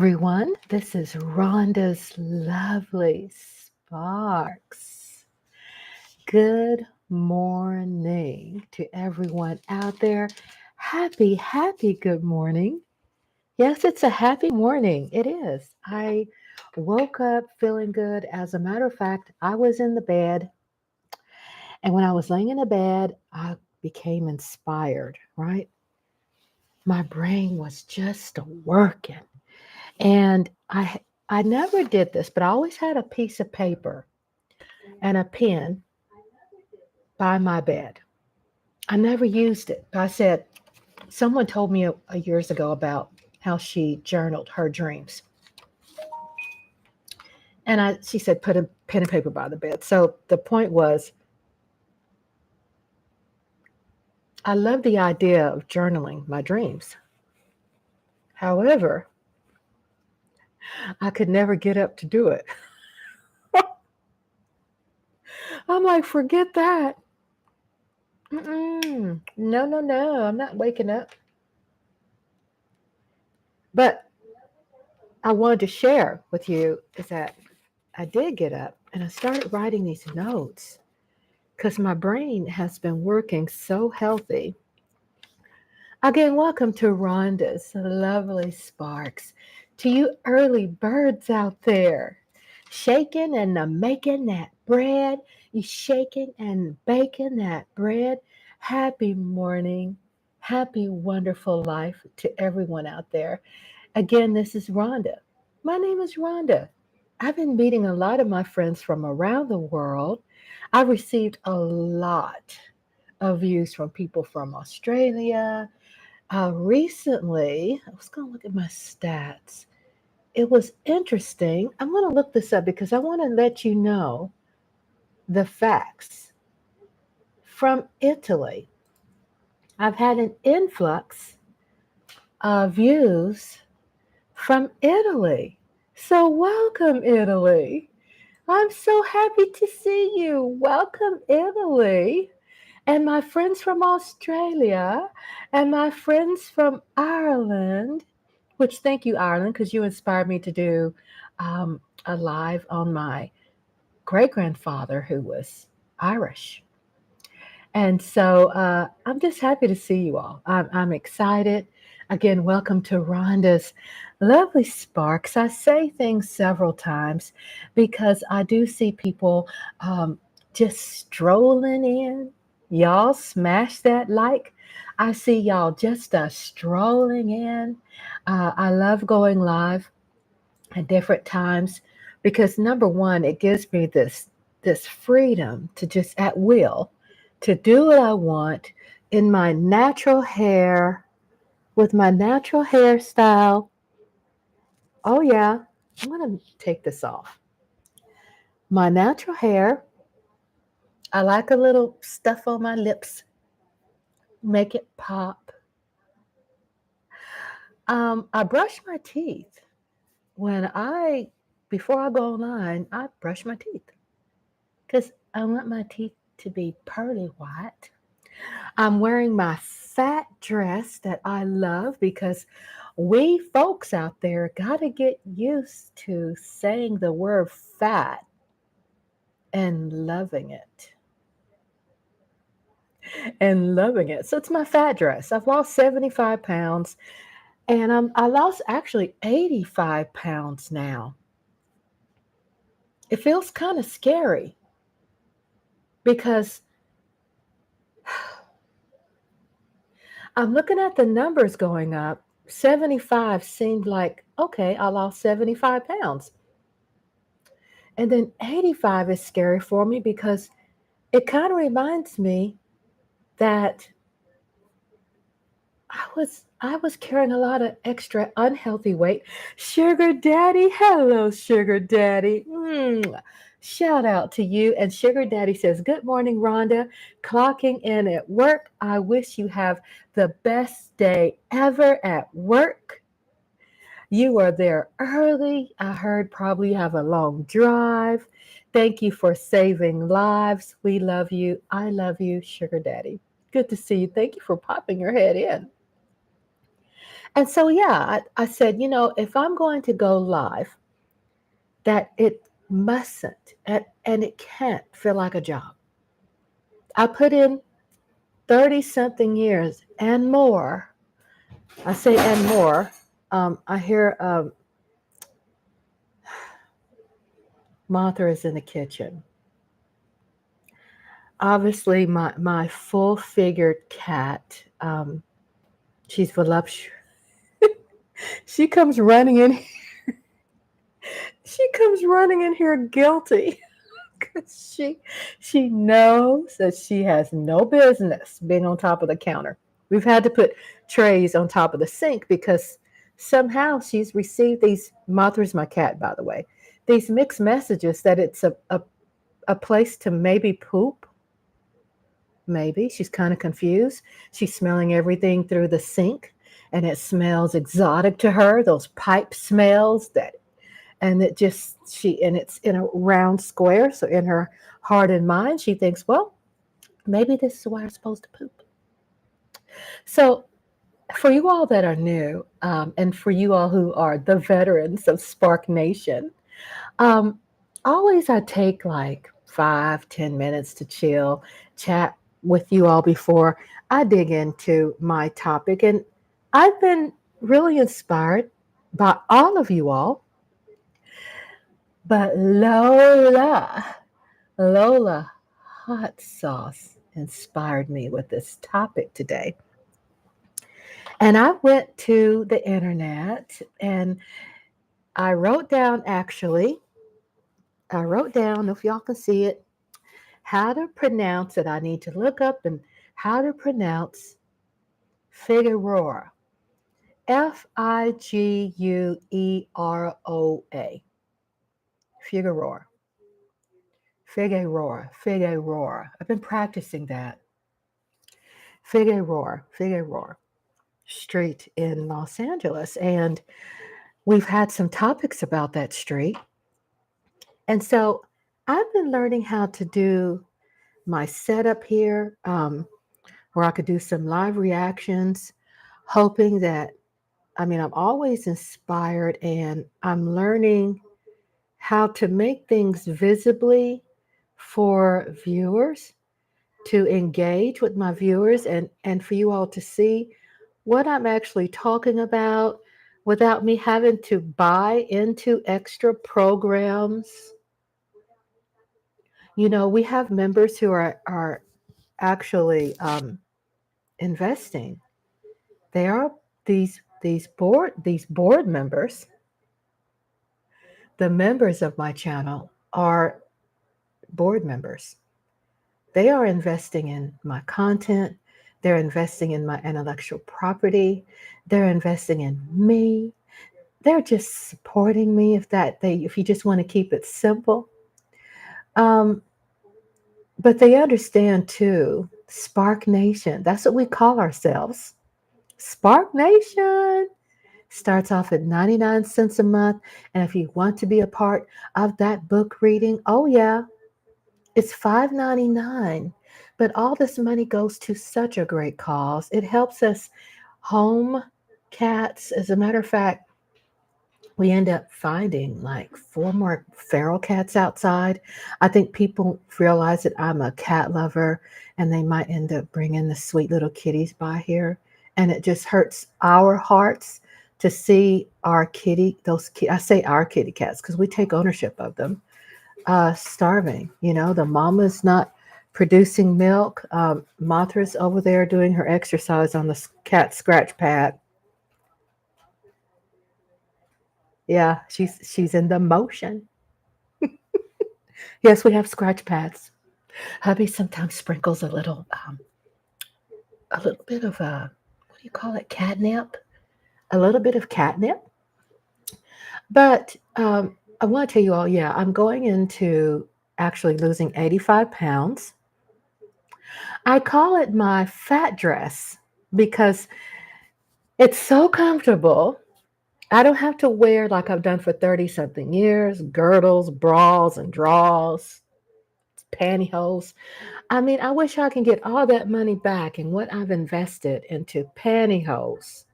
Everyone. This is Rhonda's Lovely Sparks. Good morning to everyone out there. Happy good morning. Yes, it's a happy morning. It is. I woke up feeling good. As a matter of fact, I was in the bed, and when I was laying in the bed, I became inspired, right? My brain was just working. And I never did this, but I always had a piece of paper and a pen by my bed. I never used it. I said, someone told me years ago about how she journaled her dreams. And she said, put a pen and paper by the bed. So the point was, I love the idea of journaling my dreams. However, I could never get up to do it. I'm like, forget that. No. I'm not waking up. But I wanted to share with you is that I did get up and I started writing these notes because my brain has been working so healthy. Again, welcome to Rhonda's Lovely Sparks. To you early birds out there, shaking and making that bread. You shaking and baking that bread. Happy morning. Happy wonderful life to everyone out there. Again, this is Rhonda. My name is Rhonda. I've been meeting a lot of my friends from around the world. I've received a lot of views from people from Australia. Recently, I was going to look at my stats. It was interesting. I'm going to look this up because I want to let you know the facts. From Italy, I've had an influx of views from Italy. So, welcome, Italy. I'm so happy to see you. Welcome, Italy. And my friends from Australia and my friends from Ireland, which thank you, Ireland, because you inspired me to do a live on my great grandfather who was Irish. And so I'm just happy to see you all. I'm excited. Again, welcome to Rhonda's Lovely Sparks. I say things several times because I do see people just strolling in. Y'all smash that like. I see y'all just strolling in. I love going live at different times because number one, it gives me this freedom to just at will to do what I want in my natural hair with my natural hairstyle. Oh yeah, I'm gonna take this off. My natural hair. I like a little stuff on my lips, make it pop. I brush my teeth when before I go online. I brush my teeth because I want my teeth to be pearly white. I'm wearing my fat dress that I love because we folks out there got to get used to saying the word fat and loving it. And loving it. So it's my fat dress. I've lost 75 pounds and I lost actually 85 pounds now. It feels kind of scary because I'm looking at the numbers going up. 75 seemed like, okay, I lost 75 pounds. And then 85 is scary for me because it kind of reminds me that I was carrying a lot of extra unhealthy weight. Sugar Daddy, hello, Sugar Daddy. Shout out to you. And Sugar Daddy says, good morning, Rhonda. Clocking in at work. I wish you have the best day ever at work. You are there early. I heard probably you have a long drive. Thank you for saving lives. We love you. I love you, Sugar Daddy. Good to see you. Thank you for popping your head in. And so, yeah, I said, if I'm going to go live, that it mustn't and it can't feel like a job. I put in 30 something years and more. I say and more. I hear Martha is in the kitchen. Obviously, my full figured cat, she's voluptuous. She comes running in. She comes running in here guilty because she knows that she has no business being on top of the counter. We've had to put trays on top of the sink because somehow she's received these. Martha's my cat, by the way. These mixed messages that it's a place to maybe poop. Maybe she's kind of confused. She's smelling everything through the sink, and it smells exotic to her. Those pipe smells that, and it just and it's in a round square. So in her heart and mind, she thinks, well, maybe this is where I'm supposed to poop. So for you all that are new, and for you all who are the veterans of Spark Nation, um, always I take like 5, 10 minutes to chill, chat with you all before I dig into my topic. And I've been really inspired by all of you all. But Lola Hot Sauce inspired me with this topic today. And I went to the internet and I wrote down, if y'all can see it, how to pronounce it. I need to look up and how to pronounce Figueroa. Figueroa. Figueroa. Figueroa. I've been practicing that. Figueroa Street in Los Angeles. And we've had some topics about that street. And so I've been learning how to do my setup here, where I could do some live reactions, hoping that, I'm always inspired and I'm learning how to make things visibly for viewers, to engage with my viewers and for you all to see what I'm actually talking about without me having to buy into extra programs. We have members who are actually investing. They are these board members. The members of my channel are board members. They are investing in my content. They're investing in my intellectual property. They're investing in me. They're just supporting me if you just want to keep it simple. But they understand too, Spark Nation, that's what we call ourselves. Spark Nation starts off at 99 cents a month. And if you want to be a part of that book reading, oh yeah, it's $5.99. But all this money goes to such a great cause. It helps us home cats. As a matter of fact, we end up finding like 4 more feral cats outside. I think people realize that I'm a cat lover and they might end up bringing the sweet little kitties by here. And it just hurts our hearts to see our I say our kitty cats because we take ownership of them, starving. The mama's not producing milk. Mothra's over there doing her exercise on the cat scratch pad. Yeah, she's in the motion. Yes, we have scratch pads. Hubby sometimes sprinkles a little bit of what do you call it? Catnip. A little bit of catnip. But I want to tell you all, yeah, I'm going into actually losing 85 pounds. I call it my fat dress because it's so comfortable. I don't have to wear like I've done for 30 something years, girdles, bras, and draws, pantyhose. I wish I can get all that money back and what I've invested into pantyhose,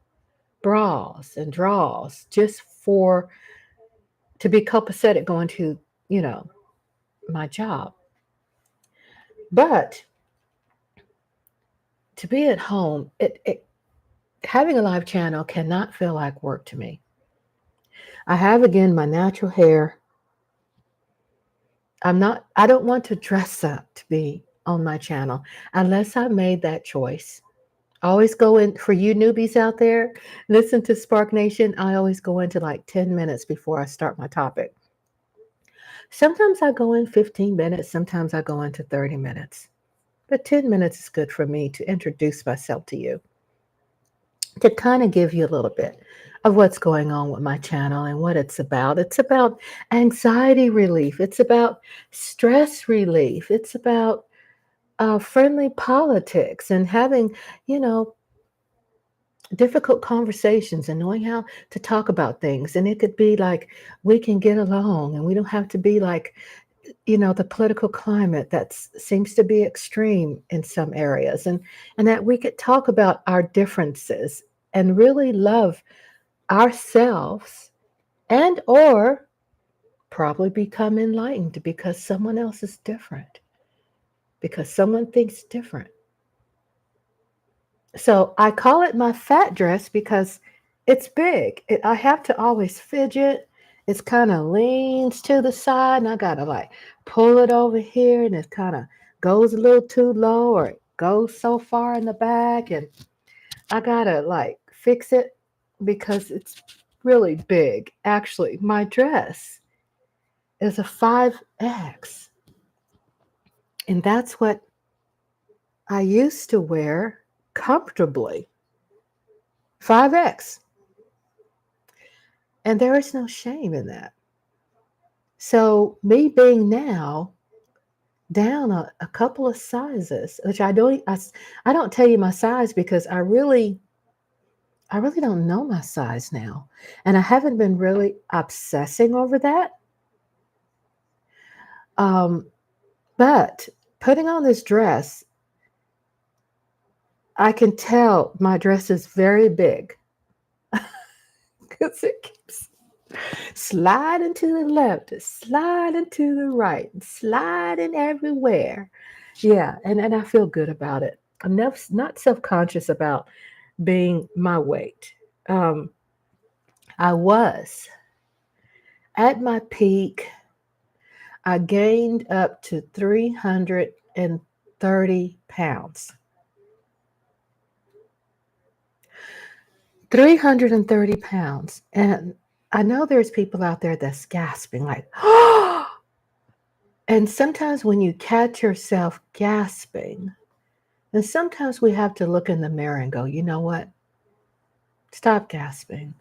bras and draws just for to be copacetic going to, you know, my job. But to be at home, having a live channel cannot feel like work to me. I have again my natural hair. I don't want to dress up to be on my channel unless I made that choice. I always go in for you newbies out there, listen to Spark Nation. I always go into like 10 minutes before I start my topic. Sometimes I go in 15 minutes, sometimes I go into 30 minutes. But 10 minutes is good for me to introduce myself to you, to kind of give you a little bit of what's going on with my channel and what it's about. It's about anxiety relief, it's about stress relief, it's about friendly politics and having, you know, difficult conversations and knowing how to talk about things. And it could be like we can get along and we don't have to be like, you know, the political climate that seems to be extreme in some areas, and that we could talk about our differences and really love ourselves, and or probably become enlightened because someone else is different, because someone thinks different. So I call it my fat dress because it's big. I have to always fidget. It's kind of leans to the side, and I gotta like pull it over here, and it kind of goes a little too low, or it goes so far in the back, and I gotta like fix it because it's really big. Actually, my dress is a 5X, and that's what I used to wear comfortably. 5X. And there is no shame in that. So me being now down a couple of sizes, which I don't tell you my size because I really don't know my size now. And I haven't been really obsessing over that. Um, but putting on this dress, I can tell my dress is very big because it keeps sliding to the left, sliding to the right, sliding everywhere. Yeah, and I feel good about it. I'm not self-conscious about being my weight. Um, I was at my peak. I gained up to 330 pounds. 330 pounds. And I know there's people out there that's gasping, like, oh! And sometimes when you catch yourself gasping, and sometimes we have to look in the mirror and go, you know what? Stop gasping.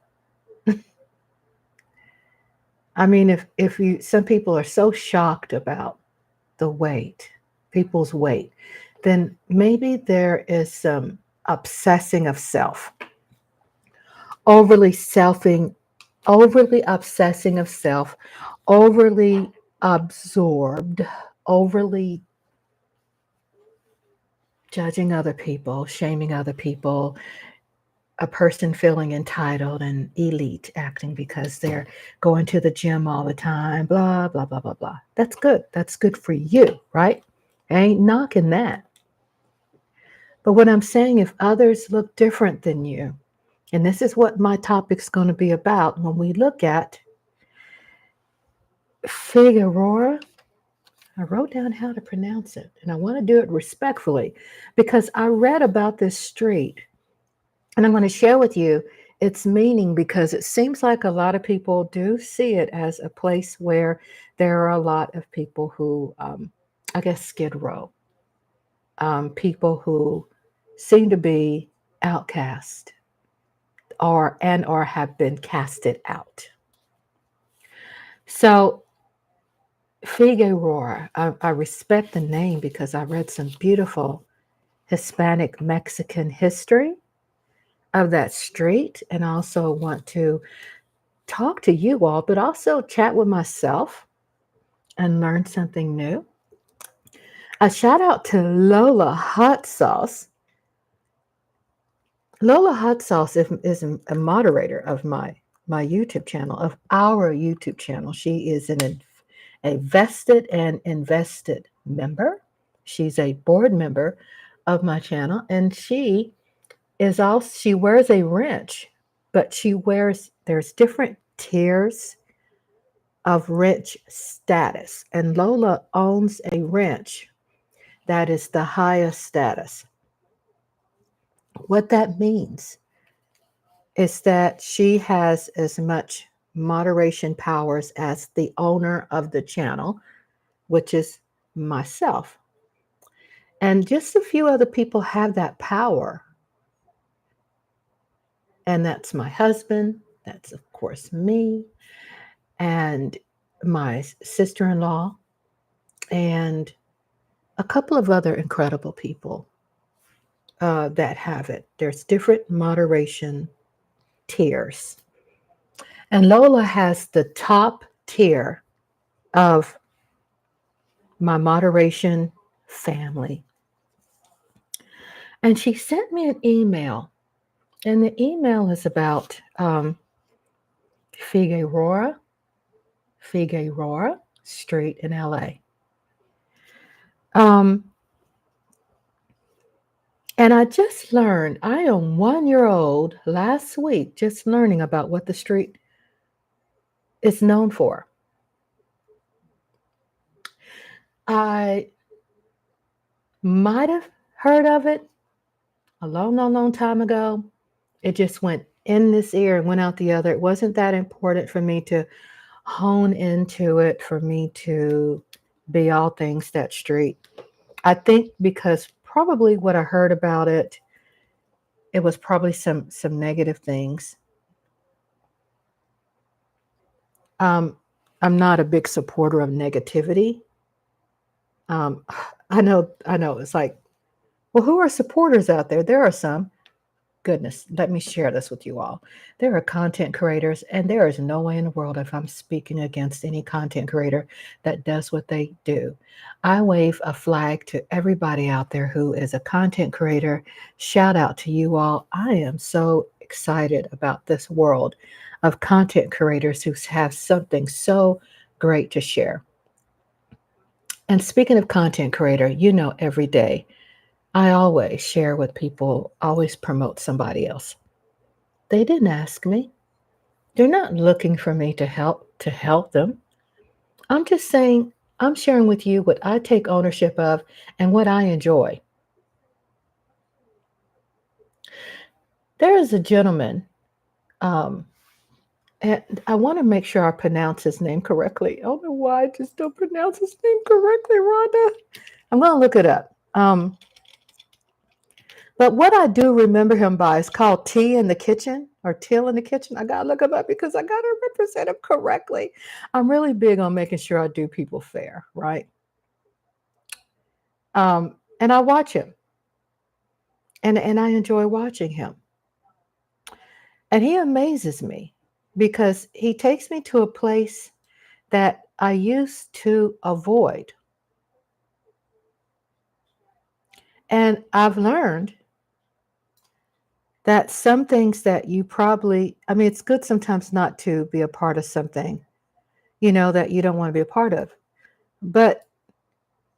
I mean, if you, some people are so shocked about the weight, people's weight, then maybe there is some obsessing of self, overly selfing, overly obsessing of self, overly absorbed, overly judging other people, shaming other people, a person feeling entitled and elite acting because they're going to the gym all the time, blah, blah, blah, blah, blah. That's good. That's good for you, right? I ain't knocking that. But what I'm saying, if others look different than you, and this is what my topic's going to be about when we look at Figueroa. I wrote down how to pronounce it, and I want to do it respectfully because I read about this street, and I'm going to share with you its meaning because it seems like a lot of people do see it as a place where there are a lot of people who, I guess, skid row, people who seem to be outcast or have been casted out. So Figueroa, I respect the name because I read some beautiful Hispanic Mexican history of that street, and also want to talk to you all, but also chat with myself and learn something new. A shout out to Lola Hot Sauce. Lola Hot Sauce is a moderator of my YouTube channel, of our YouTube channel. She is a vested and invested member. She's a board member of my channel, and she wears a wrench, but there's different tiers of wrench status, and Lola owns a wrench that is the highest status. What that means is that she has as much moderation powers as the owner of the channel, which is myself. And just a few other people have that power. And that's my husband, that's, of course, me, and my sister in law, and a couple of other incredible people that have it. There's different moderation tiers. And Lola has the top tier of my moderation family. And she sent me an email, and the email is about Figueroa Street in LA. And I just learned, I am 1 year old last week, just learning about what the street is known for. I might have heard of it a long, long, long time ago. It just went in this ear and went out the other. It wasn't that important for me to hone into it, for me to be all things that street. I think because probably what I heard about it, it was probably some negative things. I'm not a big supporter of negativity. I know. It's like, well, who are supporters out there? There are some. Goodness, let me share this with you all. There are content creators, and there is no way in the world if I'm speaking against any content creator that does what they do. I wave a flag to everybody out there who is a content creator. Shout out to you all. I am so excited about this world of content creators who have something so great to share. And speaking of content creator, every day I always share with people, always promote somebody else. They didn't ask me. They're not looking for me to help them. I'm just saying, I'm sharing with you what I take ownership of and what I enjoy. There is a gentleman, um, and I want to make sure I pronounce his name correctly. I don't know why I just don't pronounce his name correctly, Rhonda. I'm going to look it up. But what I do remember him by is called Tea in the Kitchen or Till in the Kitchen. I got to look him up because I got to represent him correctly. I'm really big on making sure I do people fair, right? And I watch him, and I enjoy watching him. And he amazes me because he takes me to a place that I used to avoid. And I've learned that some things that it's good sometimes not to be a part of something, that you don't want to be a part of. But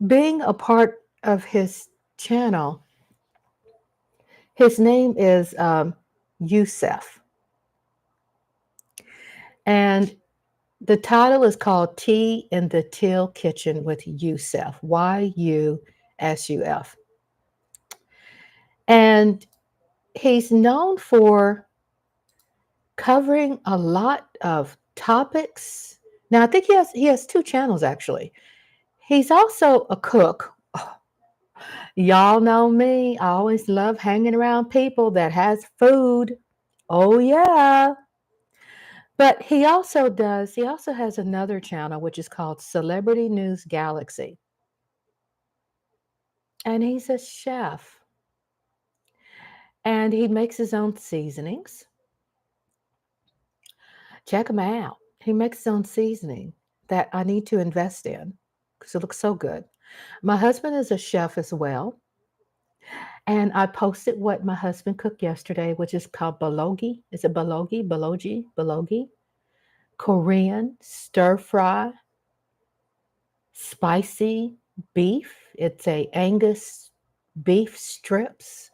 being a part of his channel, his name is Yusef. And the title is called Tea in the Till Kitchen with Yusef, Yusuf. And he's known for covering a lot of topics. Now, I think he has two channels, actually. He's also a cook. Y'all know me. I always love hanging around people that has food. Oh, yeah. But he also has another channel, which is called Celebrity News Galaxy. And he's a chef. And he makes his own seasonings. Check him out. He makes his own seasoning that I need to invest in because it looks so good. My husband is a chef as well. And I posted what my husband cooked yesterday, which is called balogi. Is it balogi? Balogi? Balogi? Korean stir fry spicy beef. It's a Angus beef strips,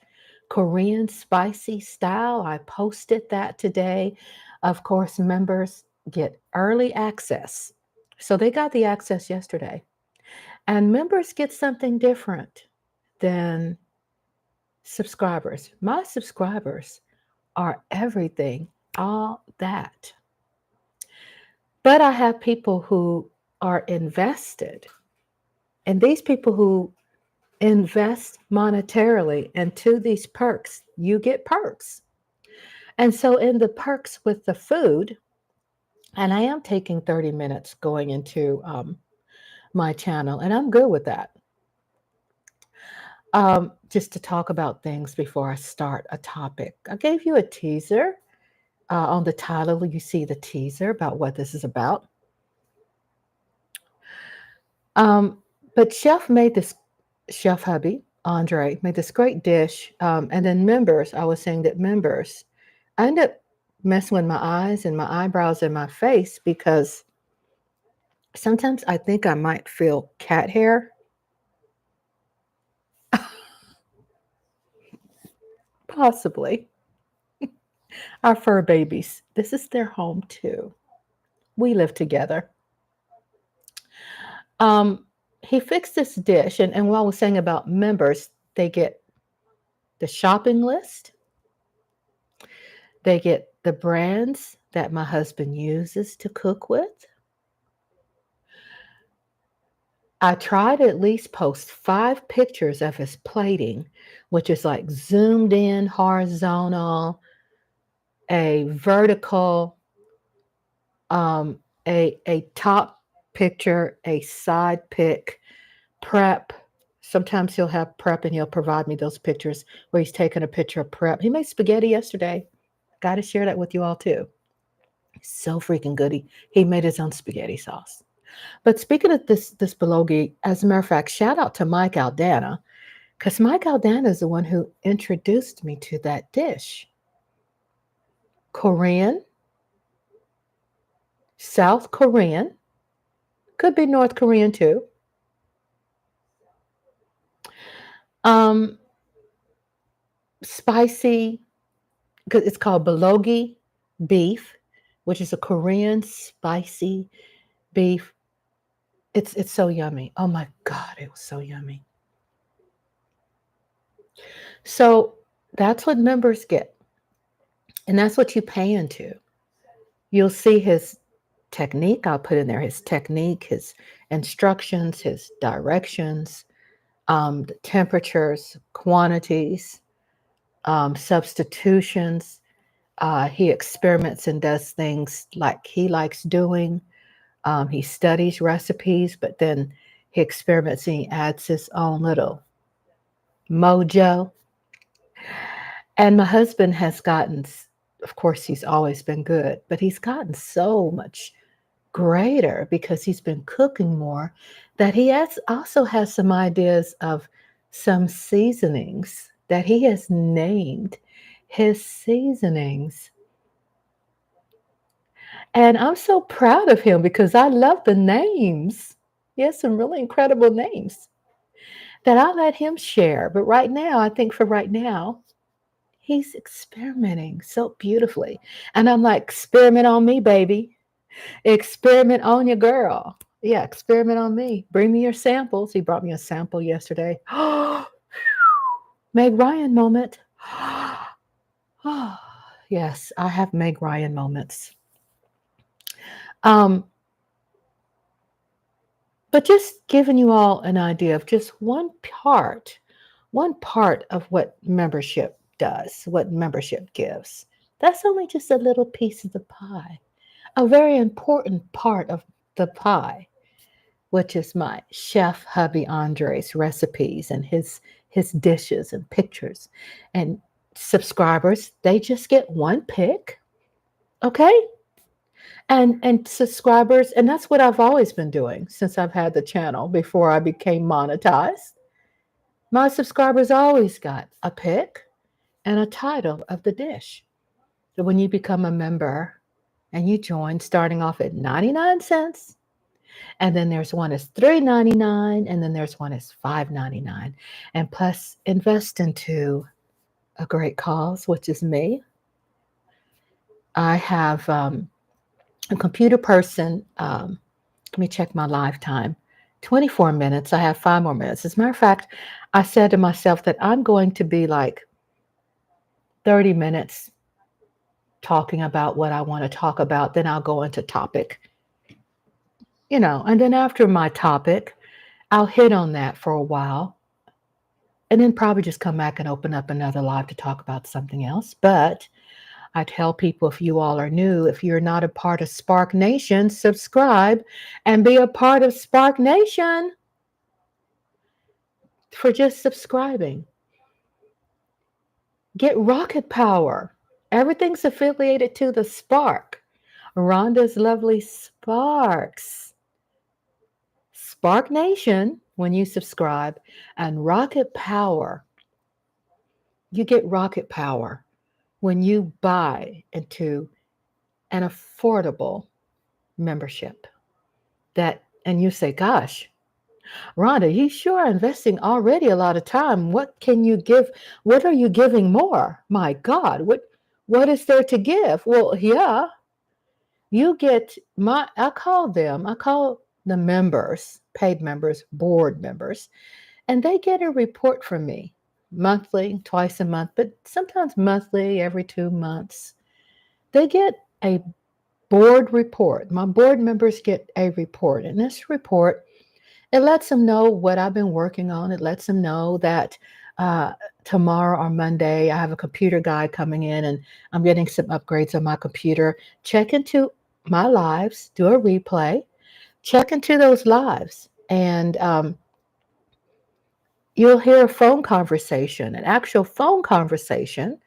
Korean spicy style. I posted that today. Of course, members get early access. So they got the access yesterday. And members get something different than subscribers. My subscribers are everything, all that. But I have people who are invested. And these people who invest monetarily into these perks, you get perks. And so, in the perks with the food, and I am taking 30 minutes going into my channel, and I'm good with that. Just to talk about things before I start a topic. I gave you a teaser on the title. You see the teaser about what this is about. But Chef Hubby, Andre, made this great dish. And then members, I was saying that members, I end up messing with my eyes and my eyebrows and my face because sometimes I think I might feel cat hair. Possibly. Our fur babies. This is their home too. We live together. Um, he fixed this dish, and what I was saying about members, they get the shopping list, they get the brands that my husband uses to cook with. I try to at least post 5 pictures of his plating, which is like zoomed in, horizontal, a vertical, um, a top picture, a side pic, prep. Sometimes he'll have prep and he'll provide me those pictures where he's taking a picture of prep. He made spaghetti yesterday. Got to share that with you all too. So freaking good. He made his own spaghetti sauce. But speaking of this bulgogi, as a matter of fact, shout out to Mike Aldana, because Mike Aldana is the one who introduced me to that dish. Korean, South Korean, could be North Korean too. Um, Spicy, because it's called bulgogi beef, which is a Korean spicy beef. It's so yummy. Oh my God, it was so yummy. So that's what members get. And that's what you pay into. You'll see his technique. I'll put in there his technique, his instructions, his directions, the temperatures, quantities, substitutions. He experiments and does things like he likes doing. He studies recipes, but then he experiments and he adds his own little mojo. And my husband has gotten, of course, he's always been good, but he's gotten so much greater because he's been cooking more that he also has some ideas of some seasonings that he has named his seasonings. And I'm so proud of him because I love the names. He has some really incredible names that I'll let him share. But right now, I think for right now, he's experimenting so beautifully. And I'm like, experiment on me, baby. Experiment on your girl. Yeah, experiment on me. Bring me your samples. He brought me a sample yesterday. Meg Ryan moment. Yes, I have Meg Ryan moments. But just giving you all an idea of just one part of what membership does, what membership gives. That's only just a little piece of the pie. A very important part of the pie, which is my chef hubby Andre's recipes and his dishes and pictures. And subscribers, they just get one pick. Okay? And subscribers, and that's what I've always been doing since I've had the channel before I became monetized. My subscribers always got a pic and a title of the dish. So when you become a member and you join starting off at 99 cents, and then there's one is $3.99, and then there's one is $5.99. And plus invest into a great cause, which is me. I have a computer person. Let me check my lifetime. 24 minutes. I have 5 more minutes. As a matter of fact, I said to myself that I'm going to be like 30 minutes talking about what I want to talk about. Then I'll go into topic, and then after my topic, I'll hit on that for a while and then probably just come back and open up another live to talk about something else. But I tell people, if you all are new, if you're not a part of Spark Nation, subscribe and be a part of Spark Nation for just subscribing. Get rocket power. Everything's affiliated to the Spark. Rhonda's lovely Sparks. Spark Nation, when you subscribe, and rocket power. You get rocket power when you buy into an affordable membership. And you say, gosh, Rhonda, you sure are investing already a lot of time. What can you give? What are you giving more? My God, what is there to give? Well, yeah, you get I call the members, paid members, board members, and they get a report from me monthly, twice a month, but sometimes monthly, every 2 months. They get a board report. My board members get a report, and this report, it lets them know what I've been working on. It lets them know that tomorrow or Monday, I have a computer guy coming in and I'm getting some upgrades on my computer. Check into my lives, do a replay, check into those lives, and you'll hear a phone conversation, an actual phone conversation,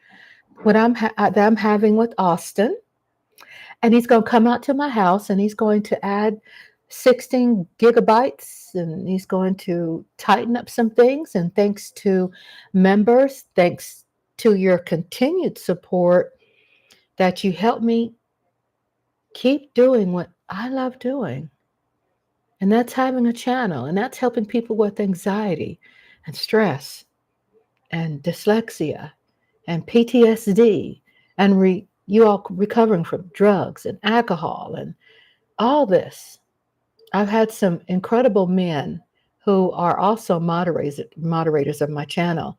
that I'm having with Austin. And he's going to come out to my house and he's going to add 16 gigabytes and he's going to tighten up some things. And thanks to members, thanks to your continued support, that you help me keep doing what I love doing. And that's having a channel, and that's helping people with anxiety and stress and dyslexia and PTSD and you all recovering from drugs and alcohol and all this. I've had some incredible men who are also moderators of my channel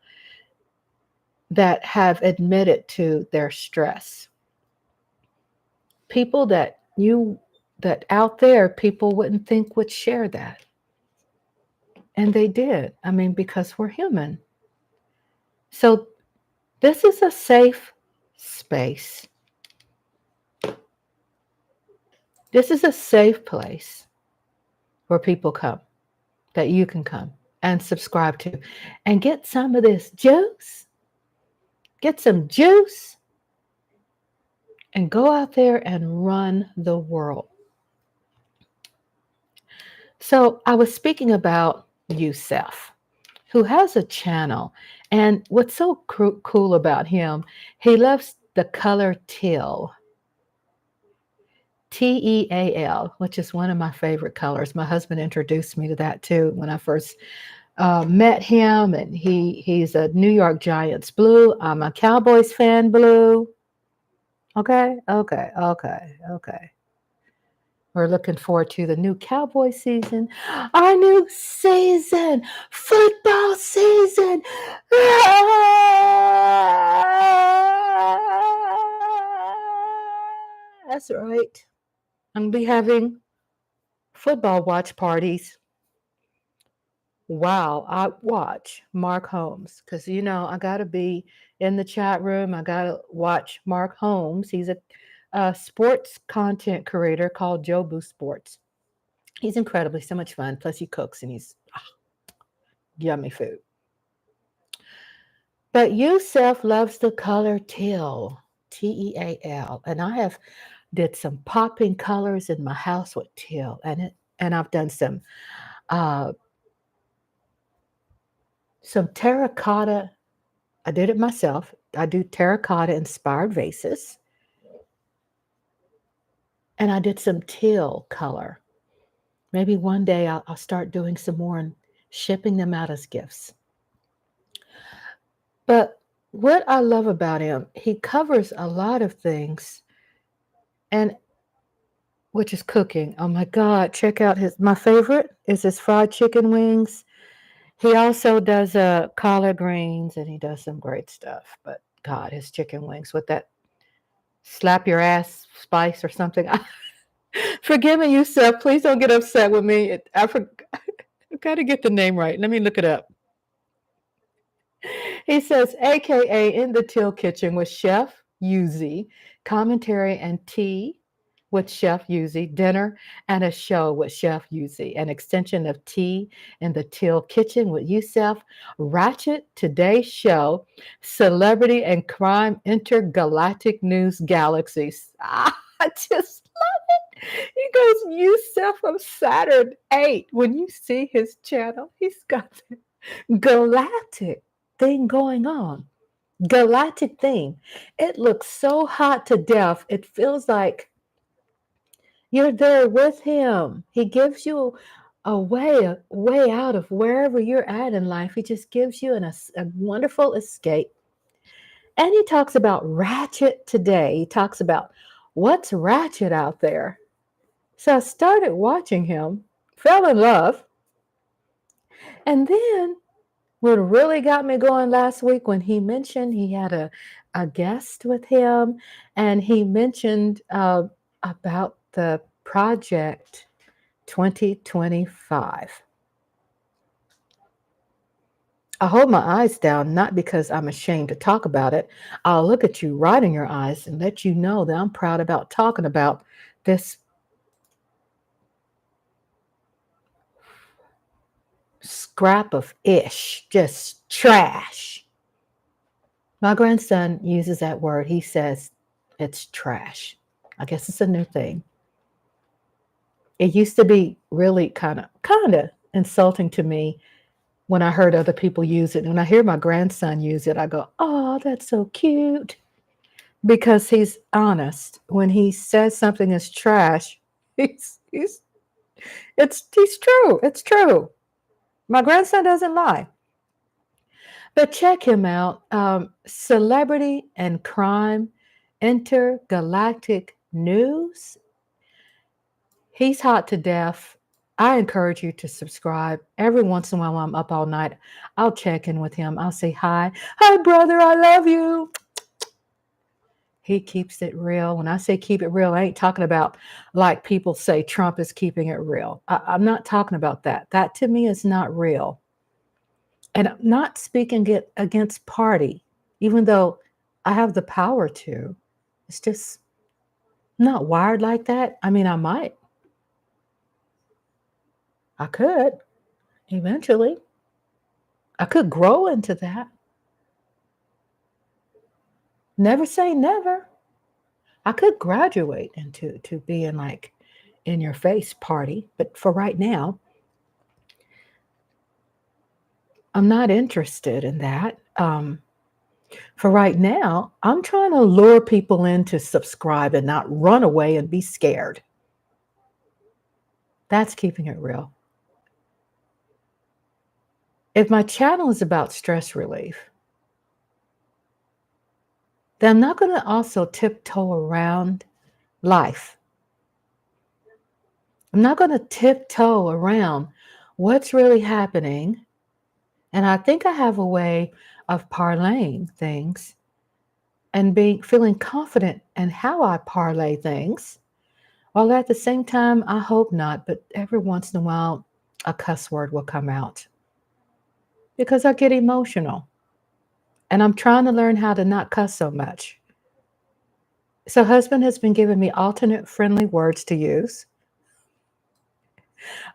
that have admitted to their stress. People that out there people wouldn't think would share that. And they did. I mean, because we're human. So this is a safe space. This is a safe place where people come, that you can come and subscribe to and get some of this juice. Get some juice and go out there and run the world. So I was speaking about Youssef, who has a channel. And what's so cool about him, he loves the color teal. Teal, which is one of my favorite colors. My husband introduced me to that too when I first met him. And he's a New York Giants blue. I'm a Cowboys fan blue. Okay. We're looking forward to the new Cowboy season, our new season, football season. That's right. I'm going to be having football watch parties while I watch Mark Holmes, because, I got to be in the chat room. I got to watch Mark Holmes. He's a sports content creator called Jobu Sports. He's incredibly so much fun. Plus, he cooks and he's yummy food. But Youssef loves the color teal, Teal, and I have did some popping colors in my house with teal, and I've done some some terracotta. I did it myself. I do terracotta inspired vases. And I did some teal color. Maybe one day I'll start doing some more and shipping them out as gifts. But what I love about him, he covers a lot of things, and which is cooking. Oh my God, check out my favorite is his fried chicken wings. He also does collard greens and he does some great stuff. But God, his chicken wings with that slap your ass spice or something. Forgive me, Yusuf. Please don't get upset with me. I've got to get the name right. Let me look it up. He says, AKA in the Till Kitchen with Chef Yuzi, commentary and tea with Chef Yuzi, dinner and a show with Chef Yuzi, an extension of tea in the Till Kitchen with Yusuf, Ratchet Today Show, Celebrity and Crime Intergalactic News Galaxies. I just love it. He goes, Yusuf of Saturn 8. When you see his channel, he's got the galactic thing going on. Galactic thing. It looks so hot to death. It feels like you're there with him. He gives you a way out of wherever you're at in life. He just gives you a wonderful escape. And he talks about ratchet today. He talks about what's ratchet out there. So I started watching him, fell in love, and then what really got me going last week when he mentioned he had a guest with him, and he mentioned about the project 2025. I hold my eyes down, not because I'm ashamed to talk about it. I'll look at you right in your eyes and let you know that I'm proud about talking about this scrap of ish, just trash. My grandson uses that word. He says it's trash. I guess it's a new thing. It used to be really kind of insulting to me when I heard other people use it. When I hear my grandson use it, I go, "Oh, that's so cute." Because he's honest. When he says something is trash, he's he's true. It's true. My grandson doesn't lie. But check him out. Celebrity and Crime Intergalactic News. He's hot to death. I encourage you to subscribe. Every once in a while, I'm up all night. I'll check in with him. I'll say, hi. Hi, brother. I love you. He keeps it real. When I say keep it real, I ain't talking about like people say Trump is keeping it real. I'm not talking about that. That to me is not real. And I'm not speaking it against party, even though I have the power to. It's just not wired like that. I mean, I might. I could eventually. I could grow into that. Never say never. I could graduate into being like in your face party, but for right now, I'm not interested in that. For right now, I'm trying to lure people in to subscribe and not run away and be scared. That's keeping it real. If my channel is about stress relief, then I'm not going to also tiptoe around life. I'm not going to tiptoe around what's really happening. And I think I have a way of parlaying things and feeling confident in how I parlay things. While at the same time, I hope not, but every once in a while, a cuss word will come out because I get emotional. And I'm trying to learn how to not cuss so much. So husband has been giving me alternate friendly words to use.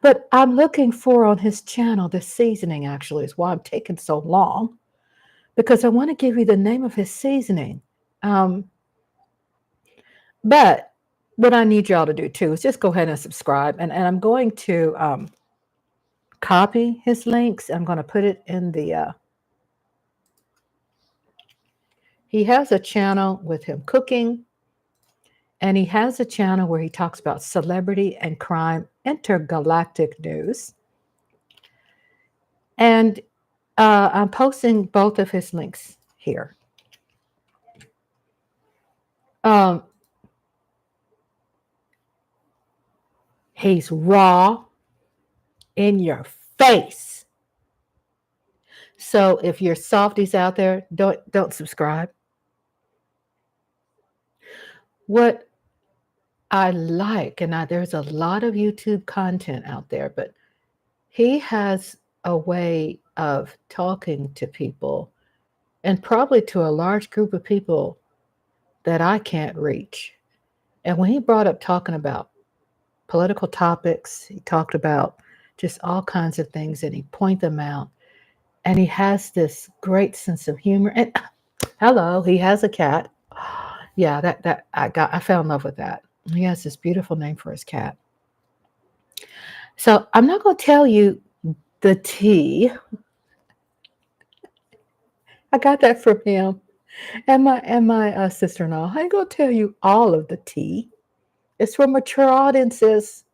But I'm looking for on his channel, the seasoning actually is why I'm taking so long. Because I want to give you the name of his seasoning. But what I need y'all to do too is just go ahead and subscribe. And I'm going to copy his links. I'm going to put it in the, he has a channel with him cooking, and he has a channel where he talks about celebrity and crime intergalactic news. And I'm posting both of his links here. He's raw in your face. So if you're softies out there, don't subscribe. What I like, and there's a lot of YouTube content out there, but he has a way of talking to people, and probably to a large group of people that I can't reach. And when he brought up talking about political topics, he talked about just all kinds of things, and he pointed them out. And he has this great sense of humor. And hello, he has a cat. Yeah, that I fell in love with that. He has this beautiful name for his cat. So I'm not going to tell you the tea. I got that from him and my sister-in-law. I ain't going to tell you all of the tea. It's for mature audiences,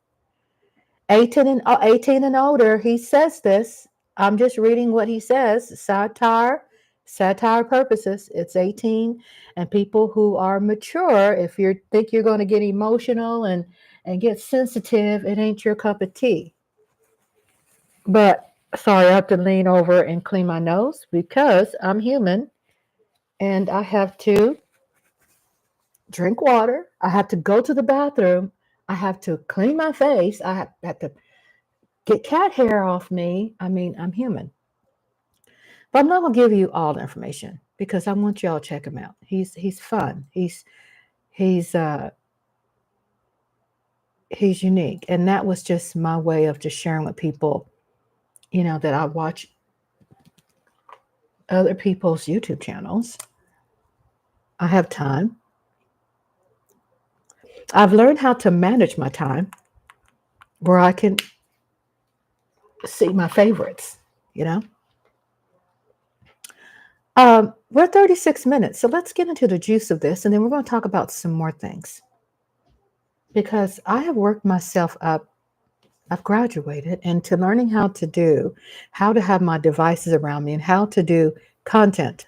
18 and older. He says this. I'm just reading what he says. Satire purposes. It's 18, and people who are mature. If you think you're going to get emotional and get sensitive, it ain't your cup of tea. But sorry, I have to lean over and clean my nose because I'm human, and I have to drink water. I have to go to the bathroom. I have to clean my face. I have to get cat hair off me. I mean, I'm human. But I'm not going to give you all the information because I want y'all to check him out. He's fun. He's unique. And that was just my way of just sharing with people, that I watch other people's YouTube channels. I have time. I've learned how to manage my time where I can see my favorites, We're 36 minutes, so let's get into the juice of this, and then we're going to talk about some more things. Because I have worked myself up, I've graduated into learning how to have my devices around me and how to do content.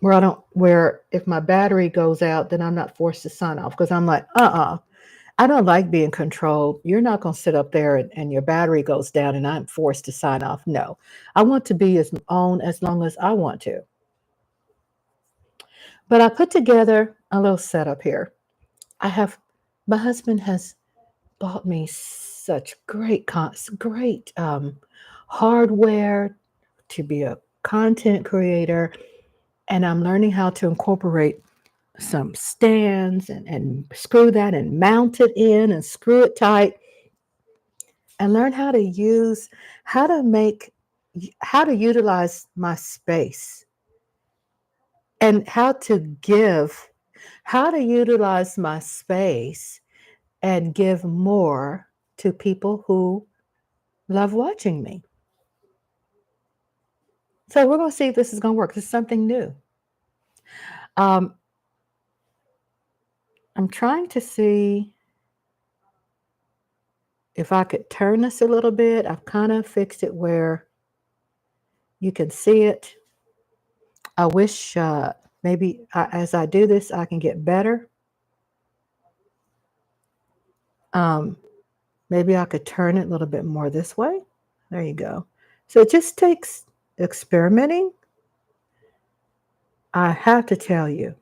Where if my battery goes out, then I'm not forced to sign off because I'm like, I don't like being controlled. You're not going to sit up there and your battery goes down and I'm forced to sign off. No, I want to be as long as I want to. But I put together a little setup here. My husband has bought me such great hardware to be a content creator. And I'm learning how to incorporate some stands and screw that and mount it in and screw it tight and learn how to utilize my space and how to utilize my space and give more to people who love watching me. So we're going to see if this is going to work. This is something new. I'm trying to see if I could turn this a little bit. I've kind of fixed it where you can see it. I wish maybe as I do this, I can get better. Maybe I could turn it a little bit more this way. There you go. So it just takes experimenting. I have to tell you,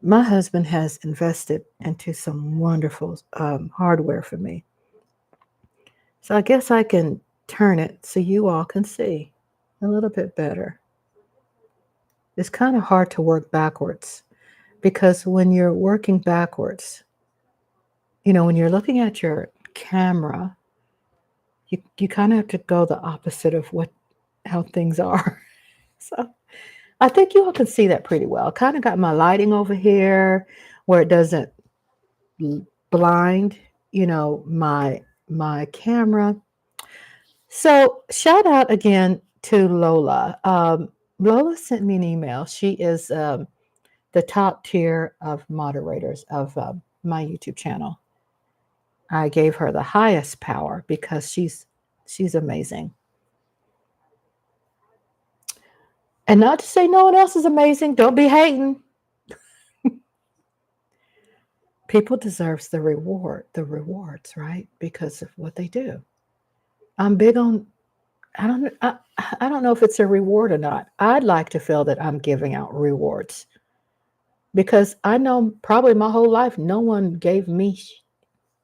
my husband has invested into some wonderful hardware for me. So I guess I can turn it so you all can see a little bit better. It's kind of hard to work backwards because when you're working backwards, when you're looking at your camera, you kind of have to go the opposite of how things are. So I think you all can see that pretty well. Kind of got my lighting over here where it doesn't blind my camera. So shout out again to Lola. Lola sent me an email. She is the top tier of moderators of my YouTube channel. I gave her the highest power because she's amazing. And not to say no one else is amazing. Don't be hating. People deserves the rewards, right? Because of what they do. I'm big on I don't know if it's a reward or not. I'd like to feel that I'm giving out rewards because I know probably my whole life no one gave me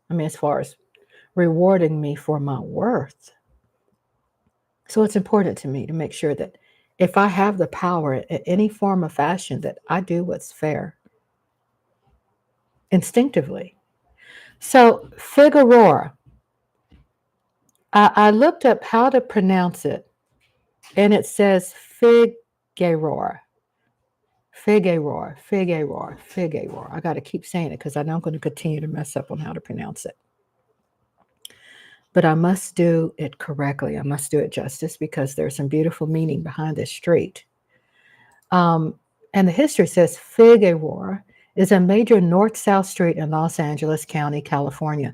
I mean as far as rewarding me for my worth. So it's important to me to make sure that if I have the power in any form of fashion that I do what's fair instinctively. So Figueroa, I looked up how to pronounce it, and it says Figueroa. Figueroa, Figueroa, Figueroa. I got to keep saying it because I know I'm going to continue to mess up on how to pronounce it. But I must do it correctly. I must do it justice because there's some beautiful meaning behind this street. And the history says Figueroa is a major north-south street in Los Angeles County, California.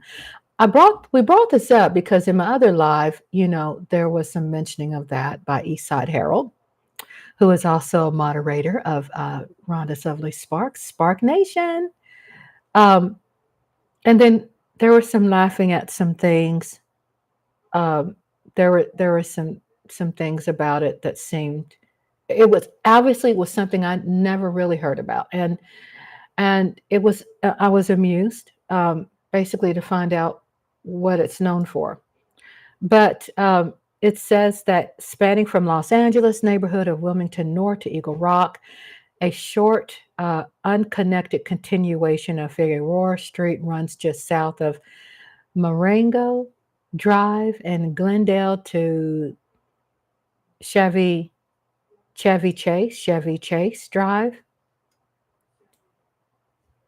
We brought this up because in my other live, there was some mentioning of that by Eastside Herald, who is also a moderator of Rhonda's Lovely Sparks, Spark Nation. And then there was some laughing at some things. There were some things about it that seemed it was something I never really heard about, and it was I was amused, basically to find out what it's known for. But it says that spanning from Los Angeles neighborhood of Wilmington North to Eagle Rock, a short, unconnected continuation of Figueroa Street runs just south of Marengo Drive and Glendale to Chevy Chase Drive.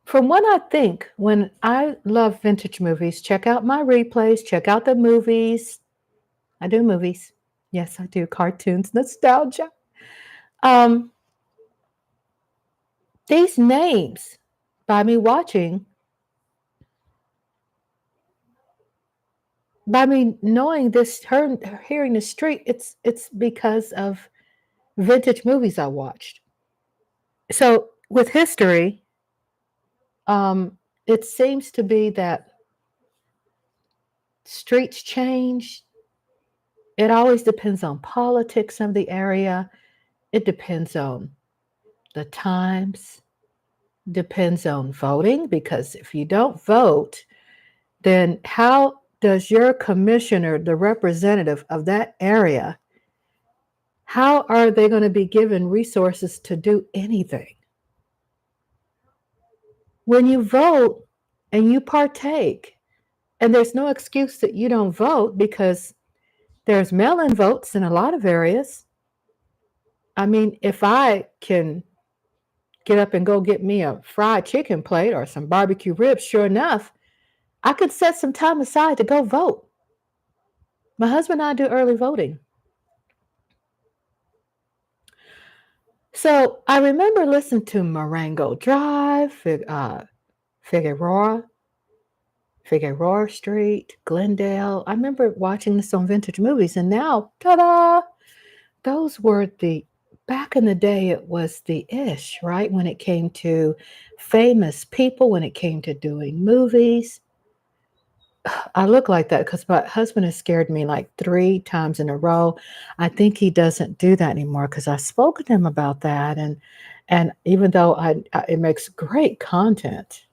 From what I think, when I love vintage movies, check out my replays, check out the movies. I do movies. Yes, I do. Cartoons, nostalgia. These names, by me knowing this, hearing the street, it's because of vintage movies I watched. So with history, it seems to be that streets change. It always depends on politics of the area. It depends on the times, depends on voting, because if you don't vote, then how does your commissioner, the representative of that area, how are they going to be given resources to do anything? When you vote and you partake, and there's no excuse that you don't vote because there's mail-in votes in a lot of areas. I mean, if I can get up and go get me a fried chicken plate or some barbecue ribs, sure enough, I could set some time aside to go vote. My husband and I do early voting. So I remember listening to Marengo Drive, Figueroa Street, Glendale. I remember watching this on vintage movies, and now, ta-da! Those were back in the day, it was the ish, right? When it came to famous people, when it came to doing movies. I look like that because my husband has scared me like 3 times in a row. I think he doesn't do that anymore because I spoke to him about that, and even though it makes great content.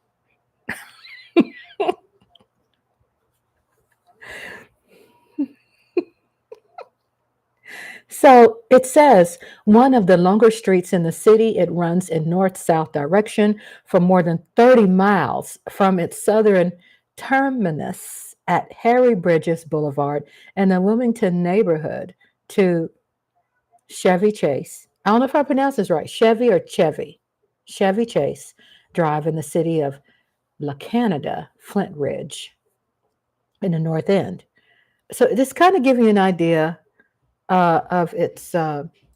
So it says one of the longer streets in the city. It runs in north-south direction for more than 30 miles from its southern terminus at Harry Bridges Boulevard and the Wilmington neighborhood to Chevy Chase. I don't know if I pronounce this right. Chevy or Chevy. Chevy Chase Drive in the city of La Canada, Flint Ridge. in the north end. So this kind of give you an idea of its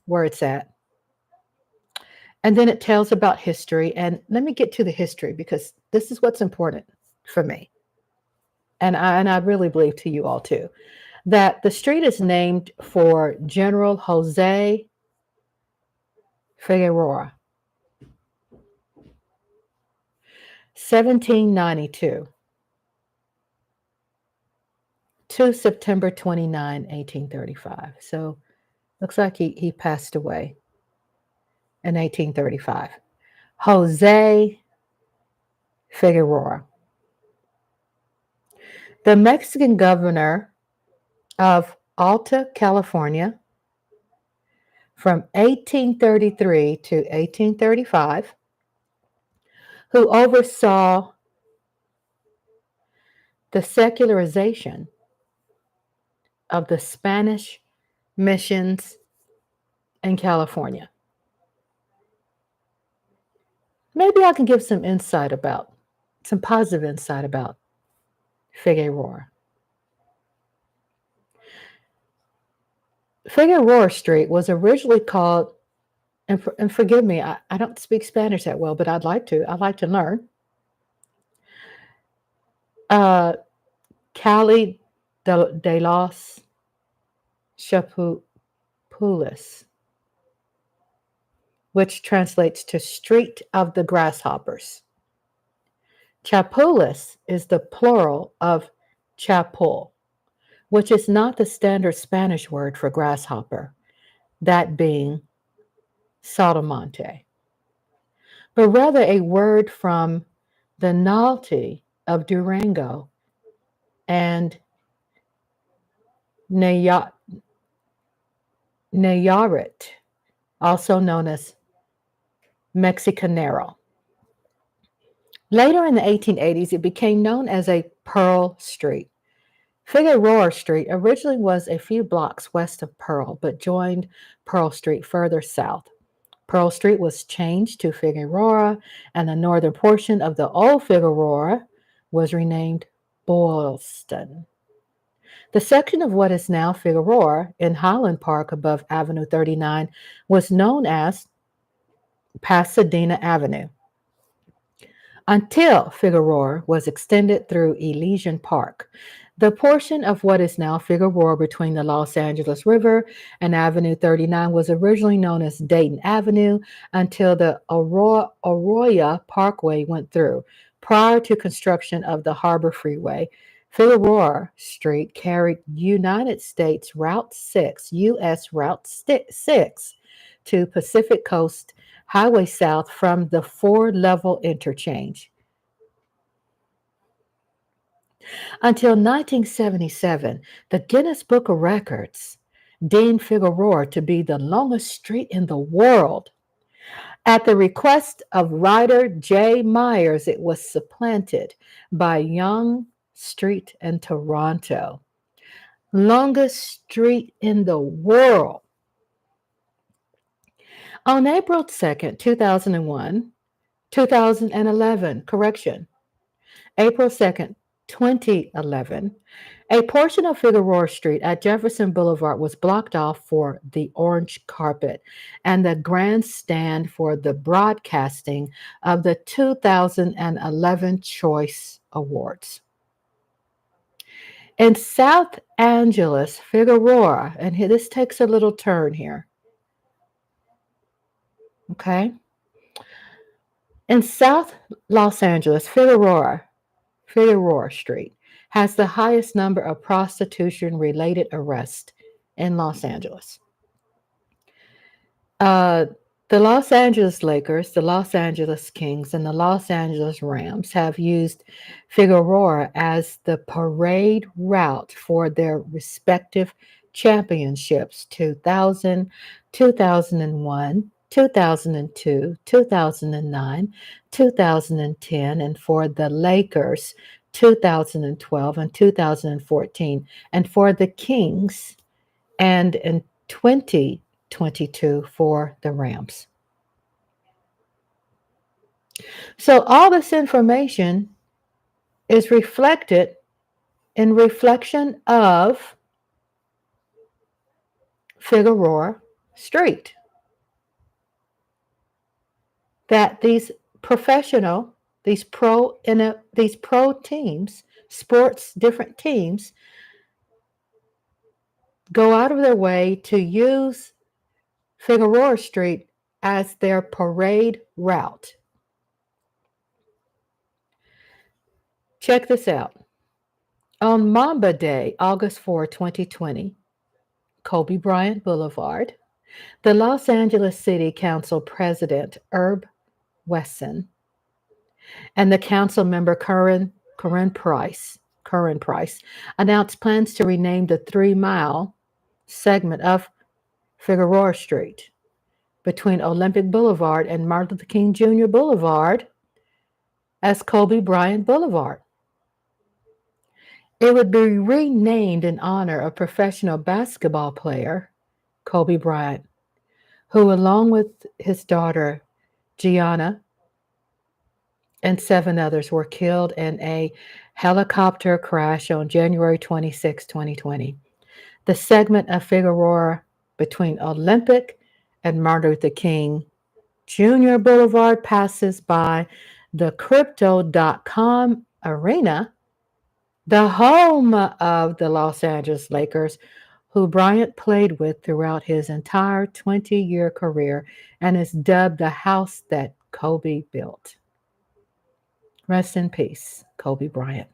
where it's at. And then it tells about history. And let me get to the history because this is what's important for me. And I really believe to you all too, that the street is named for General Jose Figueroa, 1792 to September 29, 1835. So looks like he passed away in 1835. Jose Figueroa, the Mexican governor of Alta California from 1833 to 1835, who oversaw the secularization of the Spanish missions in California. Maybe I can give some positive insight about Figueroa. Figueroa Street was originally called, and forgive me, I don't speak Spanish that well, but I'd like to. I'd like to learn. Uh, Cali de los Chapules, which translates to Street of the Grasshoppers. Chapules is the plural of chapul, which is not the standard Spanish word for grasshopper, that being saltamonte, but rather a word from the Nalty of Durango and Nayarit, also known as Mexicanero. Later in the 1880s, it became known as a Pearl Street. Figueroa Street originally was a few blocks west of Pearl, but joined Pearl Street further south. Pearl Street was changed to Figueroa, and the northern portion of the old Figueroa was renamed Boylston. The section of what is now Figueroa in Highland Park above Avenue 39 was known as Pasadena Avenue until Figueroa was extended through Elysian Park. The portion of what is now Figueroa between the Los Angeles River and Avenue 39 was originally known as Dayton Avenue until the Arroyo Parkway went through. Prior to construction of the Harbor Freeway, Figueroa Street carried United States Route 6, U.S. Route 6 to Pacific Coast Highway South from the four-level interchange. Until 1977, the Guinness Book of Records deemed Figueroa to be the longest street in the world. At the request of writer J. Myers, it was supplanted by Yonge Street in Toronto. Longest street in the world. On April 2nd, 2011, April 2nd, 2011, a portion of Figueroa Street at Jefferson Boulevard was blocked off for the orange carpet and the grandstand for the broadcasting of the 2011 Choice Awards. In South Angeles, Figueroa, and this takes a little turn here. Okay. In South Los Angeles, Figueroa Street has the highest number of prostitution-related arrests in Los Angeles. The Los Angeles Lakers, the Los Angeles Kings, and the Los Angeles Rams have used Figueroa as the parade route for their respective championships 2000, 2001, 2002, 2009, 2010, and for the Lakers 2012 and 2014, and for the Kings and in 2022 for the Rams. So all this information is reflected in reflection of Figueroa Street, that these professional, these pro teams, sports, different teams, go out of their way to use Figueroa Street as their parade route. Check this out. On Mamba Day, August 4, 2020, Kobe Bryant Boulevard, the Los Angeles City Council President Herb Wesson and the council member Curran Price announced plans to rename the 3-mile segment of Figueroa Street between Olympic Boulevard and Martin Luther King Jr. Boulevard as Kobe Bryant Boulevard. It would be renamed in honor of professional basketball player Kobe Bryant, who, along with his daughter Gianna and 7 others, were killed in a helicopter crash on January 26, 2020. The segment of Figueroa between Olympic and Martin Luther King Jr. Boulevard passes by the Crypto.com arena, the home of the Los Angeles Lakers, who Bryant played with throughout his entire 20-year career and is dubbed the house that Kobe built. Rest in peace, Kobe Bryant.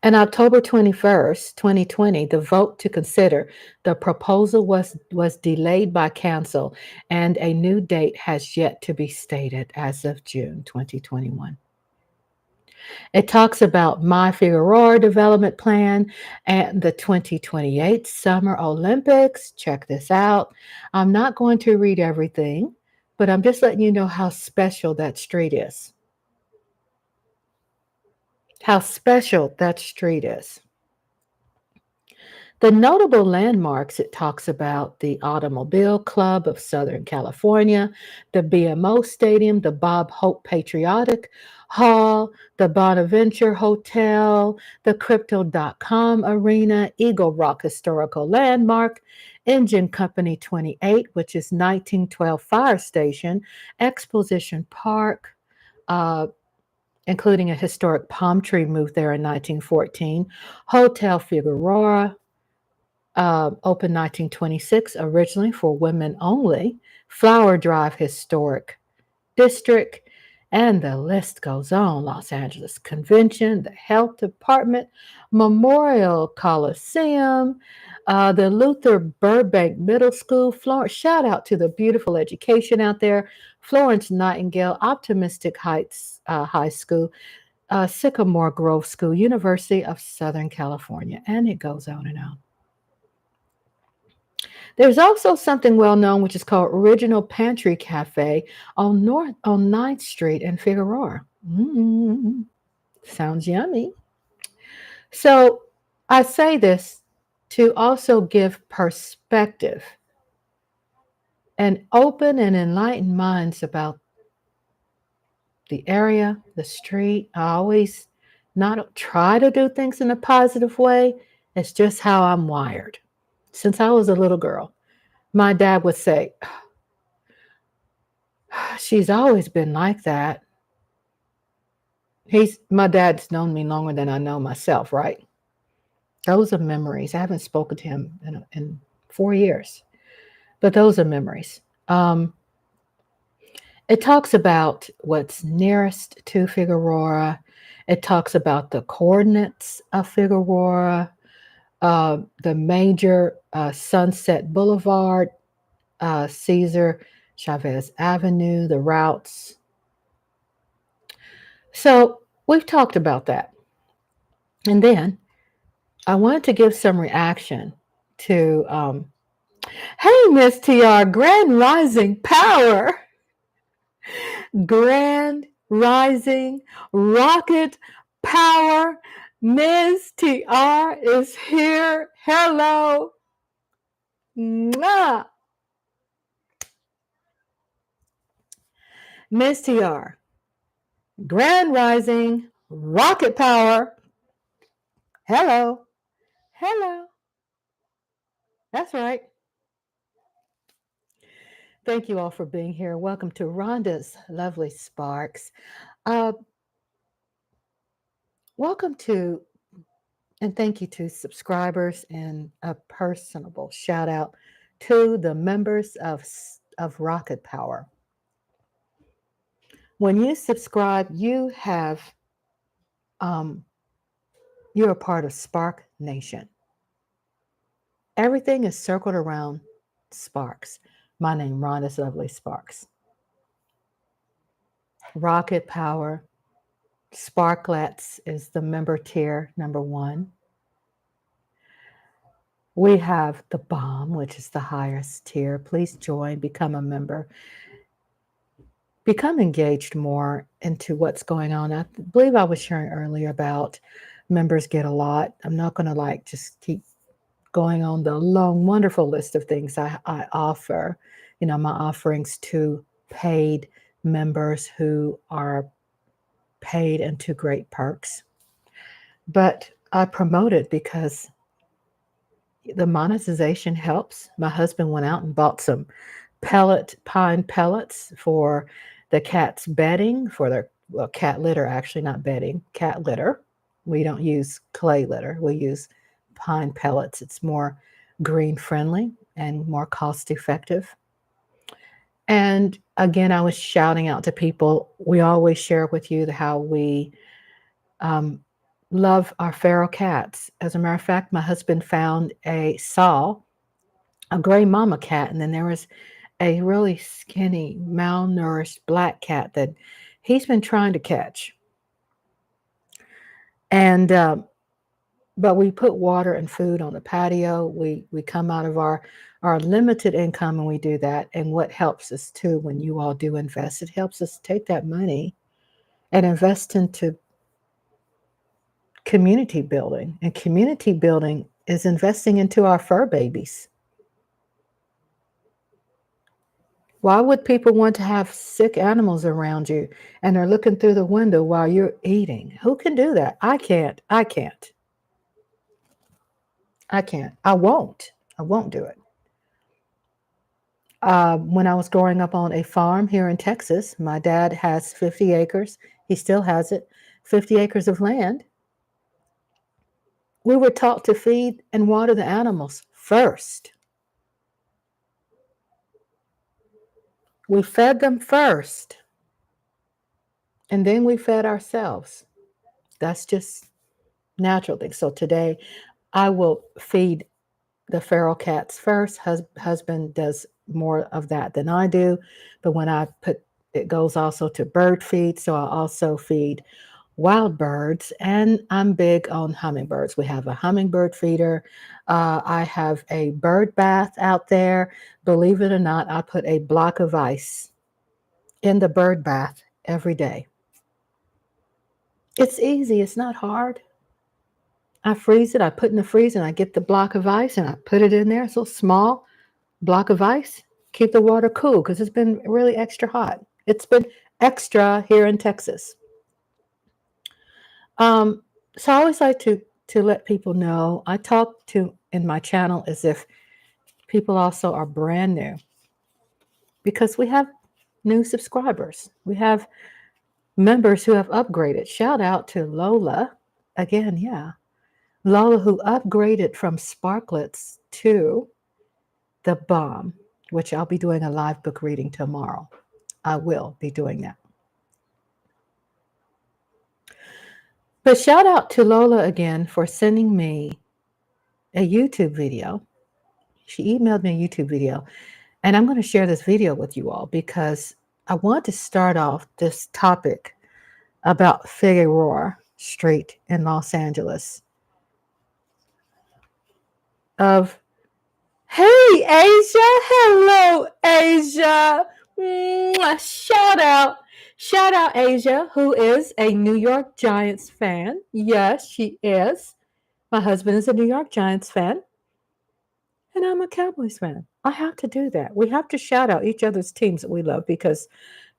On October 21st, 2020, the vote to consider the proposal was delayed by council, and a new date has yet to be stated as of June 2021. It talks about My Figueroa development plan and the 2028 Summer Olympics. Check this out. I'm not going to read everything, but I'm just letting you know how special that street is. How special that street is. The notable landmarks, it talks about the Automobile Club of Southern California, the BMO Stadium, the Bob Hope Patriotic Hall, the Bonaventure Hotel, the Crypto.com Arena, Eagle Rock Historical Landmark, Engine Company 28, which is 1912 Fire Station, Exposition Park, including a historic palm tree moved there in 1914, Hotel Figueroa, opened 1926, originally for women only, Flower Drive Historic District, and the list goes on. Los Angeles Convention, the Health Department, Memorial Coliseum, the Luther Burbank Middle School, Florence. Shout out to the beautiful education out there. Florence Nightingale Optimistic Heights High School, Sycamore Grove School, University of Southern California, and it goes on and on. There's also something well known which is called Original Pantry Cafe on 9th Street in Figueroa. Sounds yummy. So I say this to also give perspective and open and enlightened minds about the area, the street. I always not try to do things in a positive way. It's just how I'm wired. Since I was a little girl, my dad would say, she's always been like that. My dad's known me longer than I know myself, right? Those are memories. I haven't spoken to him in 4 years, but those are memories. It talks about what's nearest to Figueroa. It talks about the coordinates of Figueroa, the major Sunset Boulevard, Cesar Chavez Avenue, the routes. So we've talked about that. And then I wanted to give some reaction to, hey, Miss TR, Grand Rising Power, Grand Rising Rocket Power. Ms. TR is here. Hello. Mwah. Ms. TR, Grand Rising Rocket Power. Hello. Hello. That's right. Thank you all for being here. Welcome to Rhonda's Lovely Sparks. Uh, welcome to, and thank you to subscribers, and a personable shout out to the members of Rocket Power. When you subscribe, um, you're a part of Spark Nation. Everything is circled around Sparks. My name, Rhonda's Lovely Sparks. Rocket Power, Sparklets is the member tier number 1. We have the Bomb, which is the highest tier. Please join, become a member. Become engaged more into what's going on. I believe I was sharing earlier about members get a lot. I'm not going to just keep going on the long, wonderful list of things I offer. My offerings to paid members who are paid into great perks. But I promote it because the monetization helps. My husband went out and bought some pine pellets for the cat's bedding, for their cat litter, actually, not bedding, cat litter. We don't use clay litter. We use pine pellets. It's more green friendly and more cost effective. And again, I was shouting out to people. We always share with you how we love our feral cats. As a matter of fact, my husband saw a gray mama cat, and then there was a really skinny, malnourished black cat that he's been trying to catch. And but we put water and food on the patio. We come out of our limited income, and we do that. And what helps us too, when you all do invest, it helps us take that money and invest into community building. And community building is investing into our fur babies. Why would people want to have sick animals around you and they're looking through the window while you're eating? Who can do that? I can't. I won't do it. When I was growing up on a farm here in Texas, my dad has 50 acres. He still has it, 50 acres of land. We were taught to feed and water the animals first. We fed them first, and then we fed ourselves. That's just natural thing. So today, I will feed the feral cats first. Husband does more of that than I do, but when it goes also to bird feed. So I also feed wild birds, and I'm big on hummingbirds. We have a hummingbird feeder. I have a bird bath out there. Believe it or not, I put a block of ice in the bird bath every day. It's easy. It's not hard. I freeze it. I put in the freezer, and I get the block of ice, and I put it in there. So small block of ice. Keep the water cool because it's been really extra hot. It's been extra here in Texas. So I always like to let people know. I talk to in my channel as if people also are brand new, because we have new subscribers. We have members who have upgraded. Shout out to Lola again. Yeah, Lola, who upgraded from Sparklets to the Bomb, which I'll be doing a live book reading tomorrow. I will be doing that. But shout out to Lola again for sending me a YouTube video. She emailed me a YouTube video, and I'm going to share this video with you all because I want to start off this topic about Figueroa Street in Los Angeles. Hey, Asia. Hello, Asia. Shout out, Asia, who is a New York Giants fan. Yes, she is. My husband is a New York Giants fan, and I'm a Cowboys fan. I have to do that. We have to shout out each other's teams that we love, because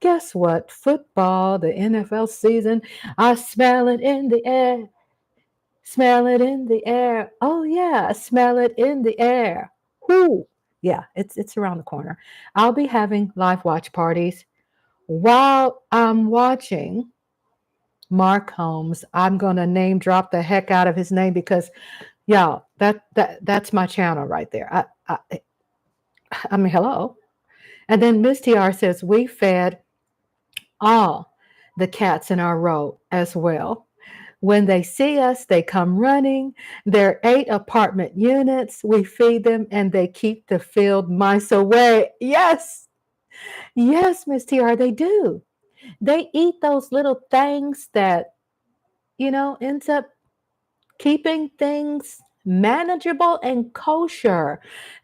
guess what? Football, the NFL season, I smell it in the air. Smell it in the air. Oh yeah, smell it in the air. Whoo. Yeah, it's around the corner. I'll be having live watch parties while I'm watching Mark Holmes. I'm gonna name drop the heck out of his name because y'all, that's my channel right there. I mean, hello. And then Miss TR says we fed all the cats in our row as well. When they see us, they come running. There are 8 apartment units. We feed them and they keep the field mice away. Yes, yes, Miss TR, they do. They eat those little things that, ends up keeping things manageable and kosher.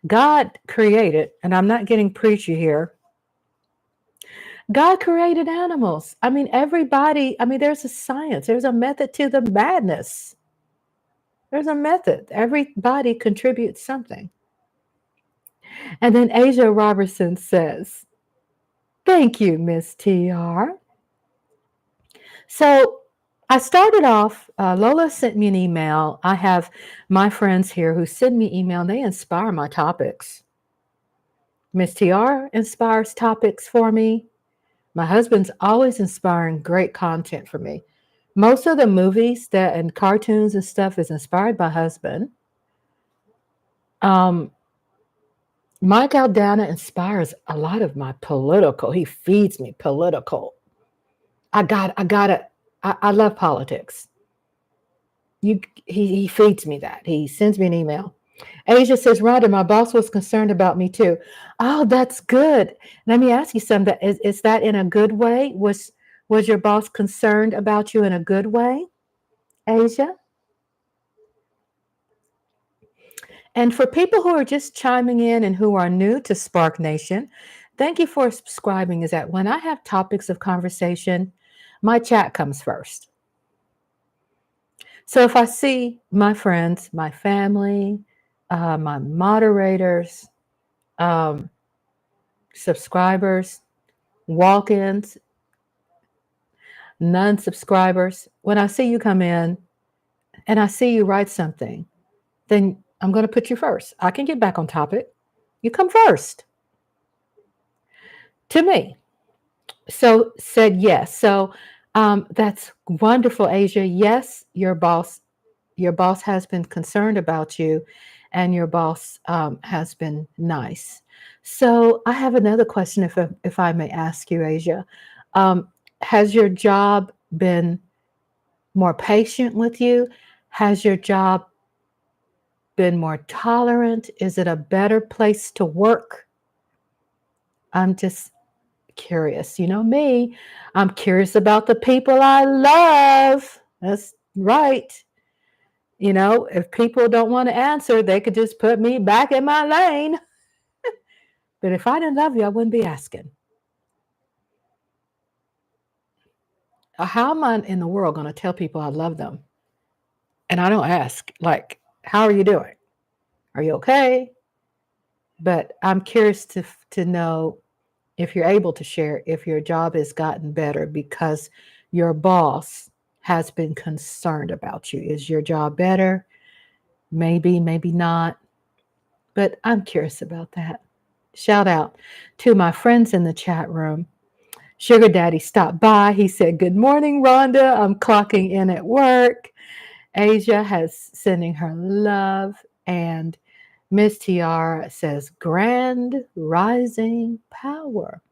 God created, and I'm not getting preachy here, God created animals. I mean, everybody, I mean, there's a science, there's a method to the madness. There's a method. Everybody contributes something. And then Asia Robertson says, thank you, Miss TR. So I started off, Lola sent me an email. I have my friends here who send me email, and they inspire my topics. Miss TR inspires topics for me. My husband's always inspiring great content for me. Most of the movies that and cartoons and stuff is inspired by husband. Um, Mike Aldana inspires a lot of my political. He feeds me political. I got it. I love politics. He feeds me that. He sends me an email. Asia says, Rhonda, my boss was concerned about me too. Oh, that's good. Let me ask you something. Is that in a good way? Was your boss concerned about you in a good way, Asia? And for people who are just chiming in and who are new to Spark Nation, thank you for subscribing. Is that when I have topics of conversation, my chat comes first. So if I see my friends, my family, my moderators, um, subscribers, walk ins, non subscribers, when I see you come in and I see you write something, then I'm going to put you first. I can get back on topic. You come first to me. So said yes. So that's wonderful, Asia. Yes, your boss has been concerned about you, and your boss has been nice. So I have another question, if I may ask you, Asia. Um, has your job been more patient with you? Has your job been more tolerant? Is it a better place to work? I'm just curious. You know me, I'm curious about the people I love. That's right. If people don't want to answer, they could just put me back in my lane. But if I didn't love you, I wouldn't be asking. How am I in the world going to tell people I love them? And I don't ask, like, how are you doing? Are you okay? But I'm curious to know if you're able to share if your job has gotten better because your boss has been concerned about you. Is your job better? Maybe, maybe not. But I'm curious about that. Shout out to my friends in the chat room. Sugar Daddy stopped by. He said, good morning, Rhonda. I'm clocking in at work. Asia has sending her love. And Miss Tiara says, grand rising power.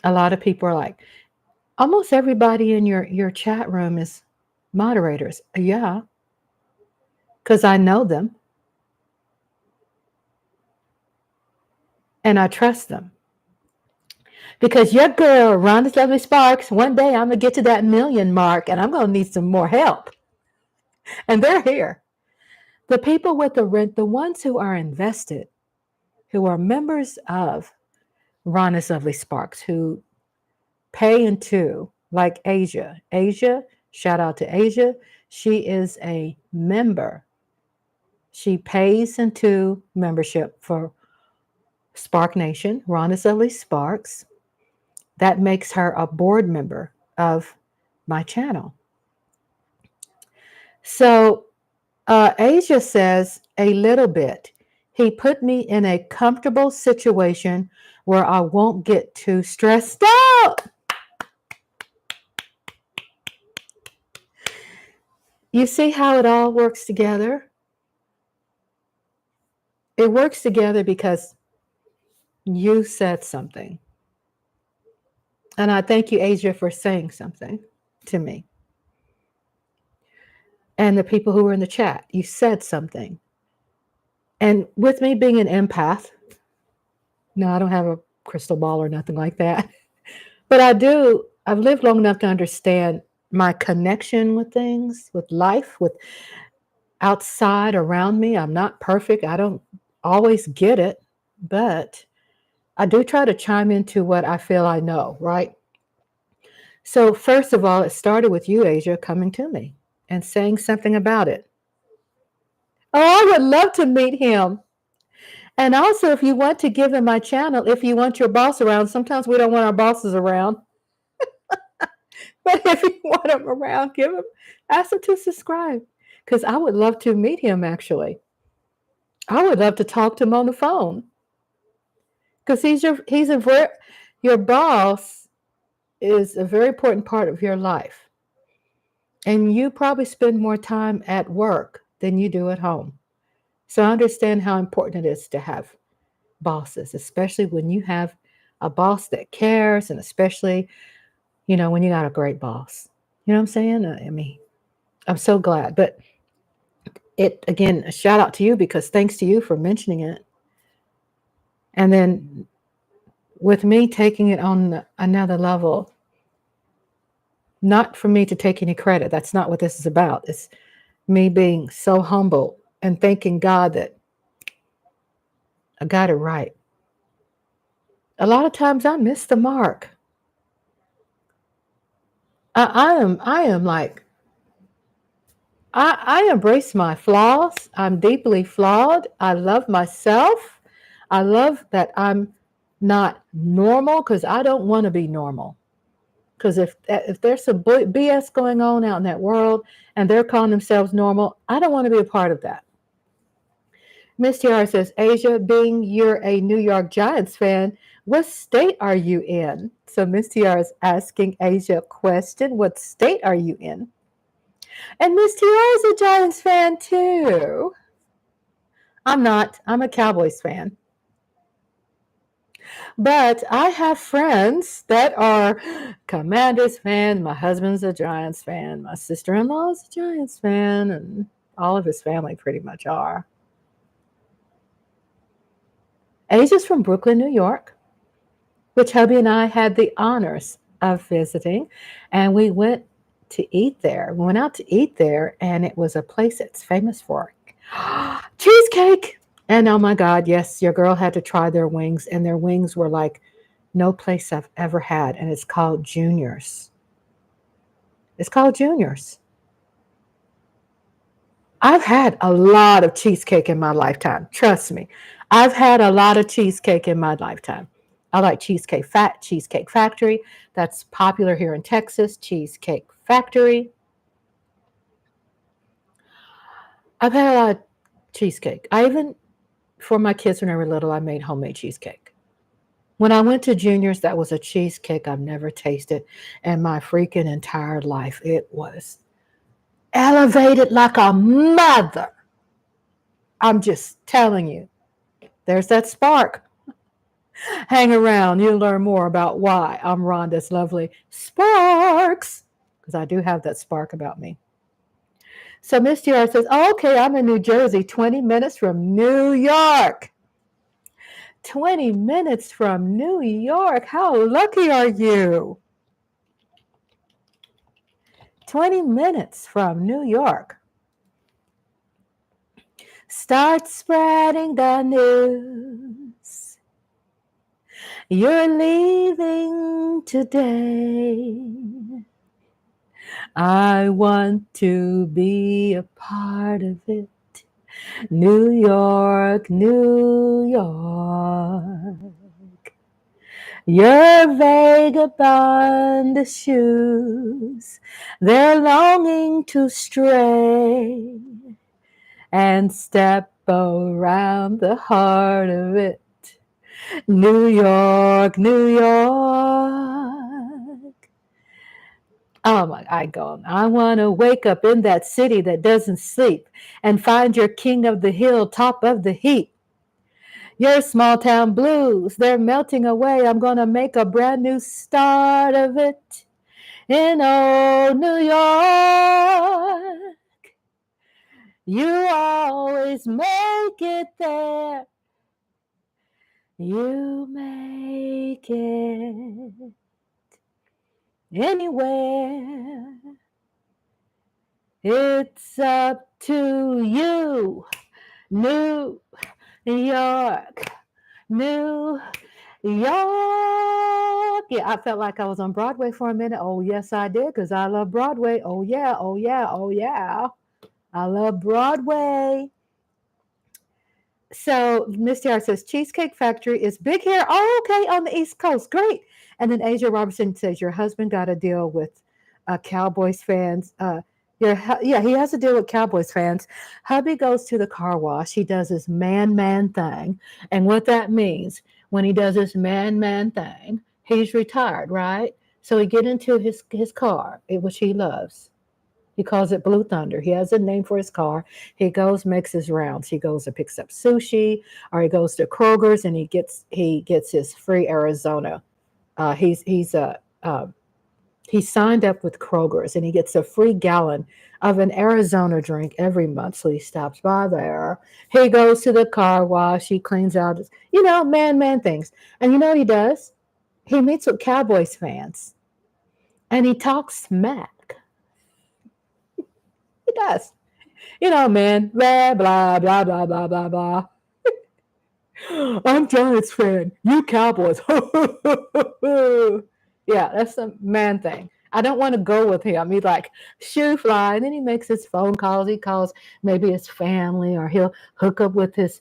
A lot of people are like, almost everybody in your chat room is moderators. Yeah, because I know them and I trust them. Because your girl, Rhonda Lovely Sparks, one day I'm going to get to that million mark and I'm going to need some more help. And they're here. The people with the rent, the ones who are invested, who are members of Rhonda's Lovely Sparks, who pay into, like Asia. Asia, shout out to Asia. She is a member. She pays into membership for Spark Nation, Rhonda's Lovely Sparks. That makes her a board member of my channel. So Asia says, a little bit. He put me in a comfortable situation where I won't get too stressed out. You see how it all works together? It works together because you said something. And I thank you, Asia, for saying something to me. And the people who were in the chat, you said something. And with me being an empath, no, I don't have a crystal ball or nothing like that. But I've lived long enough to understand my connection with things, with life, with outside around me. I'm not perfect. I don't always get it, but I do try to chime into what I feel I know, right? So, first of all, it started with you, Asia, coming to me and saying something about it. Oh, I would love to meet him. And also, if you want to give him my channel, if you want your boss around, sometimes we don't want our bosses around. But if you want him around, ask him to subscribe. Because I would love to meet him, actually. I would love to talk to him on the phone. Because your boss is a very important part of your life. And you probably spend more time at work than you do at home. So I understand how important it is to have bosses, especially when you have a boss that cares, and especially, when you got a great boss. You know what I'm saying? I mean, I'm so glad. But again, a shout out to you, because thanks to you for mentioning it. And then with me taking it on another level, not for me to take any credit. That's not what this is about. It's me being so humble and thanking God that I got it right. A lot of times I miss the mark. I am like, I embrace my flaws. I'm deeply flawed. I love myself. I love that I'm not normal, because I don't want to be normal. Because if there's some BS going on out in that world and they're calling themselves normal, I don't want to be a part of that. Miss Tiara says, Asia, being you're a New York Giants fan, what state are you in? So Miss Tiara is asking Asia a question. What state are you in? And Miss Tiara is a Giants fan too. I'm not. I'm a Cowboys fan. But I have friends that are Commanders fans. My husband's a Giants fan. My sister-in-law is a Giants fan. And all of his family pretty much are. Asia's from Brooklyn, New York, which hubby and I had the honors of visiting. And we went to eat there. We went out to eat there, and it was a place that's famous for cheesecake. And oh my God, yes, your girl had to try their wings, and their wings were like no place I've ever had. And it's called Junior's. It's called Junior's. I've had a lot of cheesecake in my lifetime. Trust me. I've had a lot of cheesecake in my lifetime. I like Cheesecake Factory. That's popular here in Texas. Cheesecake Factory. I've had a lot of cheesecake. For my kids when they were little, I made homemade cheesecake. When I went to Junior's, that was a cheesecake I've never tasted in my freaking entire life. It was elevated like a mother. I'm just telling you. There's that spark. Hang around. You'll learn more about why I'm Rhonda's lovely sparks. Because I do have that spark about me. So Miss TR says, oh, okay, I'm in New Jersey, 20 minutes from New York. 20 minutes from New York. How lucky are you? 20 minutes from New York. Start spreading the news. You're leaving today. I want to be a part of it. New York, New York. Your vagabond shoes, they're longing to stray and step around the heart of it. New York, New York. Oh my, I go. I want to wake up in that city that doesn't sleep and find your king of the hill, top of the heap. Your small town blues, they're melting away. I'm going to make a brand new start of it in old New York. You always make it there. You make it anywhere. It's up to you, New York, New York. Yeah, I felt like I was on Broadway for a minute. Oh, yes, I did, because I love Broadway. Oh, yeah, oh, yeah, oh, yeah. I love Broadway. So Miss Tiara says, Cheesecake Factory is big here. Oh, okay, on the East Coast. Great. And then Asia Robertson says, your husband got a deal with Cowboys fans. Yeah, he has a deal with Cowboys fans. Hubby goes to the car wash. He does his man thing. And what that means, when he does his man thing, he's retired, right? So he get into his car, which he loves. He calls it Blue Thunder. He has a name for his car. He goes, makes his rounds. He goes and picks up sushi, or he goes to Kroger's and he gets his free Arizona. He's signed up with Kroger's and he gets a free gallon of an Arizona drink every month. So he stops by there. He goes to the car wash. He cleans out, man things. And you know what he does? He meets with Cowboys fans and he talks smack. He does. Man, blah, blah, blah, blah, blah, blah, blah. I'm Giants fan. You Cowboys. Yeah, that's a man thing. I don't want to go with him. He's like, shoe fly. And then he makes his phone calls. He calls maybe his family, or he'll hook up with his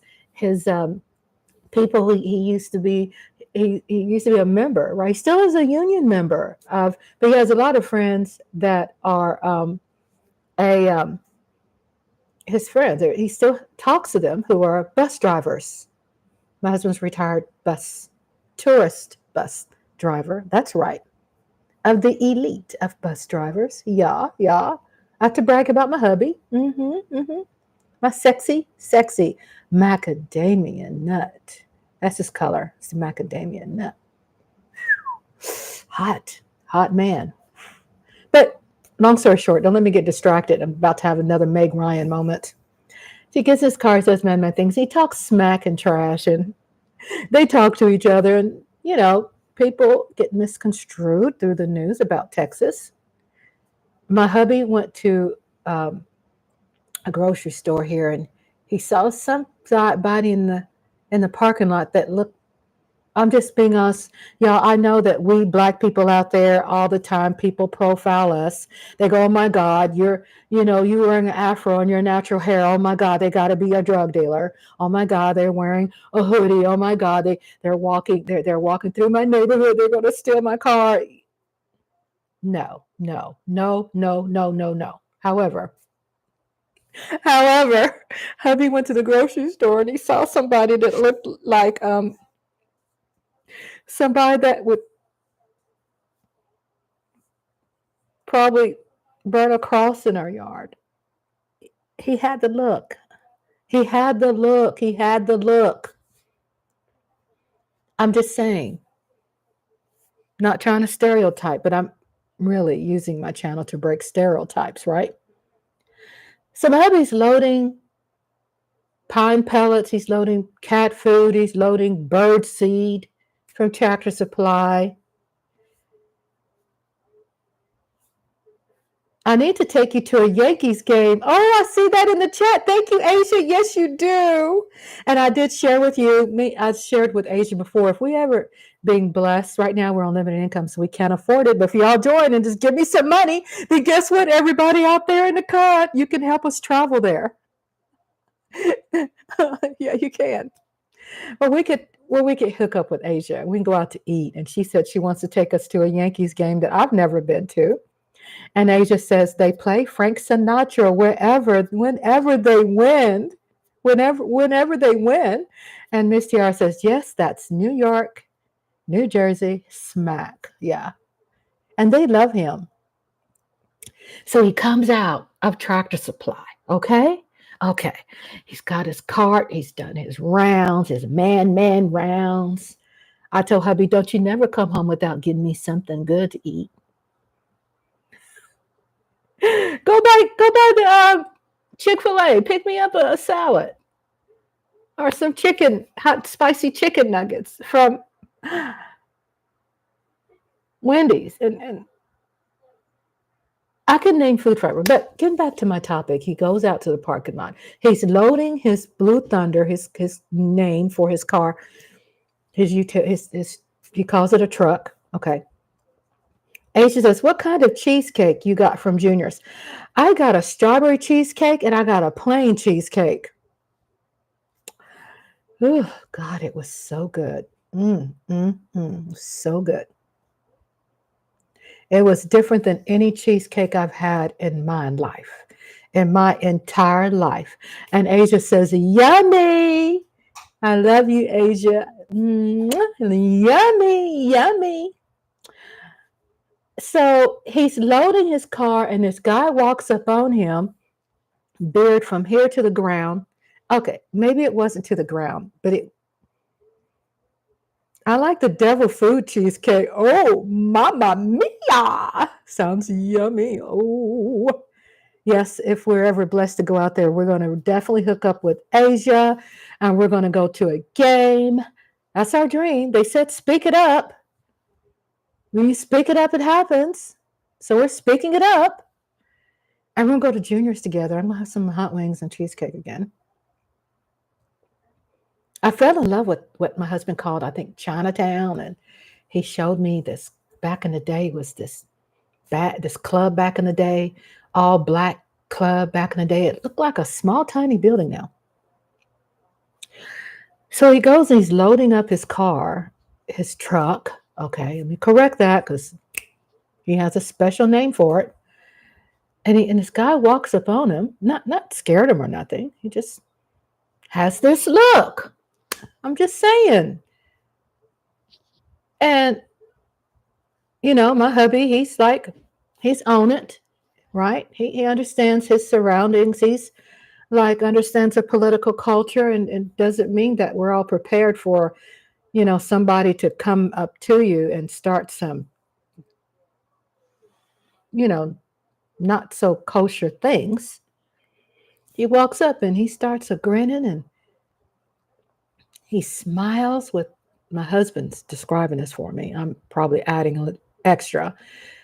people he used to be. He used to be a member, right? He still is a union member but he has a lot of friends that are his friends. He still talks to them, who are bus drivers. My husband's retired tourist bus driver. That's right. Of the elite of bus drivers. Yeah. I have to brag about my hubby. My sexy macadamia nut. That's his color. It's the macadamia nut. Hot man. But long story short, don't let me get distracted. I'm about to have another Meg Ryan moment. He gets his car, says man things. He talks smack and trash, and they talk to each other. And, people get misconstrued through the news about Texas. My hubby went to a grocery store here, and he saw somebody in the parking lot that looked. I'm just being honest, y'all. I know that we Black people out there all the time, people profile us. They go, "Oh my God, you wearing an afro and your natural hair. Oh my God, they got to be a drug dealer. Oh my God, they're wearing a hoodie. Oh my God, they're walking through my neighborhood. They're going to steal my car." No. However, hubby went to the grocery store and he saw somebody that looked like somebody that would probably burn a cross in our yard. He had the look. I'm just saying, not trying to stereotype, but I'm really using my channel to break stereotypes, right? So my hubby's loading pine pellets, he's loading cat food, he's loading bird seed from Tractor Supply. I need to take you to a Yankees game. Oh, I see that in the chat. Thank you, Asia. Yes, you do. And I did share with you, I shared with Asia before, if we ever being blessed, right now we're on limited income, so we can't afford it. But if y'all join and just give me some money, then guess what? Everybody out there in the cut, you can help us travel there. Yeah, you can. But where we could hook up with Asia. We can go out to eat. And she said she wants to take us to a Yankees game that I've never been to. And Asia says they play Frank Sinatra whenever they win. Whenever they win. And Miss Tiara says, yes, that's New York, New Jersey, smack. Yeah. And they love him. So he comes out of Tractor Supply. Okay. Okay. He's got his cart. He's done his rounds, his man rounds. I told hubby, don't you never come home without getting me something good to eat. Go by the Chick-fil-A. Pick me up a salad or some hot spicy chicken nuggets from Wendy's. And I can name food forever, but getting back to my topic, he goes out to the parking lot. He's loading his Blue Thunder, his name for his car, his he calls it a truck. Okay. Asia says, what kind of cheesecake you got from Junior's? I got a strawberry cheesecake and I got a plain cheesecake. Oh, God, it was so good. So good. It was different than any cheesecake I've had in my life, in my entire life. And Asia says, yummy. I love you, Asia. Yummy, yummy. So he's loading his car and this guy walks up on him, beard from here to the ground. Okay, maybe it wasn't to the ground, but I like the devil food cheesecake. Oh, mamma mia. Sounds yummy. Oh, yes. If we're ever blessed to go out there, we're going to definitely hook up with Asia and we're going to go to a game. That's our dream. They said, speak it up. When you speak it up, it happens. So we're speaking it up. And we're going to go to Junior's together. I'm going to have some hot wings and cheesecake again. I fell in love with what my husband called, I think, Chinatown. And he showed me this back in the day was this club back in the day, all black club back in the day. It looked like a small, tiny building now. So he goes and he's loading up his car, his truck. Okay, let me correct that because he has a special name for it. And this guy walks up on him, not scared him or nothing. He just has this look. I'm just saying. And, my hubby, he's on it, right? He understands his surroundings. He's understands the political culture and doesn't mean that we're all prepared for, somebody to come up to you and start some, not so kosher things. He walks up and he starts grinning and he smiles with my husband's describing this for me. I'm probably adding a little extra.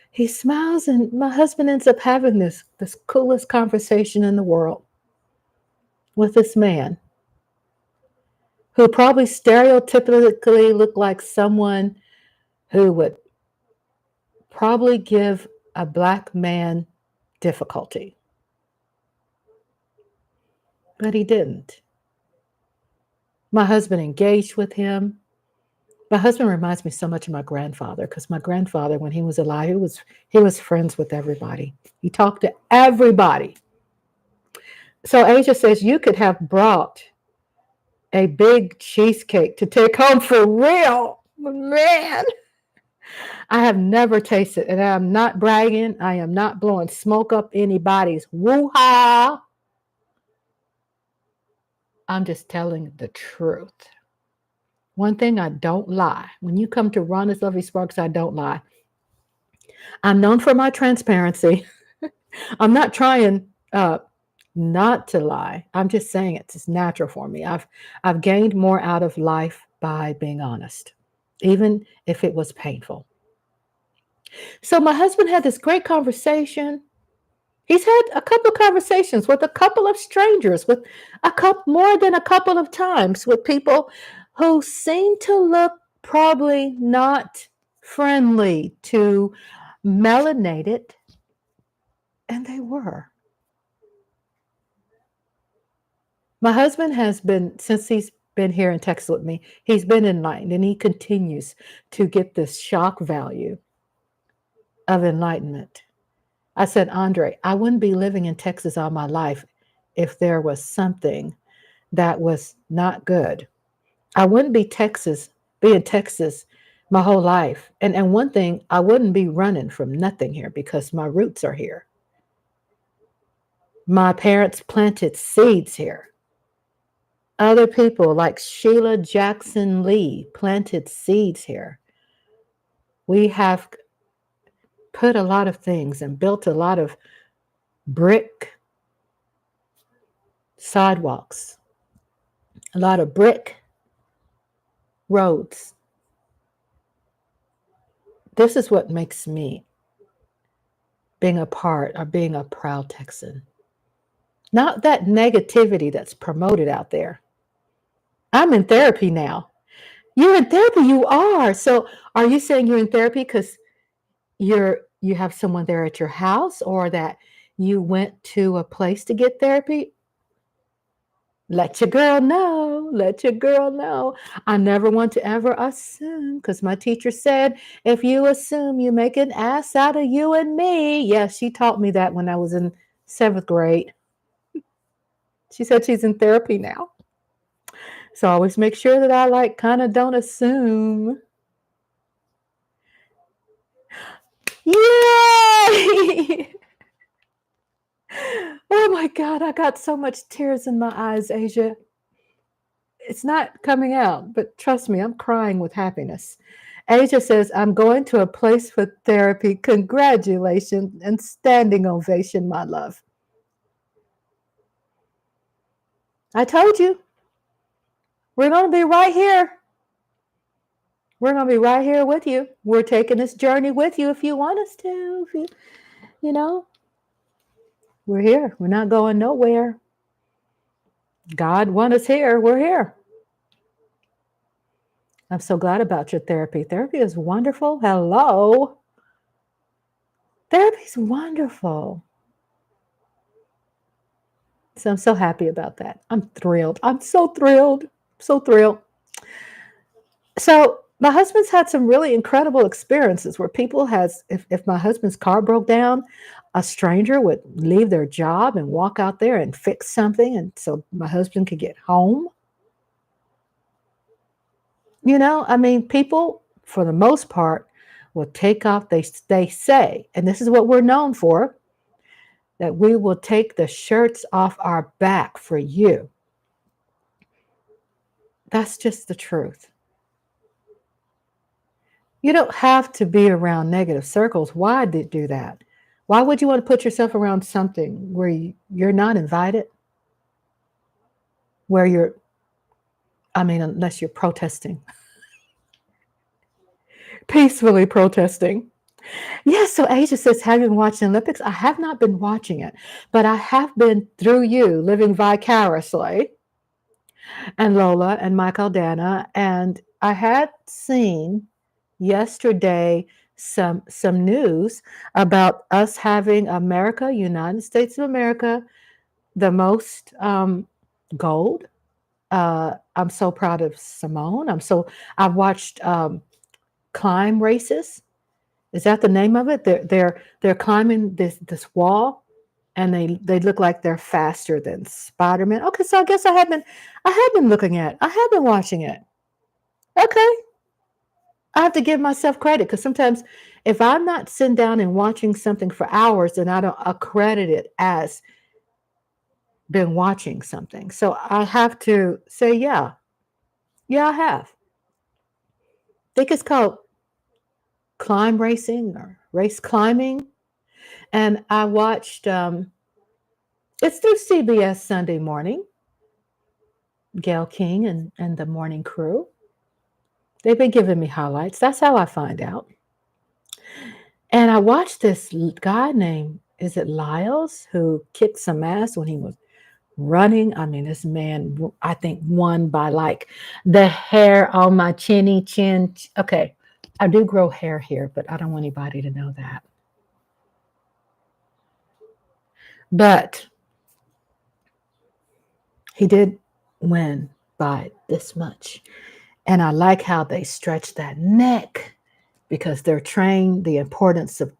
He smiles and my husband ends up having this coolest conversation in the world with this man who probably stereotypically looked like someone who would probably give a black man difficulty. But he didn't. My husband engaged with him. My husband reminds me so much of my grandfather because my grandfather, when he was alive, he was friends with everybody. He talked to everybody. So Asia says you could have brought a big cheesecake to take home for real. Man, I have never tasted, and I'm not bragging. I am not blowing smoke up anybody's woo-ha. I'm just telling the truth. One thing, I don't lie. When you come to Rhonda's Lovely Sparks, I don't lie. I'm known for my transparency. I'm not trying not to lie. I'm just saying it's natural for me. I've gained more out of life by being honest, even if it was painful. So my husband had this great conversation. He's had a couple of conversations with a couple of strangers, with more than a couple of times with people who seem to look probably not friendly to melanated, and they were. My husband has been, since he's been here in Texas with me, he's been enlightened, and he continues to get this shock value of enlightenment. I said, Andre, I wouldn't be living in Texas all my life if there was something that was not good. I wouldn't be in Texas my whole life. And one thing, I wouldn't be running from nothing here because my roots are here. My parents planted seeds here. Other people like Sheila Jackson Lee planted seeds here. We have put a lot of things and built a lot of brick sidewalks, a lot of brick roads. This is what makes me being a part or being a proud Texan. Not that negativity that's promoted out there. I'm in therapy now. You're in therapy, you are. So are you saying you're in therapy because you have someone there at your house, or that you went to a place to get therapy? Let your girl know. Let your girl know. I never want to ever assume, because my teacher said, if you assume, you make an ass out of you and me. Yeah, she taught me that when I was in 7th grade. She said she's in therapy now. So I always make sure that I kind of don't assume. Yay! Oh my God, I got so much tears in my eyes, Asia. It's not coming out, but trust me, I'm crying with happiness. Asia says, I'm going to a place for therapy. Congratulations and standing ovation, my love. I told you, we're going to be right here. We're going to be right here with you. We're taking this journey with you if you want us to. If you know, we're here. We're not going nowhere. God wants us here. We're here. I'm so glad about your therapy. Therapy is wonderful. Hello. Therapy is wonderful. So I'm so happy about that. I'm thrilled. I'm so thrilled. So thrilled. So my husband's had some really incredible experiences where people if my husband's car broke down, a stranger would leave their job and walk out there and fix something, and so my husband could get home. I mean, people, for the most part, will take off, they say, and this is what we're known for, that we will take the shirts off our back for you. That's just the truth. You don't have to be around negative circles. Why do that? Why would you want to put yourself around something where you're not invited? Unless you're protesting. Peacefully protesting. Yes, so Asia says, have you been watching the Olympics? I have not been watching it, but I have been, through you, living vicariously, and Lola and Michael Dana, and I had seen yesterday some news about us having United States of America, the most gold. I'm so proud of Simone. I've watched climb races. Is that the name of it? They're climbing this wall, and they look like they're faster than Spider-Man. Okay, so I guess I have been watching it. Okay. I have to give myself credit, because sometimes if I'm not sitting down and watching something for hours, then I don't accredit it as been watching something. So I have to say, yeah, I have. I think it's called climb racing or race climbing. And I watched, it's through CBS Sunday Morning, Gail King and the morning crew. They've been giving me highlights. That's how I find out. And I watched this guy named, is it Lyles, who kicked some ass when he was running. I mean, this man, I think, won by the hair on my chin. Okay, I do grow hair here, but I don't want anybody to know that. But he did win by this much. And I like how they stretch that neck because they're trained the importance of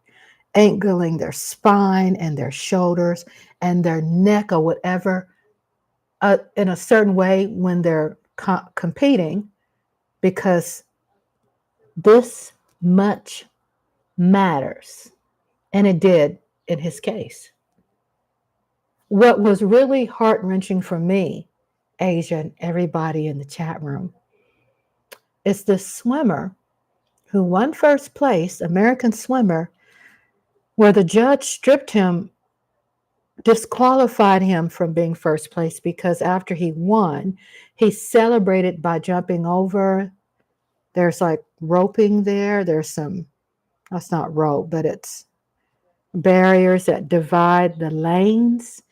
angling their spine and their shoulders and their neck or whatever in a certain way when they're competing, because this much matters. And it did in his case. What was really heart wrenching for me, Asia, and everybody in the chat room, is this swimmer who won first place, American swimmer, where the judge stripped him, disqualified him from being first place because after he won, he celebrated by jumping over. There's like roping there. There's some, that's not rope, but it's barriers that divide the lanes.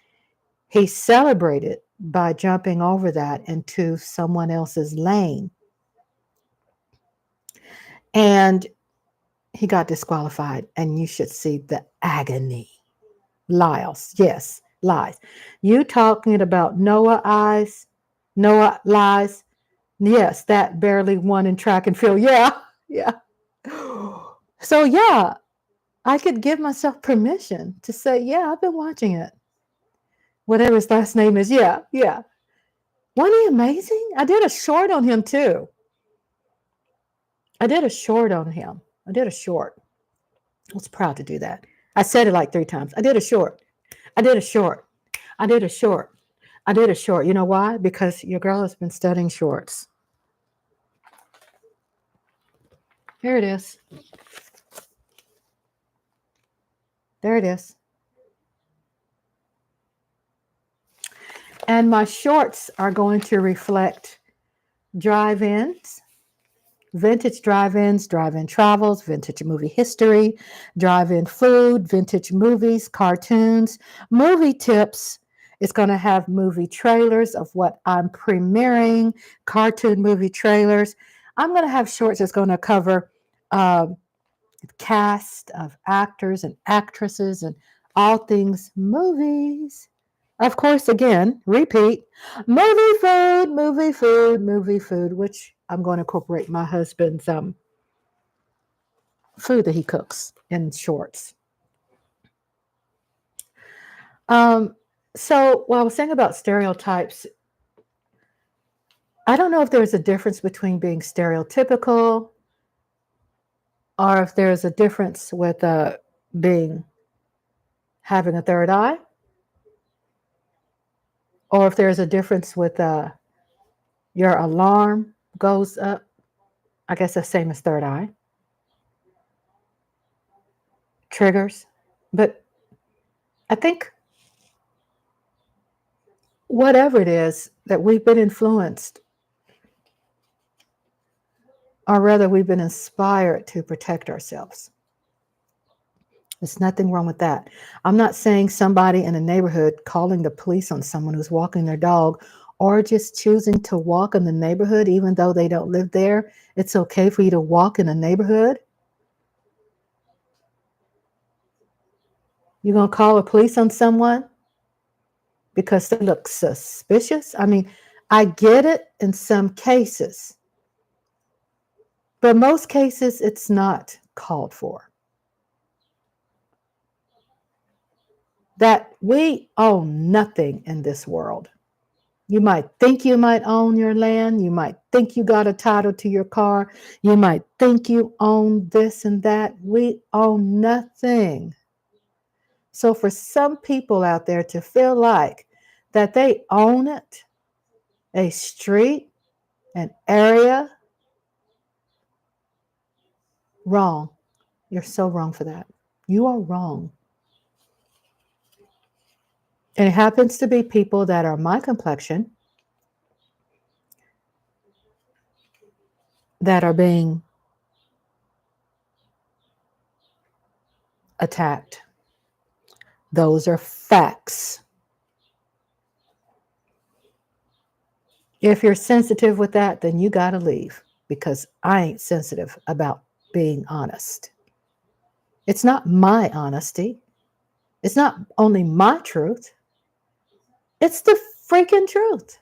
He celebrated by jumping over that into someone else's lane. And he got disqualified. And you should see the agony. Lies. Yes, lies. You talking about Noah eyes, Noah lies. Yes, that barely won in track and field. Yeah, yeah. So, yeah, I could give myself permission to say, yeah, I've been watching it. Whatever his last name is. Yeah, yeah. Wasn't he amazing? I did a short on him too. I did a short. I was proud to do that. I said it like 3 times. I did a short. I did a short. You know why? Because your girl has been studying shorts. Here it is. There it is. And my shorts are going to reflect drive-ins, vintage drive-ins, drive-in travels, vintage movie history, drive-in food, vintage movies, cartoons, movie tips. It's going to have movie trailers of what I'm premiering, cartoon movie trailers. I'm going to have shorts that's going to cover cast of actors and actresses and all things movies. Of course, again, repeat, movie food, which I'm going to incorporate my husband's food that he cooks in shorts. So while I was saying about stereotypes, I don't know if there's a difference between being stereotypical or if there's a difference with having a third eye, or if there's a difference with your alarm goes up. I guess the same as third eye. Triggers. But I think whatever it is that we've been influenced, or rather we've been inspired to protect ourselves. There's nothing wrong with that. I'm not saying somebody in a neighborhood calling the police on someone who's walking their dog or just choosing to walk in the neighborhood even though they don't live there. It's okay for you to walk in a neighborhood. You're going to call the police on someone because they look suspicious? I mean, I get it in some cases, but most cases it's not called for. That we own nothing in this world. You might think you might own your land. You might think you got a title to your car. You might think you own this and that. We own nothing. So for some people out there to feel like that they own it, a street, an area, wrong. You're so wrong for that. You are wrong. And it happens to be people that are my complexion that are being attacked. Those are facts. If you're sensitive with that, then you got to leave, because I ain't sensitive about being honest. It's not my honesty. It's not only my truth. It's the freaking truth.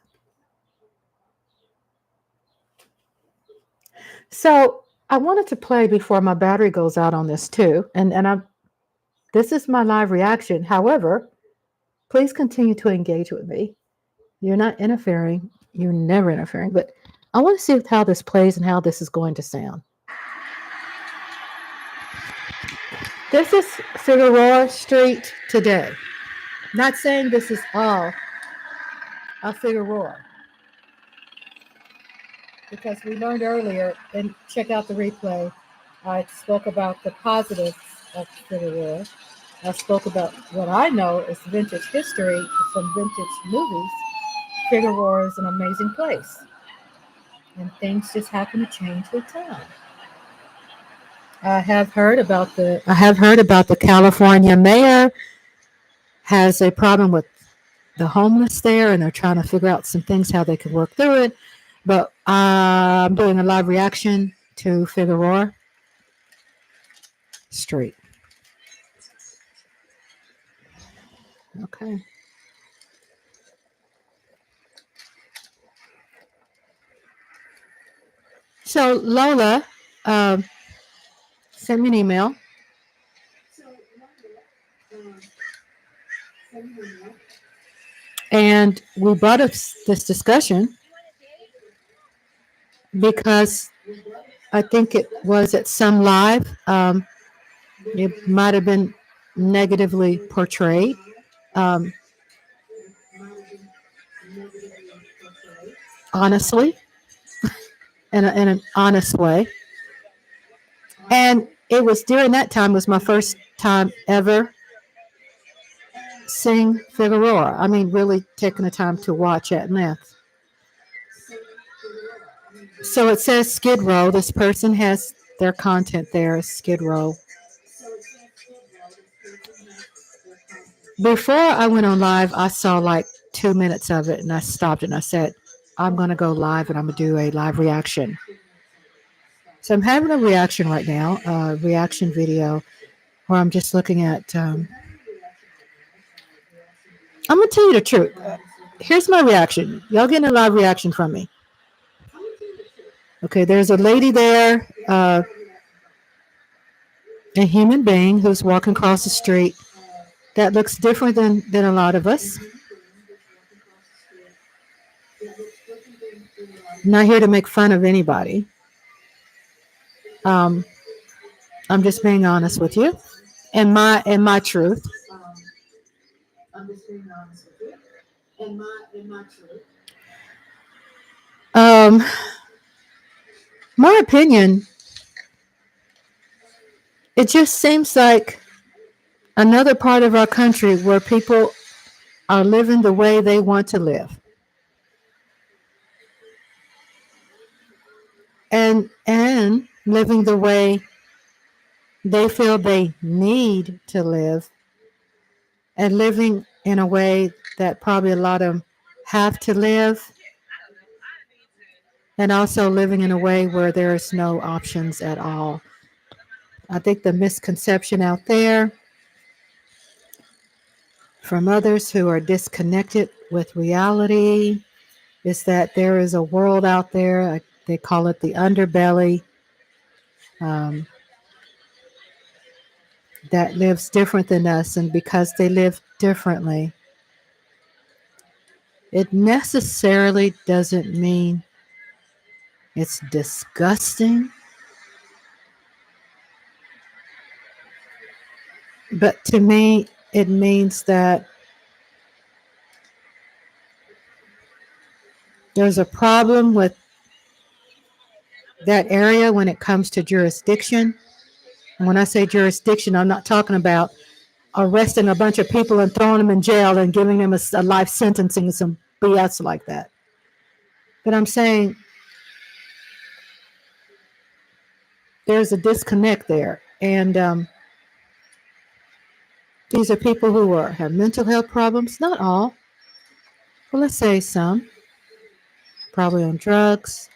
So I wanted to play before my battery goes out on this too. And this is my live reaction. However, please continue to engage with me. You're not interfering. You're never interfering. But I want to see how this plays and how this is going to sound. This is Figueroa Street today. Not saying this is all of Figueroa, because we learned earlier, and check out the replay, I spoke about the positives of Figueroa. I spoke about what I know is vintage history from vintage movies. Figueroa is an amazing place, and things just happen to change with time. I have heard about the California mayor has a problem with the homeless there, and they're trying to figure out some things how they could work through it. But I'm doing a live reaction to Figueroa Street. Okay. So Lola sent me an email. And we brought up this discussion because I think it was at some live. It might have been negatively portrayed. Honestly, in an honest way. And it was during that time was my first time ever seeing Figueroa. I mean, really taking the time to watch at length. So it says Skid Row. This person has their content there, Skid Row. Before I went on live, I saw like 2 minutes of it and I stopped and I said, I'm going to go live and I'm going to do a live reaction. So I'm having a reaction right now, a reaction video where I'm just looking at. I'm going to tell you the truth. Here's my reaction. Y'all getting a live reaction from me. Okay, there's a lady there, a human being who's walking across the street that looks different than a lot of us. I'm not here to make fun of anybody. I'm just being honest with you, and my truth. I'm just being honest with you, and my truth. My opinion, it just seems like another part of our country where people are living the way they want to live. And living the way they feel they need to live, and living in a way that probably a lot of them have to live, and also living in a way where there's no options at all. I think the misconception out there from others who are disconnected with reality is that there is a world out there, they call it the underbelly, that lives different than us. And because they live differently, it necessarily doesn't mean it's disgusting. But to me, it means that there's a problem with that area when it comes to jurisdiction. And when I say jurisdiction, I'm not talking about arresting a bunch of people and throwing them in jail and giving them a life sentencing, some BS like that. But I'm saying there's a disconnect there. And these are people who have mental health problems. Not all. Well, let's say some. Probably on drugs.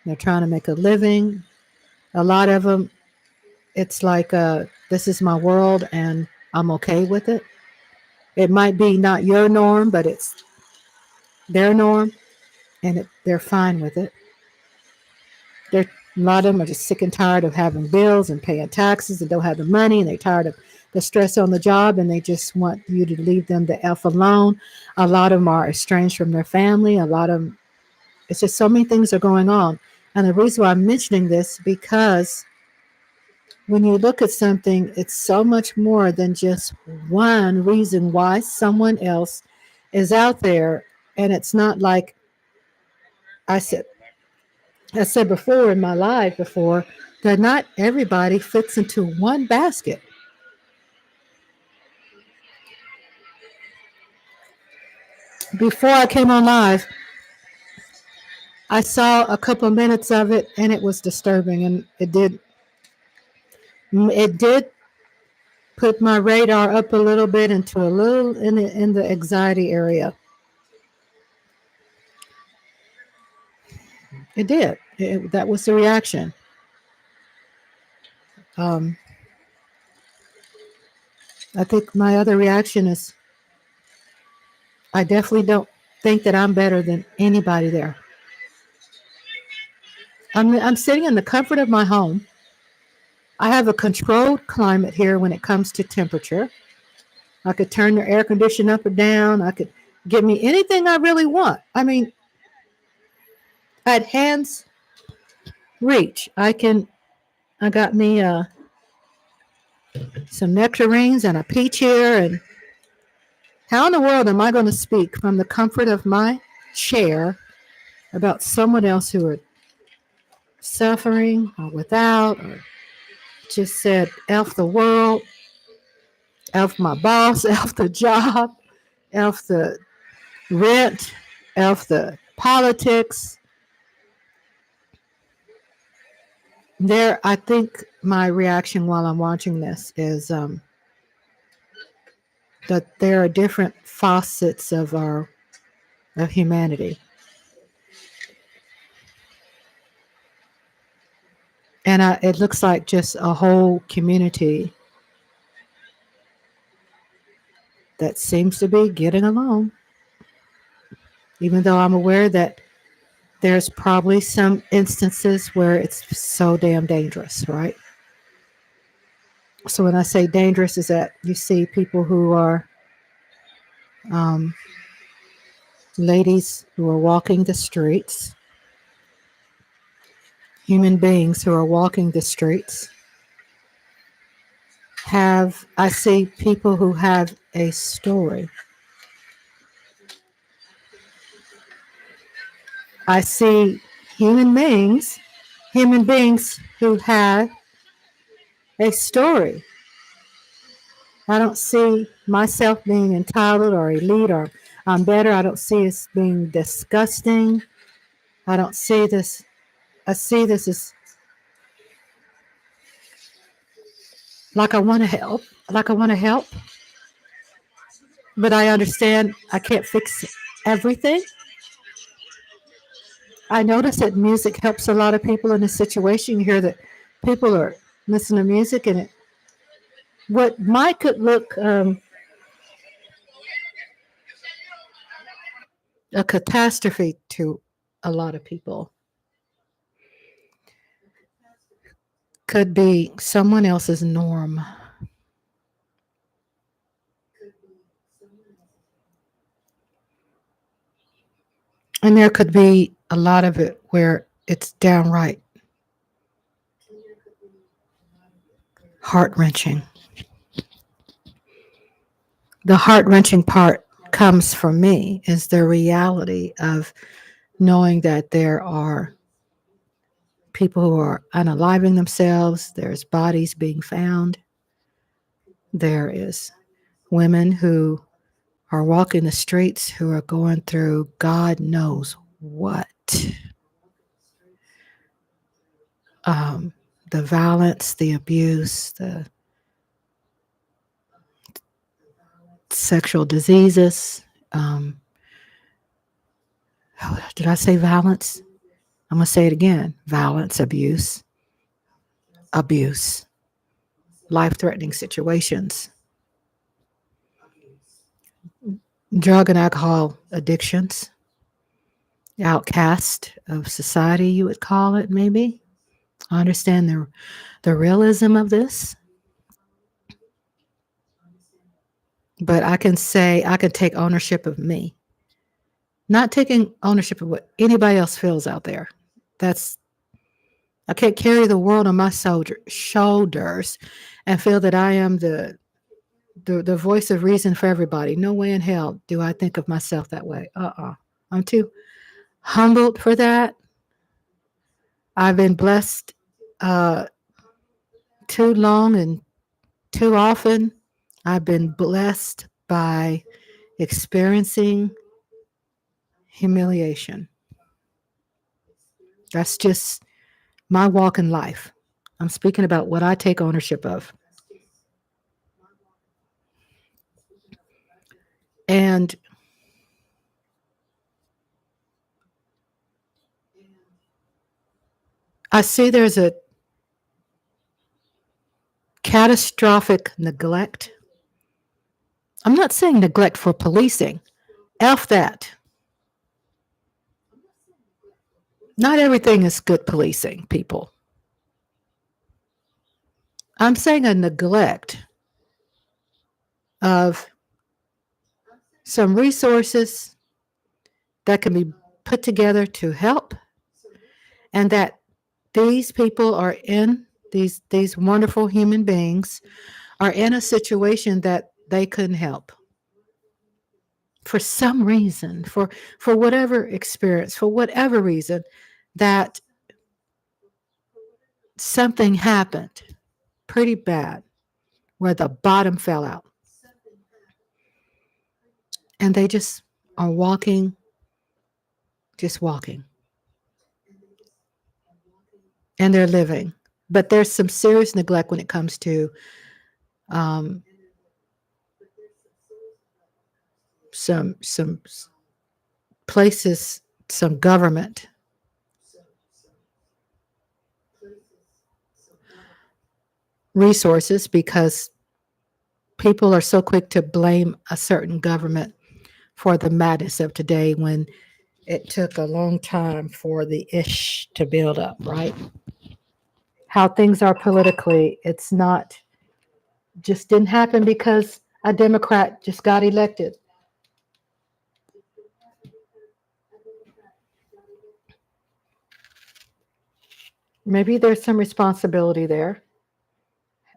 They're trying to make a living. A lot of them, it's like, this is my world and I'm okay with it. It might be not your norm, but it's their norm, and they're fine with it. A lot of them are just sick and tired of having bills and paying taxes and don't have the money, and they're tired of the stress on the job, and they just want you to leave them the F alone. A lot of them are estranged from their family. A lot of them, it's just so many things are going on. And the reason why I'm mentioning this, because when you look at something, it's so much more than just one reason why someone else is out there. And it's not like I said, I said before in my life before, that not everybody fits into one basket. Before I came on live, I saw a couple of minutes of it and it was disturbing, and it did put my radar up a little bit into a little in the anxiety area. It did. That was the reaction. Um, I think my other reaction is I definitely don't think that I'm better than anybody there. I'm sitting in the comfort of my home. I have a controlled climate here when it comes to temperature. I could turn the air conditioner up or down. I could give me anything I really want. I mean, at hands reach. I got me some nectarines and a peach here. And how in the world am I going to speak from the comfort of my chair about someone else who are suffering or without, or just said F the world, F my boss, F the job, F the rent, F the politics. There, I think my reaction while I'm watching this is that there are different facets of humanity, and it looks like just a whole community that seems to be getting along. Even though I'm aware that there's probably some instances where it's so damn dangerous, right? So when I say dangerous, is that you see people who are um, ladies who are walking the streets, human beings who are walking the streets. I see people who have a story. I see human beings, human beings who have a story. I don't see myself being entitled or elite or I'm better. I don't see us being disgusting. I don't see this. I see this as like I want to help, like I want to help, but I understand I can't fix everything. I notice that music helps a lot of people in this situation. You hear that people are listening to music, and what might could look a catastrophe to a lot of people could be someone else's norm. And there could be a lot of it where it's downright heart wrenching. The heart wrenching part comes from me is the reality of knowing that there are people who are unaliving themselves, there's bodies being found, there is women who are walking the streets who are going through God knows what. Um, the violence, the abuse, the sexual diseases. Did I say violence? I'm going to say it again. Violence, abuse, life-threatening situations, drug and alcohol addictions, outcast of society, you would call it maybe. I understand the realism of this, but I can say I can take ownership of me, not taking ownership of what anybody else feels out there. That's I can't carry the world on my shoulders and feel that I am the voice of reason for everybody. No way in hell do I think of myself that way. I'm too humbled for that. I've been blessed uh, too long and too often. I've been blessed by experiencing humiliation. That's just my walk in life. I'm speaking about what I take ownership of. And I see there's a catastrophic neglect. I'm not saying neglect for policing. F that. Not everything is good policing, people. I'm saying a neglect of some resources that can be put together to help, and that these people are in these wonderful human beings are in a situation that they couldn't help for some reason, for whatever experience, for whatever reason, that something happened pretty bad where the bottom fell out, and they just are walking, just walking, and they're living. But there's some serious neglect when it comes to um, some places, some government resources, because people are so quick to blame a certain government for the madness of today when it took a long time for the ish to build up, right? How things are politically, it's not just didn't happen because a Democrat just got elected. Maybe there's some responsibility there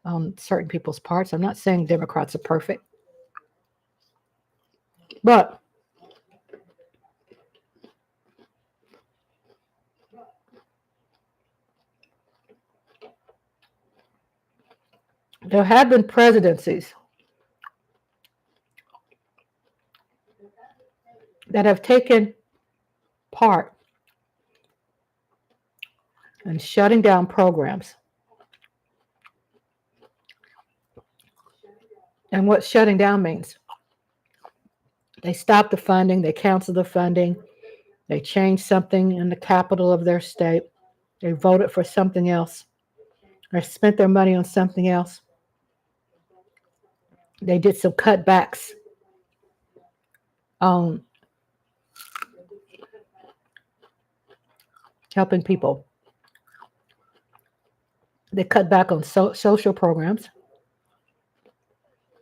on certain people's parts. I'm not saying Democrats are perfect, but there have been presidencies that have taken part in shutting down programs. And what shutting down means, they stop the funding, they cancel the funding, they change something in the capital of their state, they voted for something else, or spent their money on something else. They did some cutbacks on helping people. They cut back on social programs.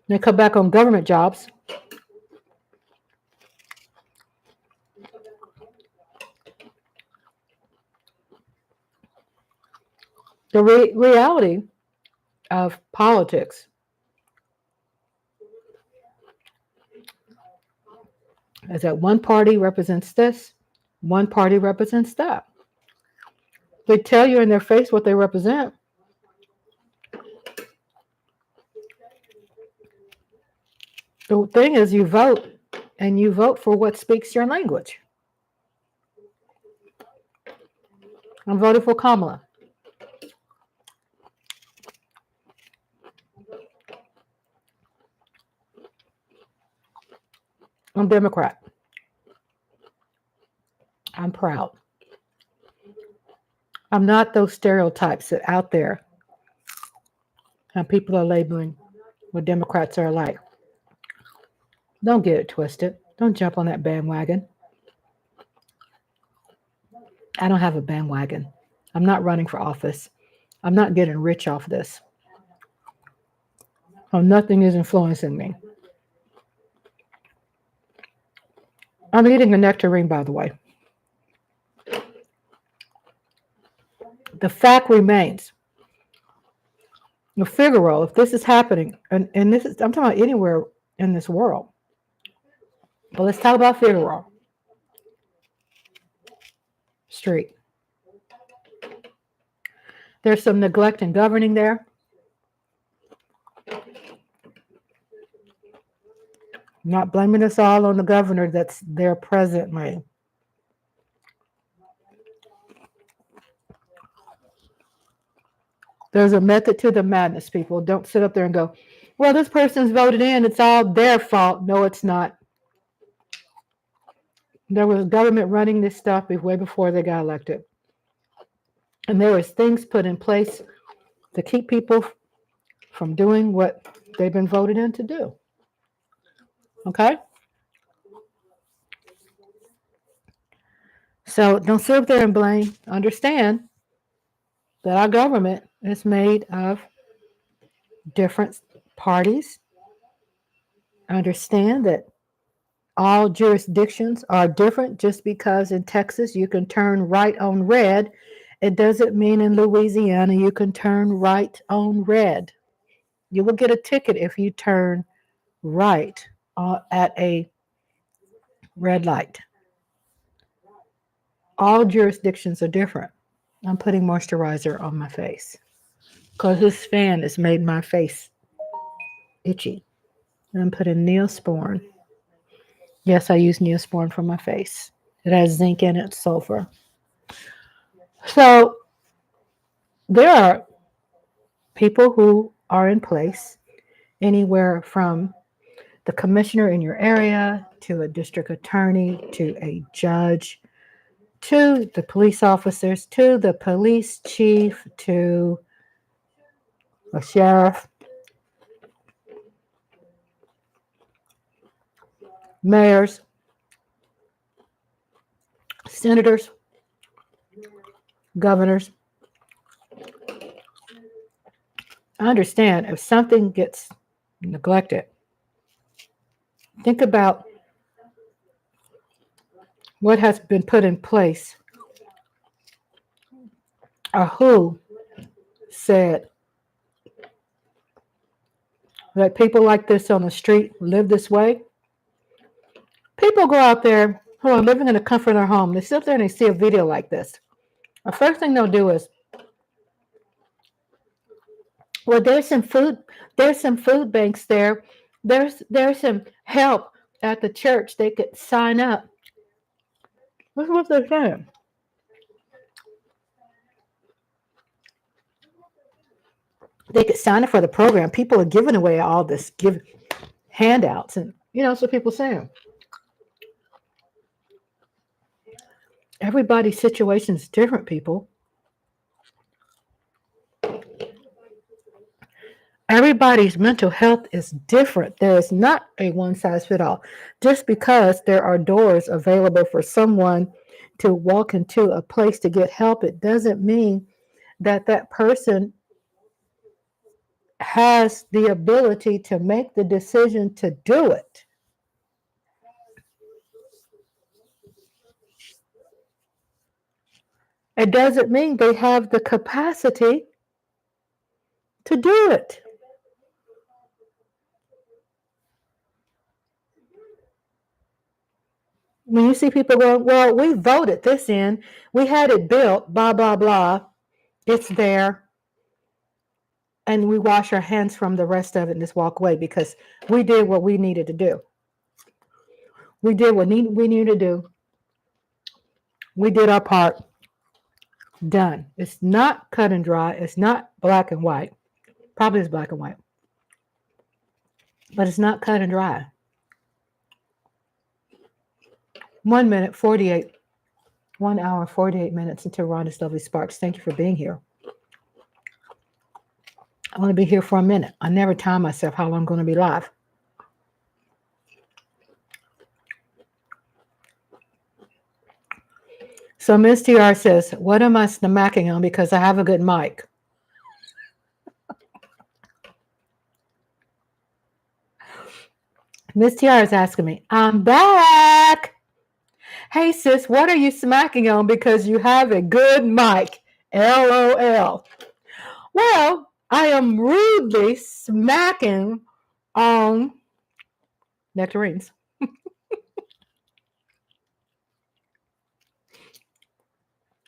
They cut back on government jobs. The reality of politics is that one party represents this, one party represents that. They tell you in their face what they represent. The thing is, you vote, and you vote for what speaks your language. I'm voting for Kamala. I'm Democrat. I'm proud. I'm not those stereotypes that out there and people are labeling what Democrats are like. Don't get it twisted. Don't jump on that bandwagon. I don't have a bandwagon. I'm not running for office. I'm not getting rich off this. Oh, nothing is influencing me. I'm eating a nectarine, by the way. The fact remains, the Figaro, if this is happening, and this is, I'm talking about anywhere in this world. But let's talk about Figueroa Street. There's some neglect in governing there. I'm not blaming us all on the governor that's there presently. There's a method to the madness, people. Don't sit up there and go, well, this person's voted in. It's all their fault. No, it's not. There was government running this stuff way before they got elected. And there was things put in place to keep people from doing what they've been voted in to do. Okay? So don't sit up there and blame. Understand that our government is made of different parties. Understand that all jurisdictions are different. Just because in Texas you can turn right on red, it doesn't mean in Louisiana you can turn right on red. You will get a ticket if you turn right at a red light. All jurisdictions are different. I'm putting moisturizer on my face because this fan has made my face itchy. And I'm putting Neosporin. Yes, I use Neosporin for my face. It has zinc in it, sulfur. So there are people who are in place anywhere from the commissioner in your area to a district attorney to a judge to the police officers to the police chief to a sheriff, mayors, senators, governors. I understand if something gets neglected, think about what has been put in place or who said that people like this on the street live this way. People go out there who are living in the comfort of their home. They sit there and they see a video like this. The first thing they'll do is, well, there's some food banks there. There's some help at the church. They could sign up. That's what they're saying. They could sign up for the program. People are giving away all this handouts, and that's what people saying. Everybody's situation is different, people. Everybody's mental health is different. There is not a one size fits all. Just because there are doors available for someone to walk into a place to get help, it doesn't mean that that person has the ability to make the decision to do it. It doesn't mean they have the capacity to do it. When you see people going, well, we voted this in, we had it built, blah, blah, blah, it's there, and we wash our hands from the rest of it and just walk away because we did what we needed to do. We did what we needed to do. We did our part. Done. It's not cut and dry. It's not black and white. Probably it's black and white. But it's not cut and dry. 1 minute, 48. 1 hour, 48 minutes until Rhonda's Lovely Sparks. Thank you for being here. I want to be here for a minute. I never time myself how long I'm going to be live. So Ms. TR says, what am I smacking on because I have a good mic? Miss Tiara is asking me, I'm back. Hey, sis, what are you smacking on because you have a good mic? LOL. Well, I am rudely smacking on nectarines.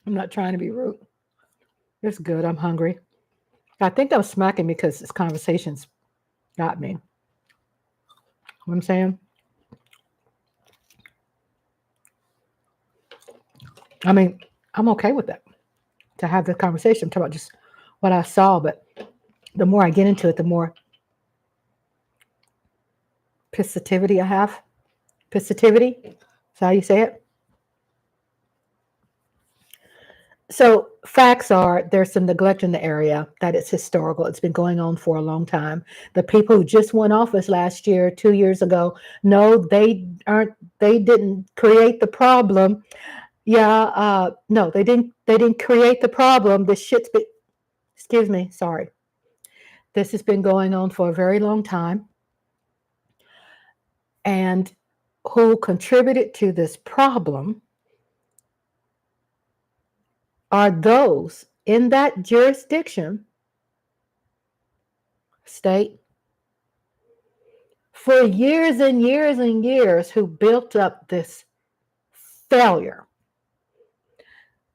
I'm not trying to be rude. It's good. I'm hungry. I think I'm smacking because this conversation's got me. You know what I'm saying? I mean, I'm okay with that, to have this conversation. I'm talking about just what I saw, but the more I get into it, the more positivity I have. Positivity? Is that how you say it? So facts are there's some neglect in the area, that it's historical. It's been going on for a long time. The people who just won office last year, 2 years ago, no, they didn't create the problem. Yeah, no, they didn't create the problem. This shit's been, excuse me, sorry. This has been going on for a very long time. And who contributed to this problem are those in that jurisdiction, state, for years and years and years, who built up this failure.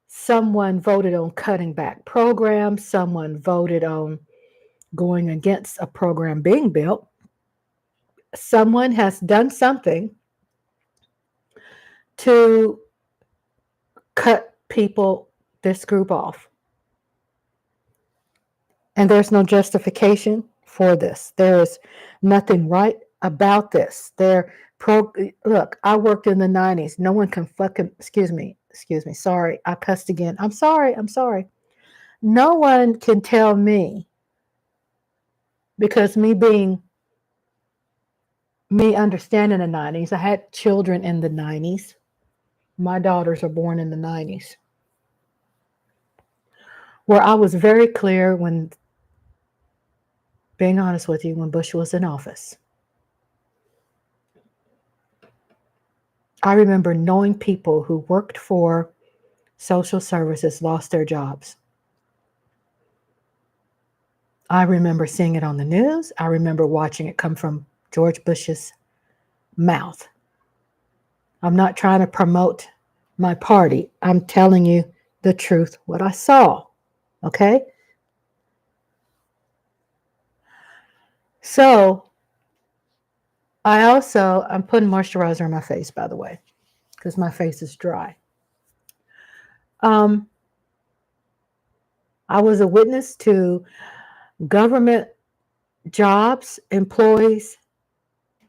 Someone voted on cutting back programs. Someone voted on going against a program being built. Someone has done something to cut people, this group, off. And there's no justification for this. There is nothing right about this. Look, I worked in the 90s. No one can fucking, excuse me, sorry, I cussed again. I'm sorry. No one can tell me, because me understanding the 90s, I had children in the 90s. My daughters are born in the 90s, where I was very clear when, being honest with you, when Bush was in office. I remember knowing people who worked for social services lost their jobs. I remember seeing it on the news. I remember watching it come from George Bush's mouth. I'm not trying to promote my party. I'm telling you the truth, what I saw. Okay? So I'm putting moisturizer on my face, by the way, because my face is dry. I was a witness to government jobs, employees,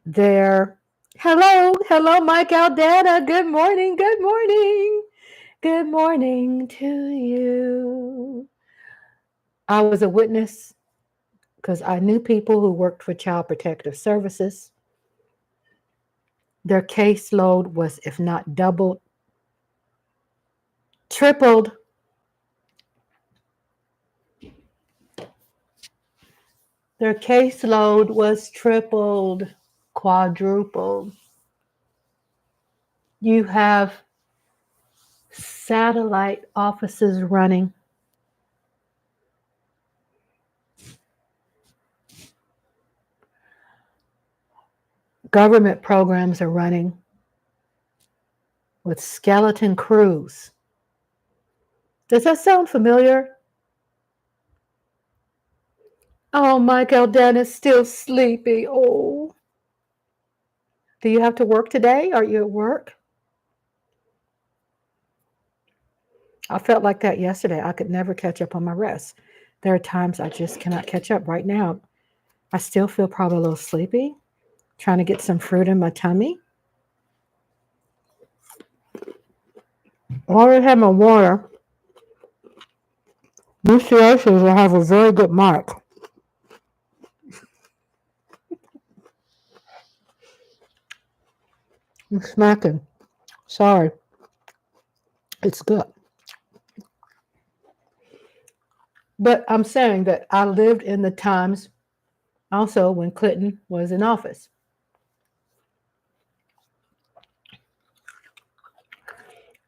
hello, Mike Aldana. Good morning to you. I was a witness because I knew people who worked for Child Protective Services. Their caseload was, if not doubled, tripled. Their caseload was tripled, quadrupled. You have satellite offices running. Government programs are running with skeleton crews. Does that sound familiar? Oh, Mike Aldana is still sleepy. Oh. Do you have to work today? Are you at work? I felt like that yesterday. I could never catch up on my rest. There are times I just cannot catch up. Right now, I still feel probably a little sleepy, trying to get some fruit in my tummy. I already have my water. This year says I have a very good mic. I'm smacking. Sorry. It's good. But I'm saying that I lived in the times also when Clinton was in office.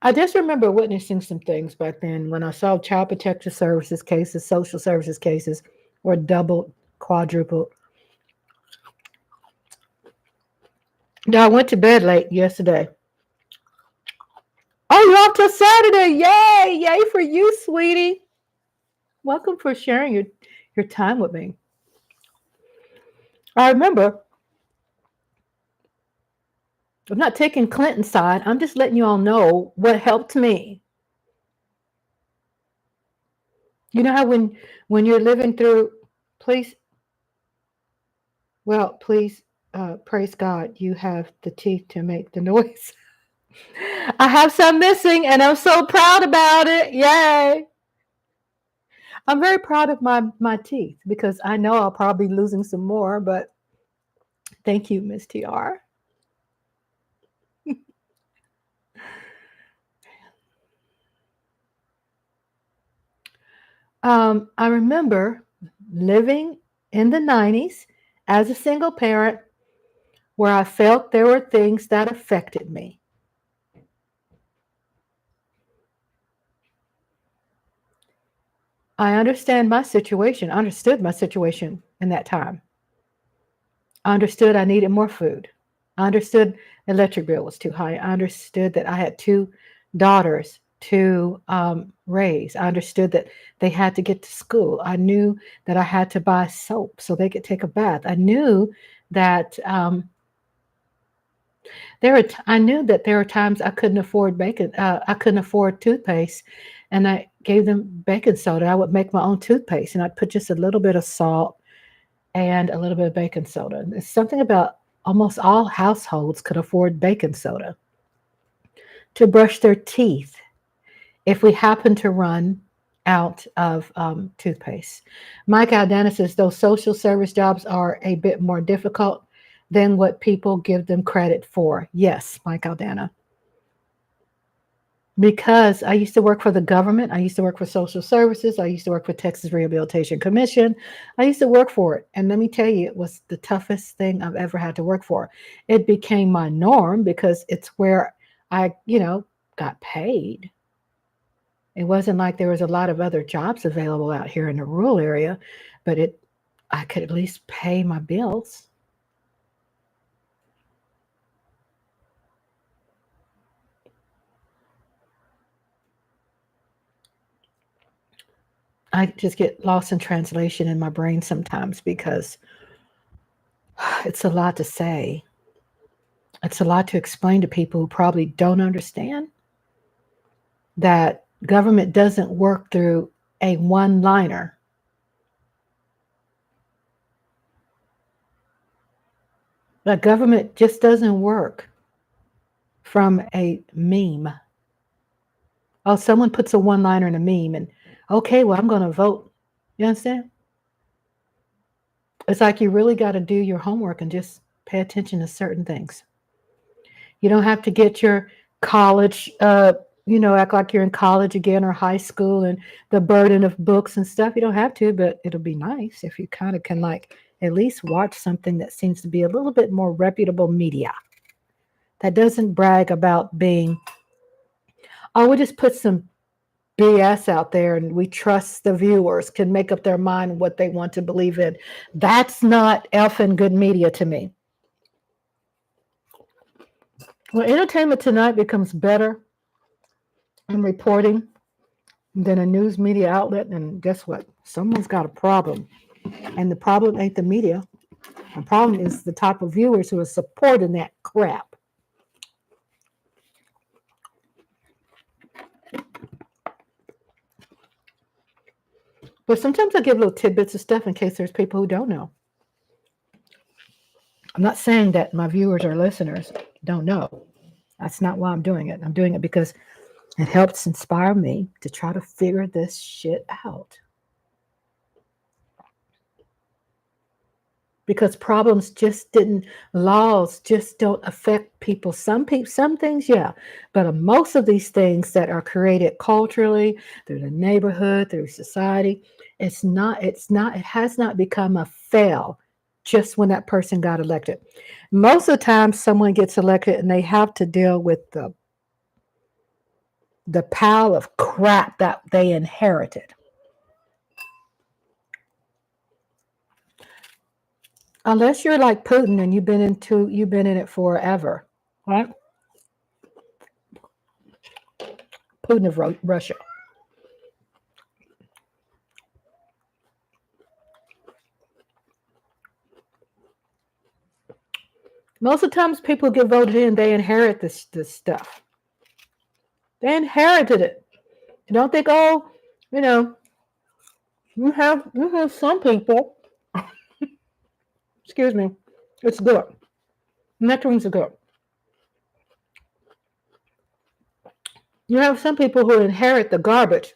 I just remember witnessing some things back then when I saw child protective services cases, social services cases were doubled, quadrupled. Now, I went to bed late yesterday. Oh, you're off till Saturday. Yay. Yay for you, sweetie. Welcome for sharing your time with me. I remember, I'm not taking Clinton's side. I'm just letting you all know what helped me. You know how when you're living through, please, well, please, praise God, you have the teeth to make the noise. I have some missing, and I'm so proud about it. Yay! I'm very proud of my teeth because I know I'll probably be losing some more. But thank you, Miss TR. I remember living in the 90s as a single parent where I felt there were things that affected me. I understood my situation in that time. I understood I needed more food. I understood electric bill was too high. I understood that I had two daughters to raise. I understood that they had to get to school. I knew that I had to buy soap so they could take a bath. I knew that I knew that there were times I couldn't afford bacon. I couldn't afford toothpaste, and I gave them baking soda. I would make my own toothpaste, and I'd put just a little bit of salt and a little bit of baking soda. It's something about almost all households could afford baking soda to brush their teeth if we happen to run out of toothpaste. Mike Aldana says those social service jobs are a bit more difficult than what people give them credit for. Yes, Mike Aldana. Because I used to work for the government. I used to work for social services. I used to work for Texas Rehabilitation Commission. I used to work for it. And let me tell you, it was the toughest thing I've ever had to work for. It became my norm because it's where I, got paid. It wasn't like there was a lot of other jobs available out here in the rural area, but I could at least pay my bills. I just get lost in translation in my brain sometimes because it's a lot to say. It's a lot to explain to people who probably don't understand that government doesn't work through a one-liner. The government just doesn't work from a meme. Oh, someone puts a one-liner in a meme and, okay, well, I'm going to vote. You understand? It's like you really got to do your homework and just pay attention to certain things. You don't have to get your college, act like you're in college again or high school and the burden of books and stuff. You don't have to, but it'll be nice if you kind of can at least watch something that seems to be a little bit more reputable media that doesn't brag about being, oh, we just put some BS out there and we trust the viewers can make up their mind what they want to believe in. That's not effing good media to me. Well, Entertainment Tonight becomes better in reporting than a news media outlet, and guess what? Someone's got a problem. And the problem ain't the media. The problem is the type of viewers who are supporting that crap. But sometimes I give little tidbits of stuff in case there's people who don't know. I'm not saying that my viewers or listeners don't know. That's not why I'm doing it. I'm doing it because it helps inspire me to try to figure this shit out. Because laws just don't affect people. Some things, yeah. But most of these things that are created culturally, through the neighborhood, through society, it has not become a fail just when that person got elected. Most of the time someone gets elected and they have to deal with the the pile of crap that they inherited. Unless you're like Putin and you've been in it forever, right? Putin of Russia. Most of the times people get voted in, they inherit this stuff. They inherited it. You don't think, oh, you know, you have some people. Excuse me. It's good. Nectarines are good. You have some people who inherit the garbage,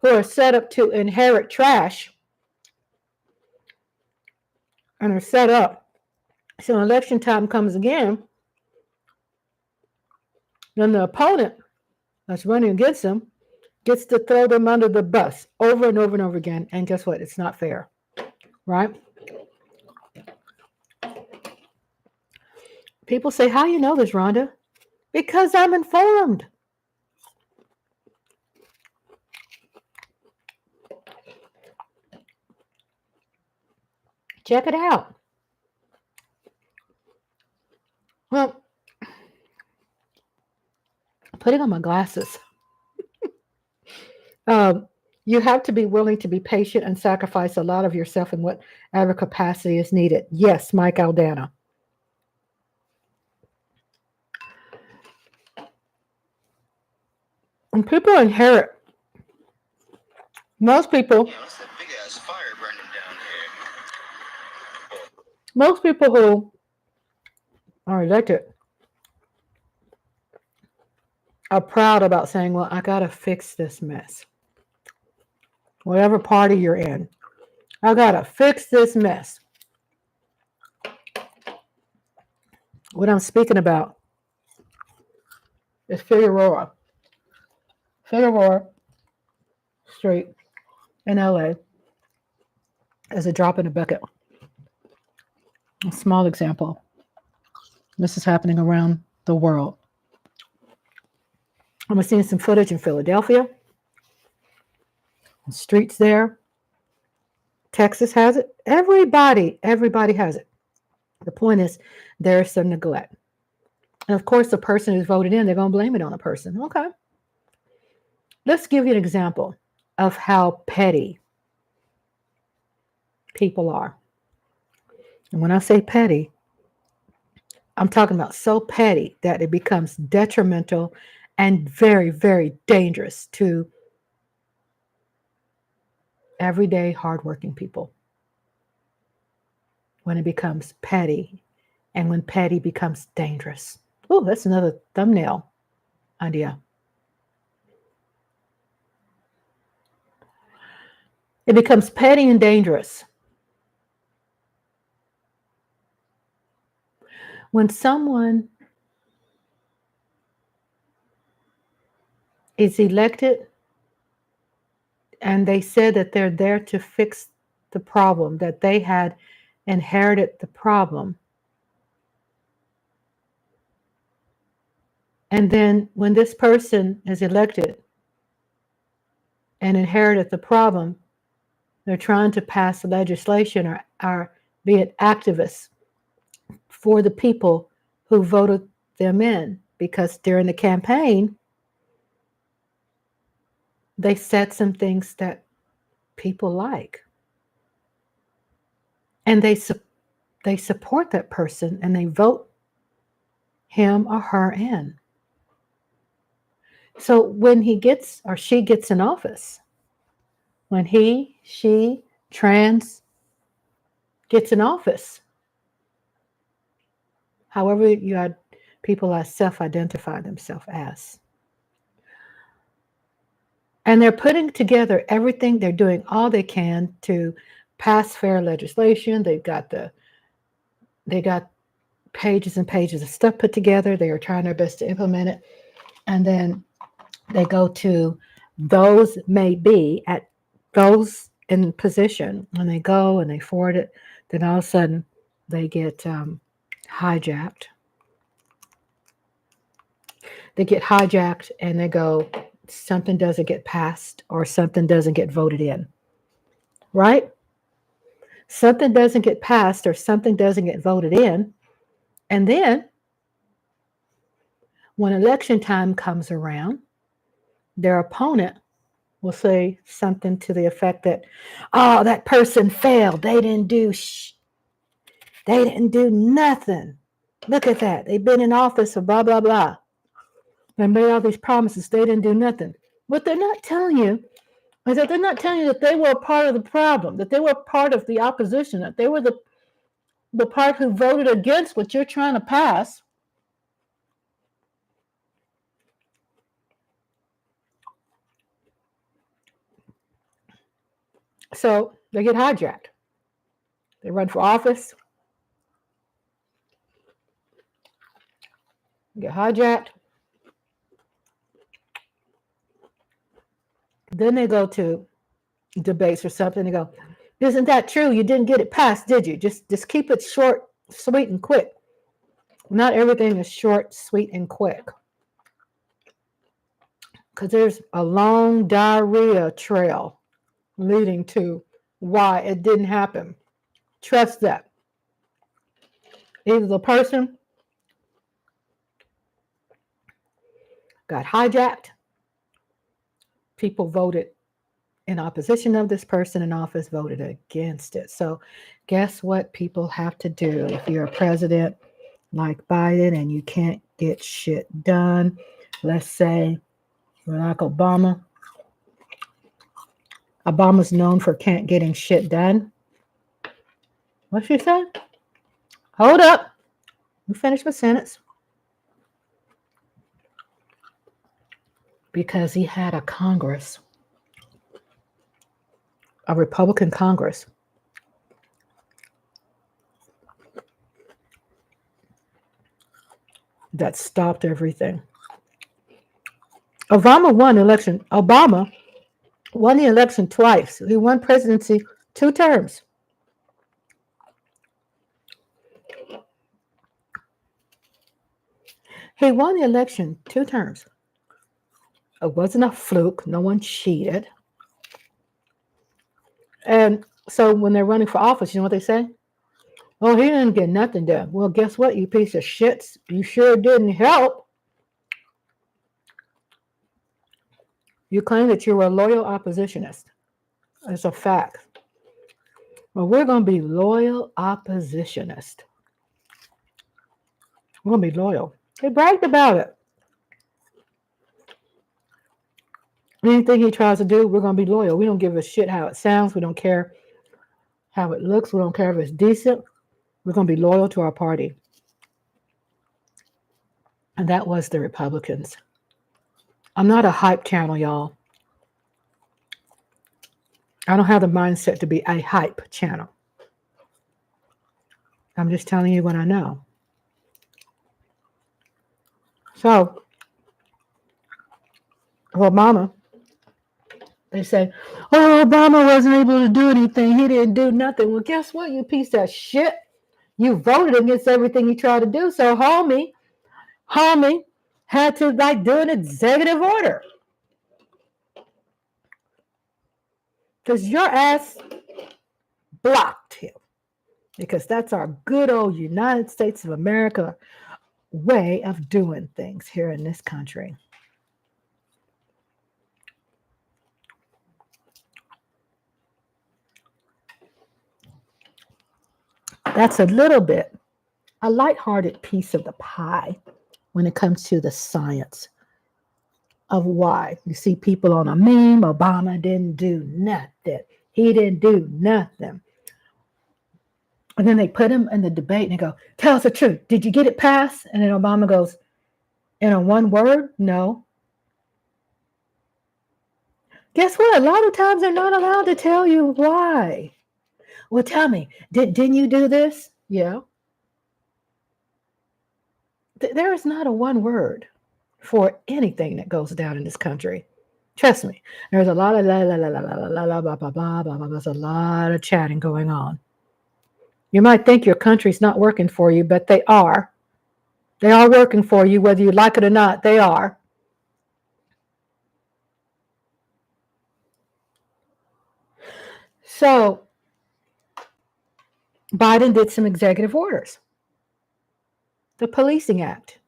who are set up to inherit trash, and are set up. So when election time comes again, then the opponent that's running against them gets to throw them under the bus over and over and over again. And guess what? It's not fair, right? People say, how you know this, Rhonda? Because I'm informed. Check it out. Well, putting on my glasses. You have to be willing to be patient and sacrifice a lot of yourself in whatever capacity is needed. Yes, Mike Aldana. When people inherit, most people, most people who are elected are proud about saying, well, I got to fix this mess. Whatever party you're in, I got to fix this mess. What I'm speaking about is Figueroa Street in LA as a drop in a bucket. A small example. This is happening around the world. I'm seeing some footage in Philadelphia. The streets there. Texas has it. Everybody has it. The point is, there's some neglect. And of course, the person who's voted in, they're going to blame it on the person. Okay. Let's give you an example of how petty people are. And when I say petty, I'm talking about so petty that it becomes detrimental and very, very dangerous to everyday hardworking people. When it becomes petty and when petty becomes dangerous. Oh, that's another thumbnail idea. It becomes petty and dangerous when someone is elected and they said that they're there to fix the problem, that they had inherited the problem. And then when this person is elected and inherited the problem, they're trying to pass legislation or be it activists for the people who voted them in, because during the campaign, they said some things that people like. And they support that person and they vote him or her in. So when he gets or she gets in office, when he, she, trans gets in office, however you had people self-identify themselves as. And they're putting together everything. They're doing all they can to pass fair legislation. They got pages and pages of stuff put together. They are trying their best to implement it. And then they go to those those in position, and they go and they forward it. Then all of a sudden they get hijacked. They get hijacked and they go, something doesn't get passed or something doesn't get voted in, right? Something doesn't get passed or something doesn't get voted in. And then when election time comes around, their opponent will say something to the effect that, oh, that person failed. They didn't do nothing. Look at that. They've been in office for blah, blah, blah. They made all these promises. They didn't do nothing. What they're not telling you is that they're not telling you that they were a part of the problem, that they were part of the opposition, that they were the part who voted against what you're trying to pass. So they get hijacked. They run for office, get hijacked. Then they go to debates or something. They go, isn't that true? You didn't get it passed, did you? Just keep it short, sweet, and quick. Not everything is short, sweet, and quick. Because there's a long diarrhea trail leading to why it didn't happen. Trust that. Either the person got hijacked, people voted in opposition of this person in office, voted against it. So guess what people have to do if you're a president like Biden and you can't get shit done? Let's say Barack Obama. Obama's known for can't getting shit done. What'd she say? Hold up. Let me finish my sentence. Because he had a Congress, a Republican Congress, that stopped everything. Obama won the election twice. He won presidency 2 terms. He won the election 2 terms. It wasn't a fluke. No one cheated. And so when they're running for office, you know what they say? Oh, he didn't get nothing done. Well, guess what, you piece of shits? You sure didn't help. You claim that you were a loyal oppositionist. It's a fact. Well, we're going to be loyal oppositionists. We're going to be loyal. They bragged about it. Anything he tries to do, we're going to be loyal. We don't give a shit how it sounds. We don't care how it looks. We don't care if it's decent. We're going to be loyal to our party. And that was the Republicans. I'm not a hype channel, y'all. I don't have the mindset to be a hype channel. I'm just telling you what I know. So, Obama, they say, oh, Obama wasn't able to do anything. He didn't do nothing. Well, guess what, you piece of shit? You voted against everything he tried to do. So, homie had to do an executive order. Because your ass blocked him. Because that's our good old United States of America way of doing things here in this country. That's a lighthearted piece of the pie when it comes to the science of why. You see people on a meme, Obama didn't do nothing. He didn't do nothing. And then they put him in the debate and they go, tell us the truth. Did you get it passed? And then Obama goes, in a one word, no. Guess what? A lot of times they're not allowed to tell you why. Well, tell me, didn't you do this? Yeah. There is not a one word for anything that goes down in this country. Trust me. There's a lot of there's a lot of chatting going on. You might think your country's not working for you, but they are. They are working for you, whether you like it or not. They are. So Biden did some executive orders, the Policing Act.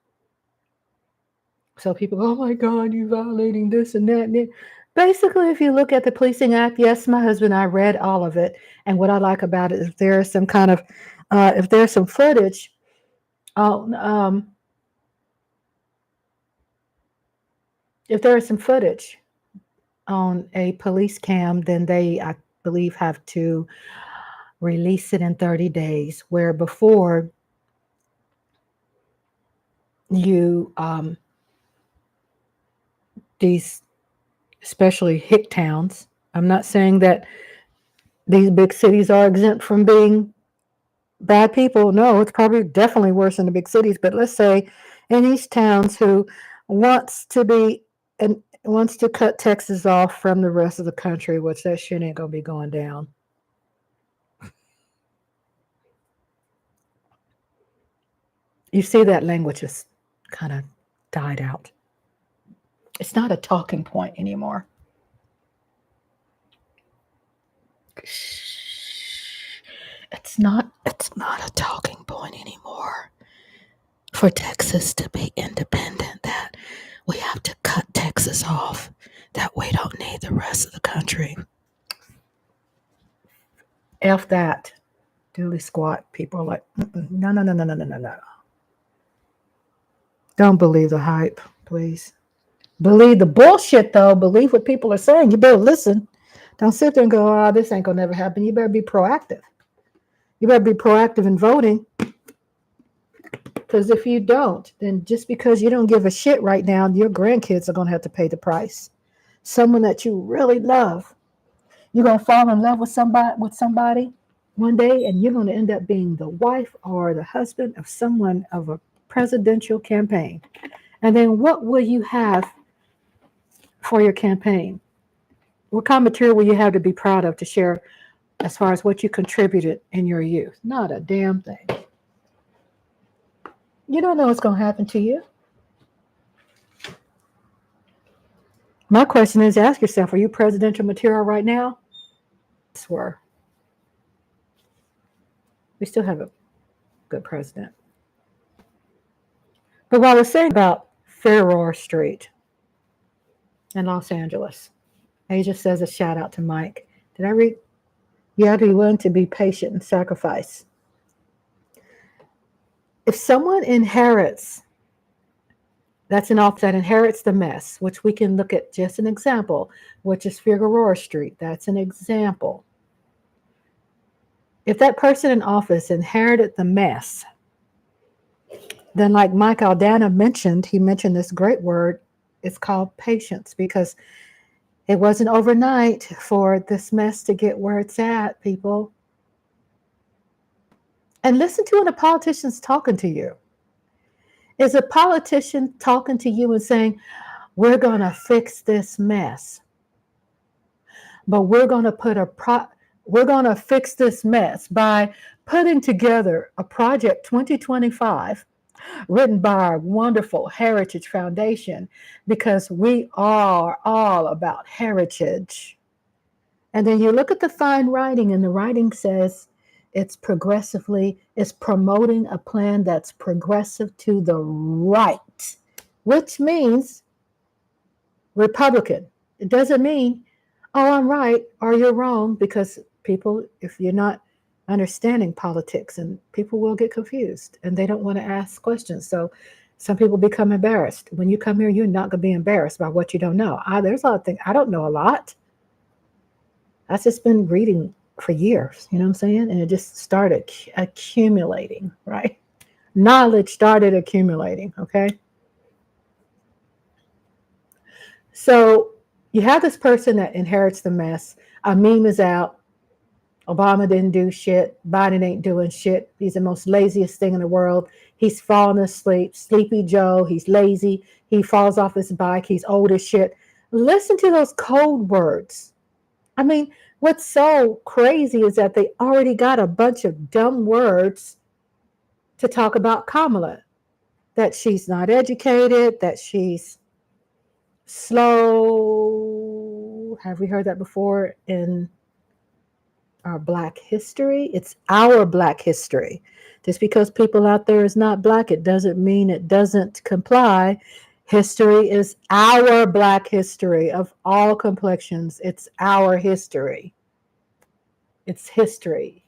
So people go, oh my God, you're violating this and that. And that. Basically, if you look at the Policing Act, yes, my husband and I read all of it. And what I like about it is there is some kind of, if there's some footage, um, if there is some footage on a police cam, then they, I believe, have to release it in 30 days, where before you, these, especially hick towns, I'm not saying that these big cities are exempt from being bad people. No, it's probably definitely worse in the big cities. But let's say in these towns who wants to be and wants to cut Texas off from the rest of the country, which that shit ain't gonna be going down. You see that language has kind of died out. It's not a talking point anymore. It's not a talking point anymore for Texas to be independent, that we have to cut Texas off, that we don't need the rest of the country. F that. Dooley squat. People are like, no, no, no, no, no, no, no, no. Don't believe the hype, please. Believe the bullshit, though. Believe what people are saying. You better listen. Don't sit there and go, oh, this ain't going to never happen. You better be proactive. You better be proactive in voting. Because if you don't, then just because you don't give a shit right now, your grandkids are going to have to pay the price. Someone that you really love. You're going to fall in love with somebody one day, and you're going to end up being the wife or the husband of someone of a presidential campaign. And then what will you have for your campaign? What kind of material will you have to be proud of to share as far as what you contributed in your youth? Not a damn thing. You don't know what's going to happen to you. My question is, ask yourself, are you presidential material right now? I swear. We still have a good president. But what I was saying about Figueroa Street in Los Angeles, Asia says a shout out to Mike. Did I read? You have to be willing to be patient and sacrifice. If someone inherits, that's an office that inherits the mess, which we can look at just an example, which is Figueroa Street. That's an example. If that person in office inherited the mess, then like Mike Aldana mentioned, he mentioned this great word, it's called patience, because it wasn't overnight for this mess to get where it's at, people. And listen to when a politician's talking to you. Is a politician talking to you and saying, we're going to fix this mess, but we're going to fix this mess by putting together a project 2025 written by our wonderful Heritage Foundation, because we are all about heritage. And then you look at the fine writing, and the writing says it's promoting a plan that's progressive to the right, which means Republican. It doesn't mean, oh, I'm right or you're wrong, because people, if you're not understanding politics, and people will get confused and they don't want to ask questions. So some people become embarrassed. When you come here, you're not going to be embarrassed by what you don't know. There's a lot of things. I don't know a lot. I've just been reading for years, you know what I'm saying? And it just started accumulating, right? Knowledge started accumulating, okay? So you have this person that inherits the mess. A meme is out. Obama didn't do shit. Biden ain't doing shit. He's the most laziest thing in the world. He's falling asleep. Sleepy Joe. He's lazy. He falls off his bike. He's old as shit. Listen to those code words. I mean, what's so crazy is that they already got a bunch of dumb words to talk about Kamala. that she's not educated, that she's slow. Have we heard that before in our Black history? It's our Black history. Just because people out there is not Black, it doesn't mean it doesn't comply. History is our Black history of all complexions. It's our history. It's history.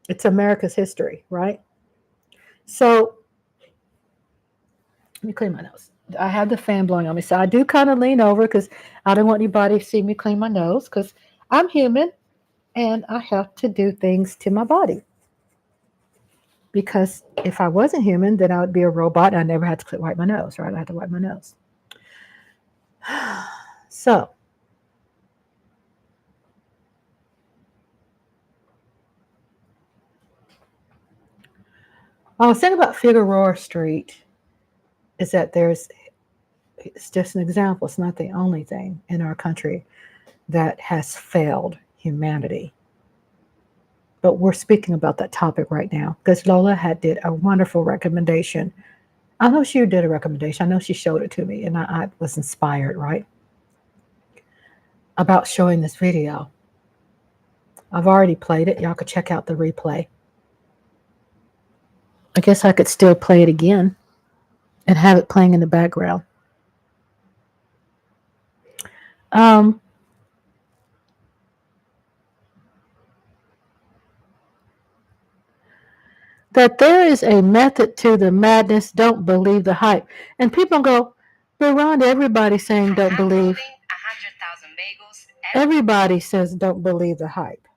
It's America's history, right? So let me clean my nose. I have the fan blowing on me, so I do kind of lean over because I don't want anybody to see me clean my nose because I'm human and I have to do things to my body. Because if I wasn't human, then I would be a robot and I never had to wipe my nose, right? I had to wipe my nose. So, I was thinking about Figueroa Street is that it's just an example. It's not the only thing in our country that has failed humanity. But we're speaking about that topic right now because Lola did a wonderful recommendation. I know she did a recommendation. I know she showed it to me and I was inspired, right? About showing this video. I've already played it. Y'all could check out the replay. I guess I could still play it again and have it playing in the background. That there is a method to the madness. Don't believe the hype. And people go, but Rhonda, everybody's saying don't believe. Everybody says don't believe the hype.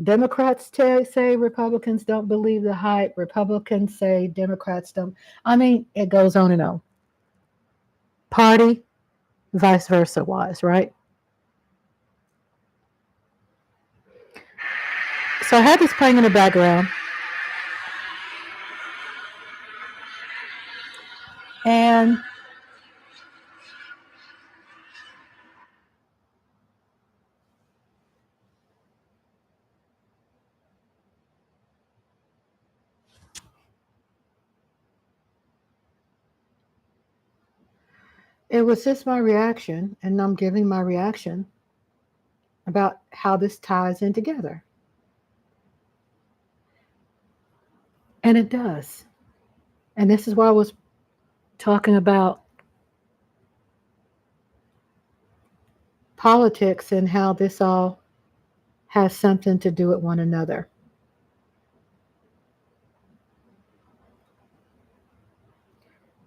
Democrats say Republicans don't believe the hype. Republicans say Democrats don't. I mean, it goes on and on. Party, vice versa wise, right? So I had this playing in the background. And it was just my reaction, and I'm giving my reaction about how this ties in together. And it does. And this is why I was talking about politics and how this all has something to do with one another.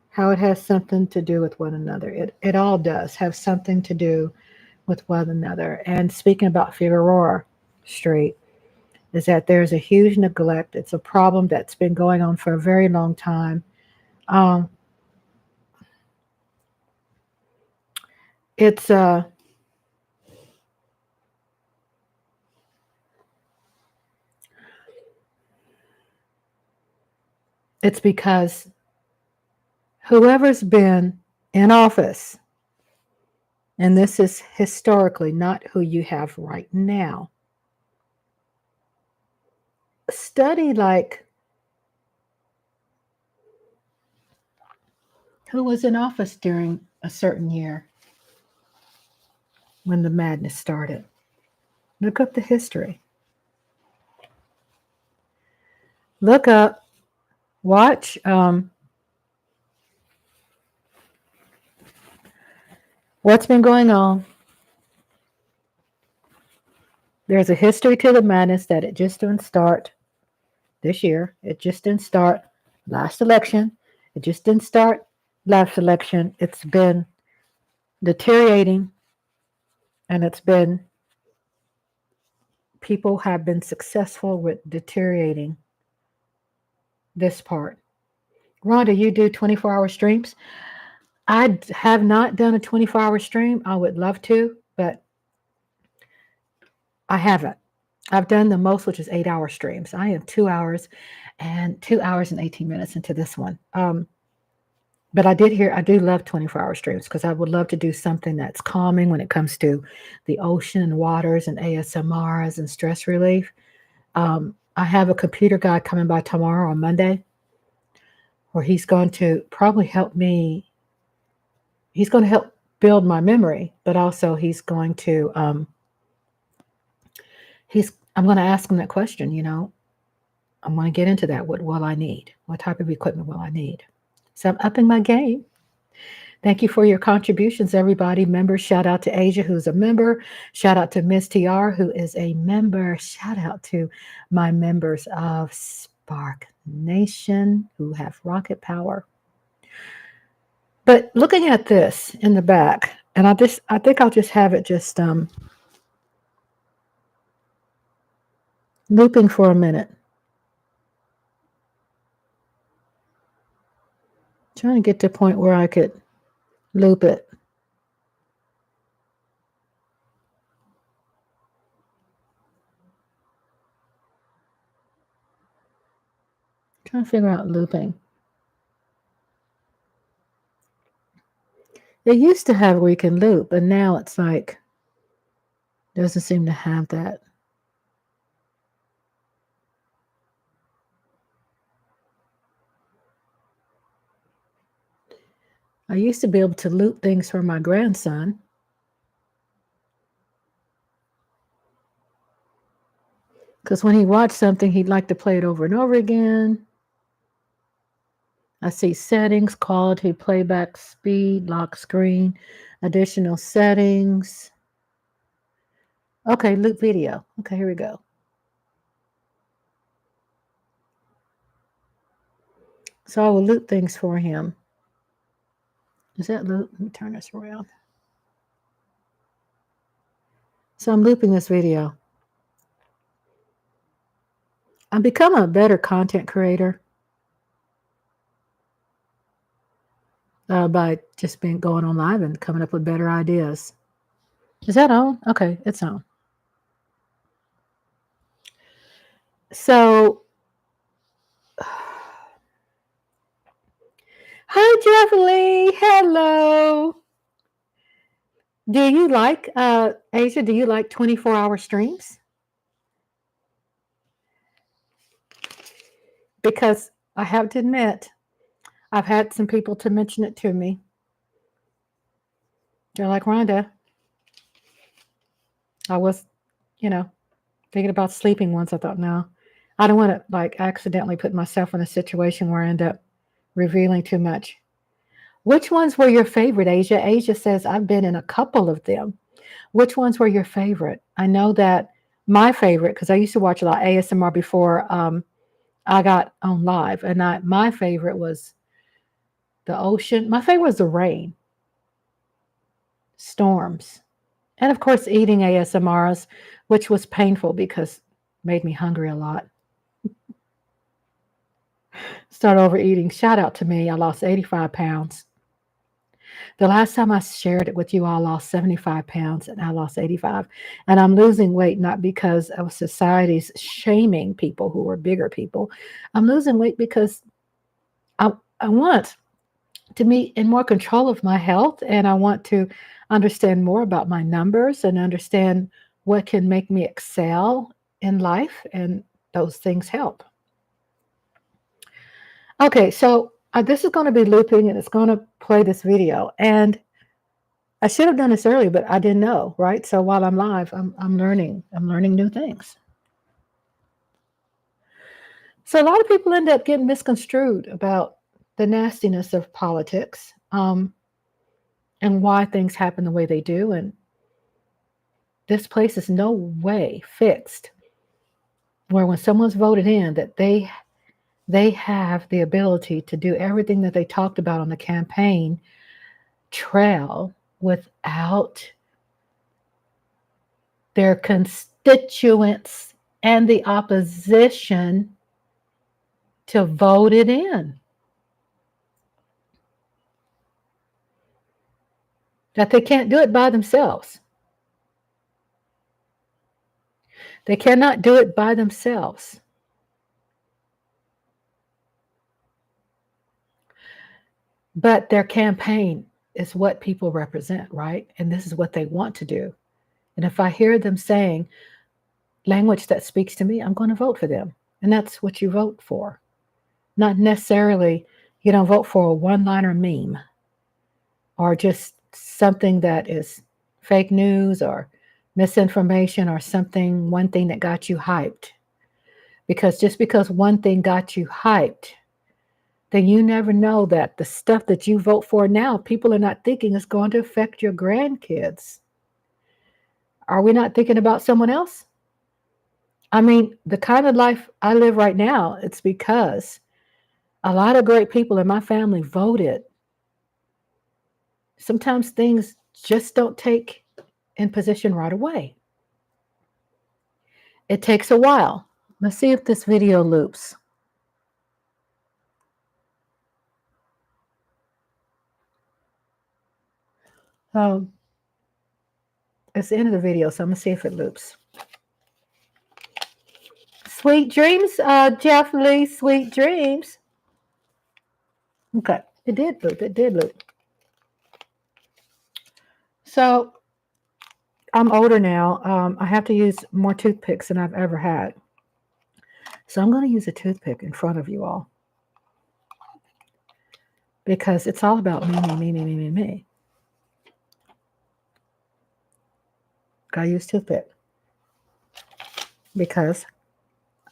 How it has something to do with one another. It all does have something to do with one another. And speaking about Figueroa Street, is that there's a huge neglect. It's a problem that's been going on for a very long time. It's because whoever's been in office, and this is historically not who you have right now, study like who was in office during a certain year when the madness started. Look up the history. Look up, watch what's been going on. There's a history to the madness that it just didn't start this year. It just didn't start last election. It just didn't start last election. It's been deteriorating, and people have been successful with deteriorating this part. Rhonda, you do 24-hour streams? I have not done a 24-hour stream. I would love to, but I haven't. I've done the most, which is 8-hour streams. I am 2 hours and 18 minutes into this one. But I do love 24-hour streams because I would love to do something that's calming when it comes to the ocean and waters and ASMRs and stress relief. I have a computer guy coming by tomorrow on Monday where he's going to probably help me. He's going to help build my memory, but also he's going to I'm going to ask him that question, I'm going to get into that. What will I need? What type of equipment will I need? So I'm upping my game. Thank you for your contributions, everybody. Members, shout out to Asia, who's a member. Shout out to Miss TR, who is a member. Shout out to my members of Spark Nation, who have rocket power. But looking at this in the back, and I think I'll just have it just looping for a minute. Trying to get to a point where I could loop it. Trying to figure out looping. They used to have where you can loop, and now it's like doesn't seem to have that. I used to be able to loop things for my grandson. Because when he watched something, he'd like to play it over and over again. I see settings, quality, playback speed, lock screen, additional settings. Okay, loop video. Okay, here we go. So I will loop things for him. Is that loop? Let me turn this around. So I'm looping this video. I'm becoming a better content creator by just going on live and coming up with better ideas. Is that on? Okay, it's on. So, hi, Jeffrey. Hello. Do you like, Asia, do you like 24-hour streams? Because I have to admit, I've had some people to mention it to me. They're like, Rhonda, I was, thinking about sleeping once. I thought, no, I don't want to accidentally put myself in a situation where I end up revealing too much. Which ones were your favorite, Asia? Asia says, I've been in a couple of them. Which ones were your favorite? I know that my favorite, because I used to watch a lot of ASMR before I got on live, and my favorite was the ocean. My favorite was the rain, storms, and of course eating ASMRs, which was painful because it made me hungry a lot. Start overeating. Shout out to me. I lost 85 pounds. The last time I shared it with you, I lost 75 pounds and I lost 85. And I'm losing weight not because of society's shaming people who are bigger people. I'm losing weight because I want to be in more control of my health, and I want to understand more about my numbers and understand what can make me excel in life, and those things help. Okay, so this is going to be looping, and it's going to play this video. And I should have done this earlier, but I didn't know, right? So while I'm live, I'm learning new things. So a lot of people end up getting misconstrued about the nastiness of politics, and why things happen the way they do. And this place is no way fixed where when someone's voted in that they have the ability to do everything that they talked about on the campaign trail without their constituents and the opposition to vote it in. That they can't do it by themselves. They cannot do it by themselves. But their campaign is what people represent, right? And this is what they want to do. And if I hear them saying language that speaks to me, I'm going to vote for them. And that's what you vote for. Not necessarily You don't vote for a one-liner meme or just something that is fake news or misinformation or something, one thing that got you hyped. Because just because one thing got you hyped, then you never know that the stuff that you vote for now, people are not thinking is going to affect your grandkids. Are we not thinking about someone else? I mean, the kind of life I live right now, it's because a lot of great people in my family voted. Sometimes things just don't take in position right away. It takes a while. Let's see if this video loops. It's the end of the video, so I'm going to see if it loops. Sweet dreams, Jeff Lee, sweet dreams. Okay, it did loop. It did loop. So I'm older now. I have to use more toothpicks than I've ever had. So I'm going to use a toothpick in front of you all. Because it's all about me. Gotta use toothpick. Because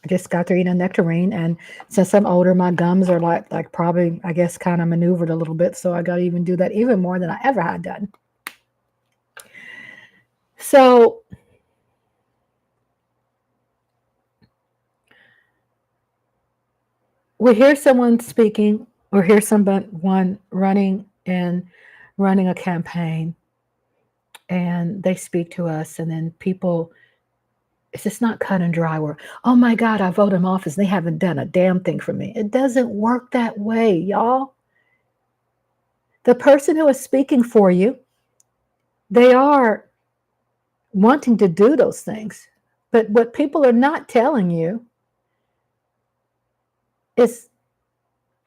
I just got through eating a nectarine, and since I'm older, my gums are like probably, I guess, kind of maneuvered a little bit. So I gotta even do that even more than I ever had done. So we hear someone speaking, or hear someone running a campaign, and they speak to us, and then people, it's just not cut and dry where, oh my God, I vote them off as they haven't done a damn thing for me. It doesn't work that way, y'all. The person who is speaking for you, they are wanting to do those things. But what people are not telling you is,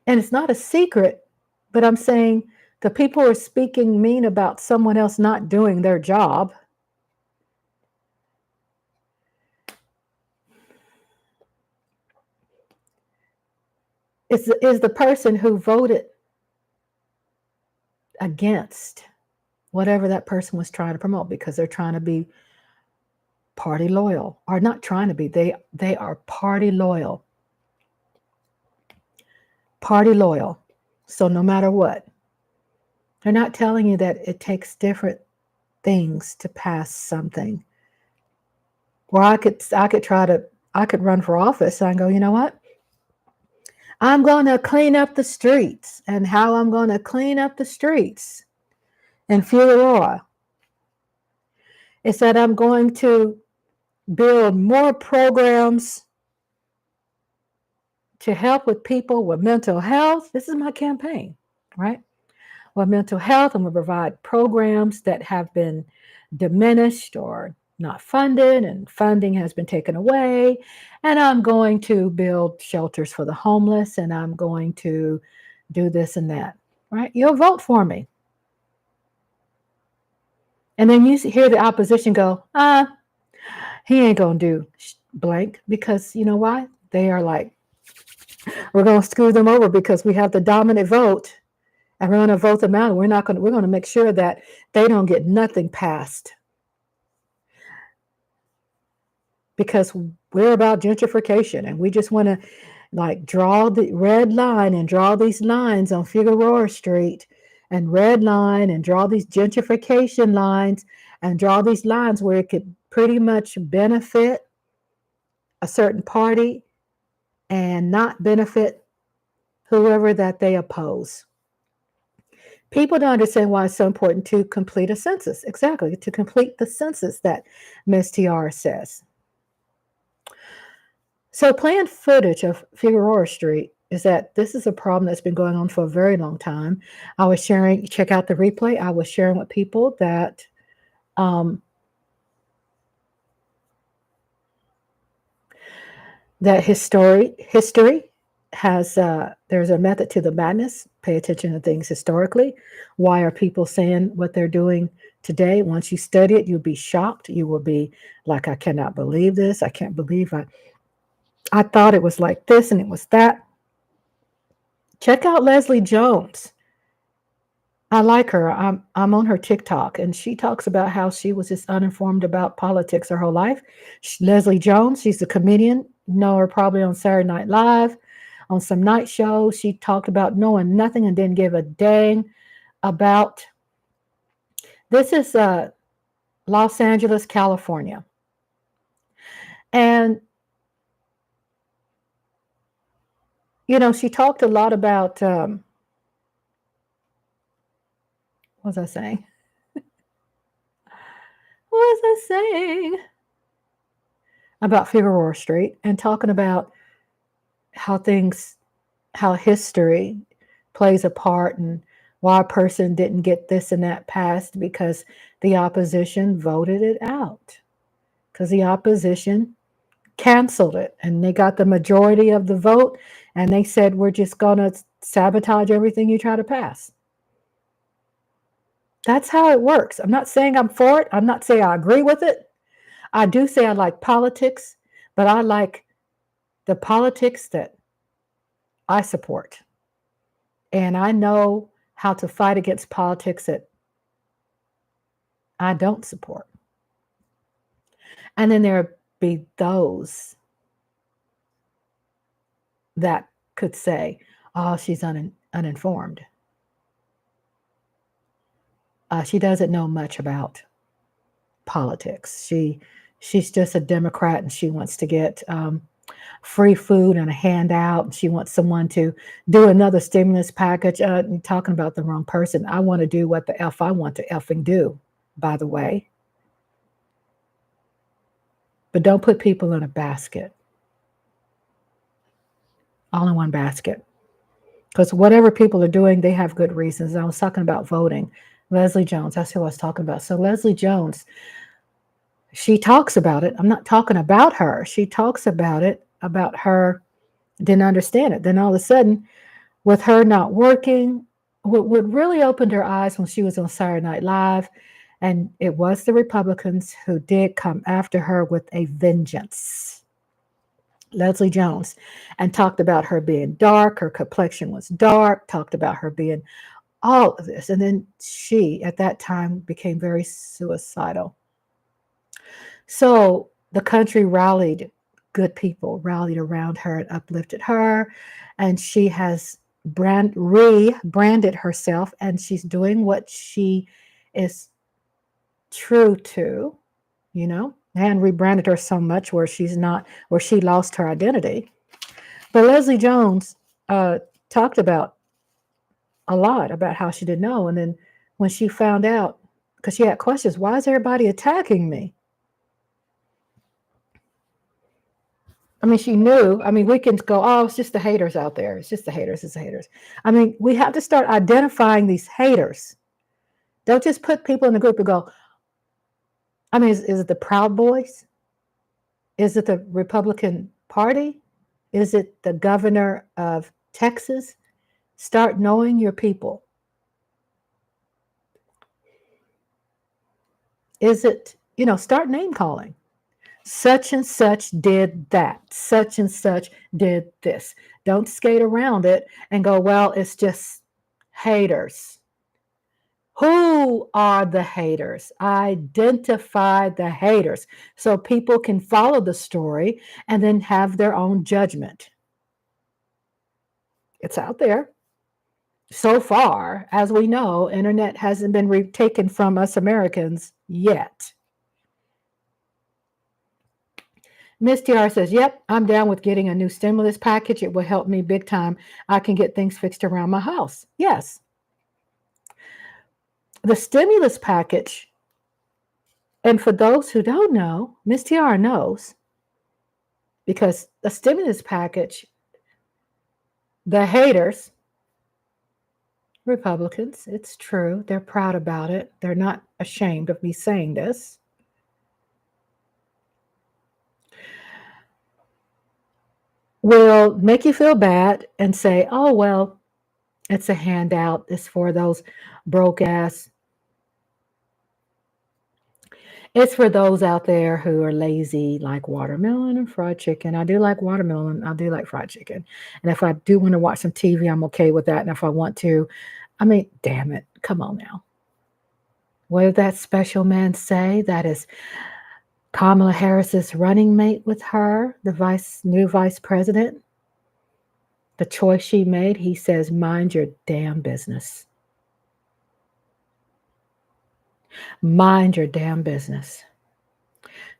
and it's not a secret, but I'm saying the people who are speaking mean about someone else not doing their job. Is the person who voted against whatever that person was trying to promote, because they're trying to be party loyal, or not trying to be, they are party loyal. Party loyal. So no matter what, they're not telling you that it takes different things to pass something. Or I could run for office and go, you know what? I'm going to clean up the streets. And how I'm going to clean up the streets in Figueroa is that I'm going to build more programs to help with people with mental health. This is my campaign, right? With mental health, I'm going to provide programs that have been diminished or not funded, and funding has been taken away. And I'm going to build shelters for the homeless, and I'm going to do this and that, right? You'll vote for me. And then you hear the opposition go, he ain't going to do blank, because you know why? They are like, we're going to screw them over because we have the dominant vote, and we're going to vote them out. We're going to make sure that they don't get nothing passed, because we're about gentrification, and we just want to like draw the red line and draw these lines on Figueroa Street, and red line and draw these gentrification lines, and draw these lines where it could pretty much benefit a certain party and not benefit whoever that they oppose. People don't understand why it's so important to complete a census. Exactly, to complete the census that Ms. Tiara says. So planned footage of Figueroa Street is that this is a problem that's been going on for a very long time. I was sharing, check out the replay, I was sharing with people that that history has, there's a method to the madness. Pay attention to things historically. Why are people saying what they're doing today? Once you study it, you'll be shocked. You will be like, I cannot believe this. I can't believe I thought it was like this and it was that. Check out Leslie Jones. I like her. I'm on her TikTok, and she talks about how she was just uninformed about politics her whole life. Leslie Jones, she's a comedian. You know her probably on Saturday Night Live, on some night shows. She talked about knowing nothing and didn't give a dang about. This is Los Angeles, California, and she talked a lot about. What was I saying? What was I saying? About Figueroa Street and talking about how things, how history plays a part and why a person didn't get this and that passed because the opposition voted it out. Because the opposition canceled it and they got the majority of the vote and they said, we're just going to sabotage everything you try to pass. That's how it works. I'm not saying I'm for it. I'm not saying I agree with it. I do say I like politics, but I like the politics that I support. And I know how to fight against politics that I don't support. And then there be those that could say, oh, she's uninformed. She doesn't know much about politics. She's just a Democrat and she wants to get free food and a handout. And she wants someone to do another stimulus package. You're talking about the wrong person. I want to do what the F I want to effing do, by the way. But don't put people in a basket. All in one basket. Because whatever people are doing, they have good reasons. I was talking about voting. Leslie Jones, that's who I was talking about. So Leslie Jones, she talks about it. I'm not talking about her. She talks about it, about her, didn't understand it. Then all of a sudden, with her not working, what really opened her eyes when she was on Saturday Night Live, and it was the Republicans who did come after her with a vengeance. Leslie Jones, and talked about her being dark, her complexion was dark, talked about her being all of this. And then she, at that time, became very suicidal. So the country rallied, good people rallied around her and uplifted her. And she has rebranded herself and she's doing what she is true to, and rebranded her so much where she lost her identity. But Leslie Jones talked about a lot about how she didn't know. And then when she found out, because she had questions, why is everybody attacking me? I mean, she knew. I mean, we can go, oh, it's just the haters out there. It's just the haters. It's the haters. I mean, we have to start identifying these haters. Don't just put people in the group and go, I mean, is it the Proud Boys? Is it the Republican Party? Is it the governor of Texas? Start knowing your people. Is it, start name calling. Such and such did that. Such and such did this. Don't skate around it and go, well, it's just haters. Who are the haters? Identify the haters so people can follow the story and then have their own judgment. It's out there. So far, as we know, internet hasn't been taken from us Americans yet. Miss TR says, yep, I'm down with getting a new stimulus package. It will help me big time. I can get things fixed around my house. Yes. The stimulus package, and for those who don't know, Miss TR knows, because the stimulus package, the haters, Republicans, it's true. They're proud about it. They're not ashamed of me saying this. Will make you feel bad and say, oh, well, it's a handout. It's for those broke ass. It's for those out there who are lazy, like watermelon and fried chicken. I do like watermelon. I do like fried chicken. And if I do want to watch some TV, I'm okay with that. And if I want to, I mean, damn it. Come on now. What did that special man say? That is Kamala Harris's running mate with her, the new vice president. The choice she made, he says, mind your damn business. Mind your damn business.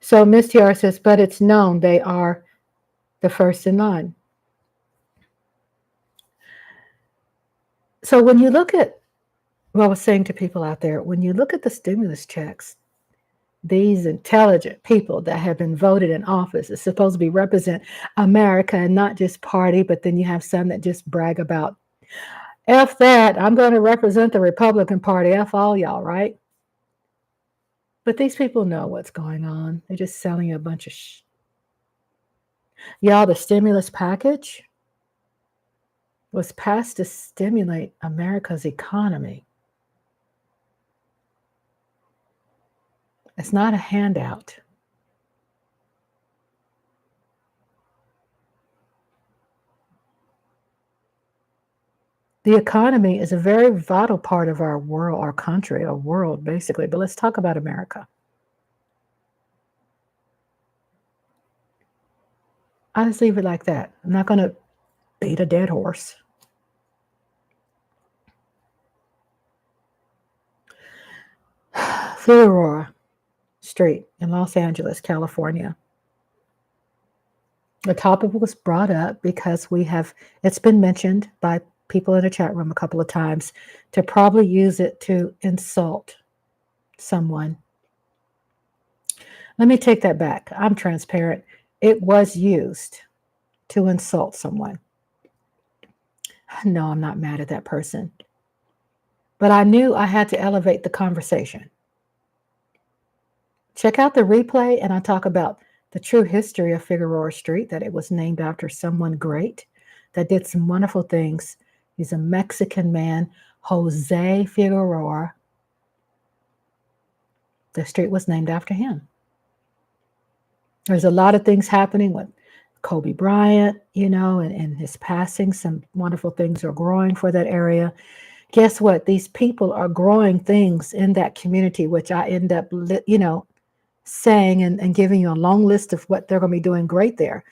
So Miss Tiara says, but it's known they are the first in line. So when you look at what I was saying to people out there, when you look at the stimulus checks, these intelligent people that have been voted in office is supposed to be represent America and not just party, but then you have some that just brag about F that, I'm going to represent the Republican Party, F all y'all, right? But these people know what's going on. They're just selling you a bunch of Y'all, the stimulus package was passed to stimulate America's economy. It's not a handout. The economy is a very vital part of our world, our country, our world, basically. But let's talk about America. I'll just leave it like that. I'm not going to beat a dead horse. Figueroa Street in Los Angeles, California. The topic was brought up because it's been mentioned by people in the chat room a couple of times to probably use it to insult someone. Let me take that back. I'm transparent. It was used to insult someone. No, I'm not mad at that person. But I knew I had to elevate the conversation. Check out the replay, and I talk about the true history of Figueroa Street, that it was named after someone great that did some wonderful things. He's a Mexican man, Jose Figueroa. The street was named after him. There's a lot of things happening with Kobe Bryant, and his passing. Some wonderful things are growing for that area. Guess what? These people are growing things in that community, which I end up, saying and giving you a long list of what they're going to be doing great there.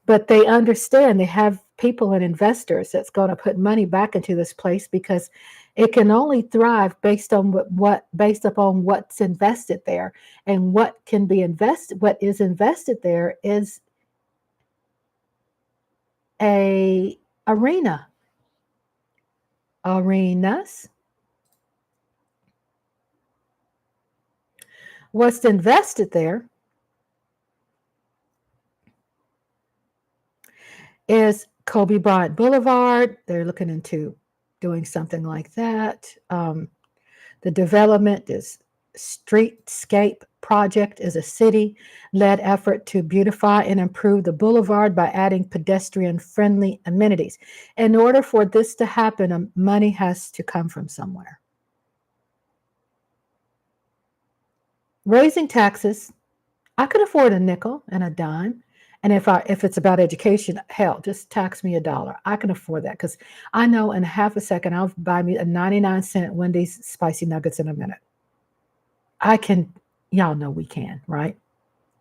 But they understand, they have people and investors that's going to put money back into this place because it can only thrive based upon what's invested there. And what is invested there is arenas. What's invested there is Kobe Bryant Boulevard. They're looking into doing something like that. The development is Streetscape Project is a city-led effort to beautify and improve the boulevard by adding pedestrian-friendly amenities. In order for this to happen, money has to come from somewhere. Raising taxes, I could afford a nickel and a dime. And if it's about education, hell, just tax me $1. I can afford that because I know in half a second I'll buy me a 99-cent Wendy's spicy nuggets in a minute. Y'all know we can, right?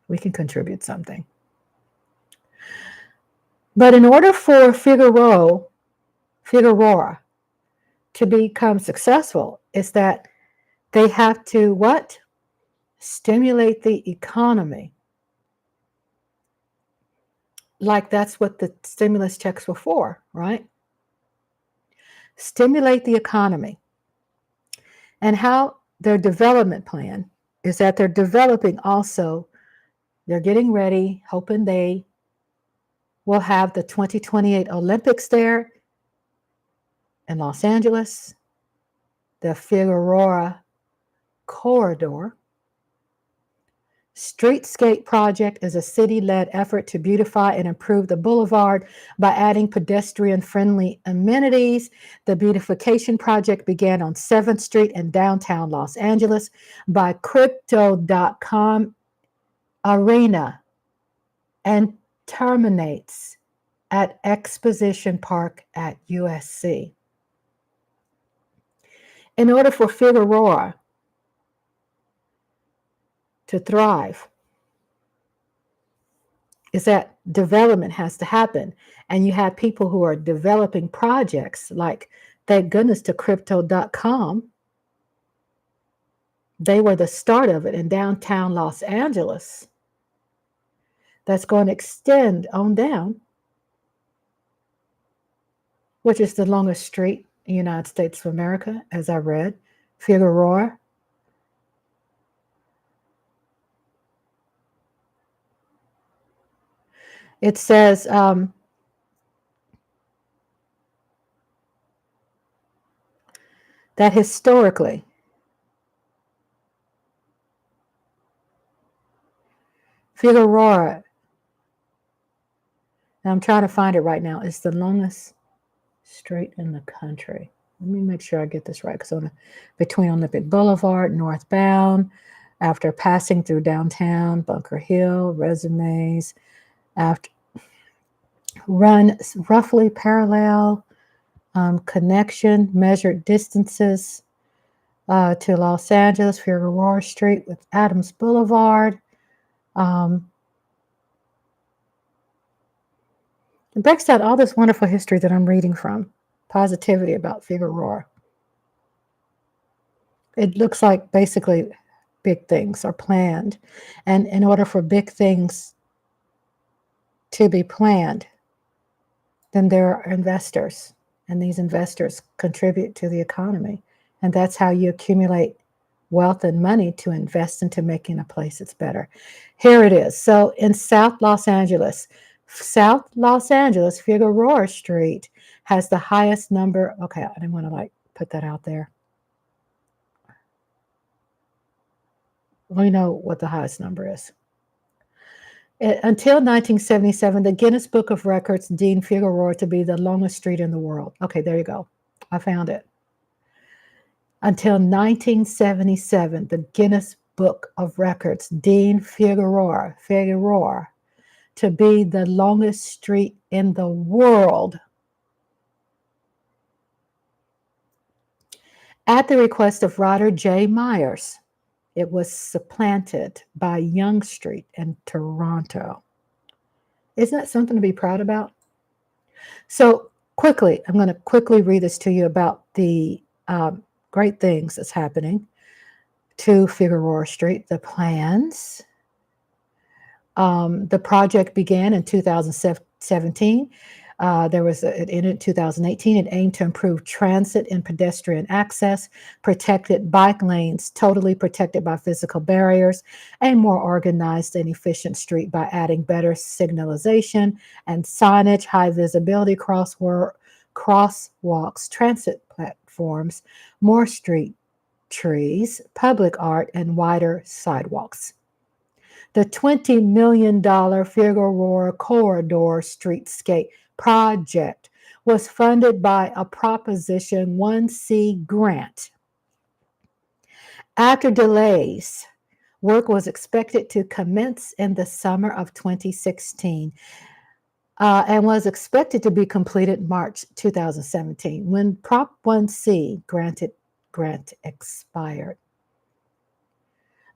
We can contribute something. But in order for Figueroa to become successful, is that they have to what? Stimulate the economy. Like that's what the stimulus checks were for, right? Stimulate the economy. And how their development plan is that they're developing also, they're getting ready, hoping they will have the 2028 Olympics there in Los Angeles, the Figueroa corridor. Streetscape project is a city-led effort to beautify and improve the boulevard by adding pedestrian-friendly amenities. The beautification project began on 7th Street in downtown Los Angeles by Crypto.com Arena and terminates at Exposition Park at USC. In order for Figueroa to thrive, is that development has to happen. And you have people who are developing projects like, thank goodness to Crypto.com. They were the start of it in downtown Los Angeles. That's going to extend on down, which is the longest street in the United States of America, as I read, Figueroa. It says that historically, Figueroa, and I'm trying to find it right now, is the longest street in the country. Let me make sure I get this right, because between Olympic Boulevard, northbound, after passing through downtown, Bunker Hill, Resumes, after run roughly parallel, connection, measured distances to Los Angeles, Figueroa Street with Adams Boulevard. It breaks down all this wonderful history that I'm reading from, positivity about Figueroa. It looks like basically big things are planned. And in order for big things to be planned, then there are investors, and these investors contribute to the economy. And that's how you accumulate wealth and money to invest into making a place that's better. Here it is. So in South Los Angeles, Figueroa Street has the highest number. Okay, I didn't want to put that out there. We know what the highest number is. Until 1977, the Guinness Book of Records deemed Figueroa to be the longest street in the world. Okay, there you go. I found it. Until 1977, the Guinness Book of Records deemed Figueroa to be the longest street in the world. At the request of writer J. Myers, it was supplanted by Yonge Street in Toronto. Isn't that something to be proud about? So quickly, I'm going to quickly read this to you about the great things that's happening to Figueroa Street, the plans. The project began in 2017. It ended in 2018. It aimed to improve transit and pedestrian access, protected bike lanes, totally protected by physical barriers, a more organized and efficient street by adding better signalization and signage, high visibility crosswalks, transit platforms, more street trees, public art, and wider sidewalks. The $20 million Figueroa Corridor Streetscape project was funded by a Proposition 1C grant. After delays, work was expected to commence in the summer of 2016 and was expected to be completed March 2017 when Prop 1C grant expired.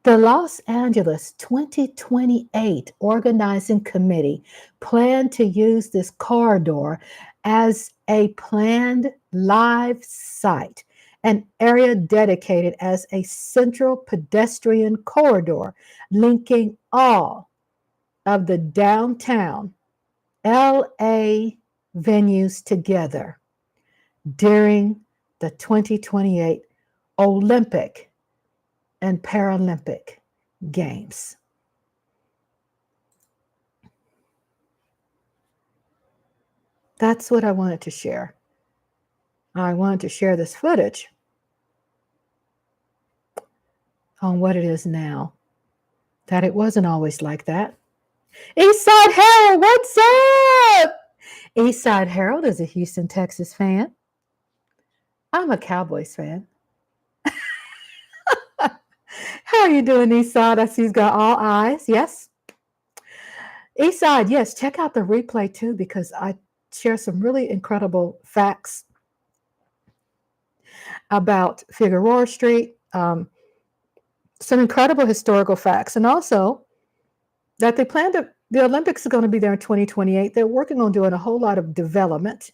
The Los Angeles 2028 Organizing Committee planned to use this corridor as a planned live site, an area dedicated as a central pedestrian corridor linking all of the downtown LA venues together during the 2028 Olympic and Paralympic Games. That's what I wanted to share. I wanted to share this footage on what it is now that it wasn't always like that. Eastside Harold, what's up? Eastside Harold is a Houston, Texas fan. I'm a Cowboys fan. How are you doing, Eastside? I see he's got all eyes. Yes. Eastside, yes. Check out the replay too, because I share some really incredible facts about Figueroa Street, some incredible historical facts, and also that they plan to, the Olympics are going to be there in 2028. They're working on doing a whole lot of development.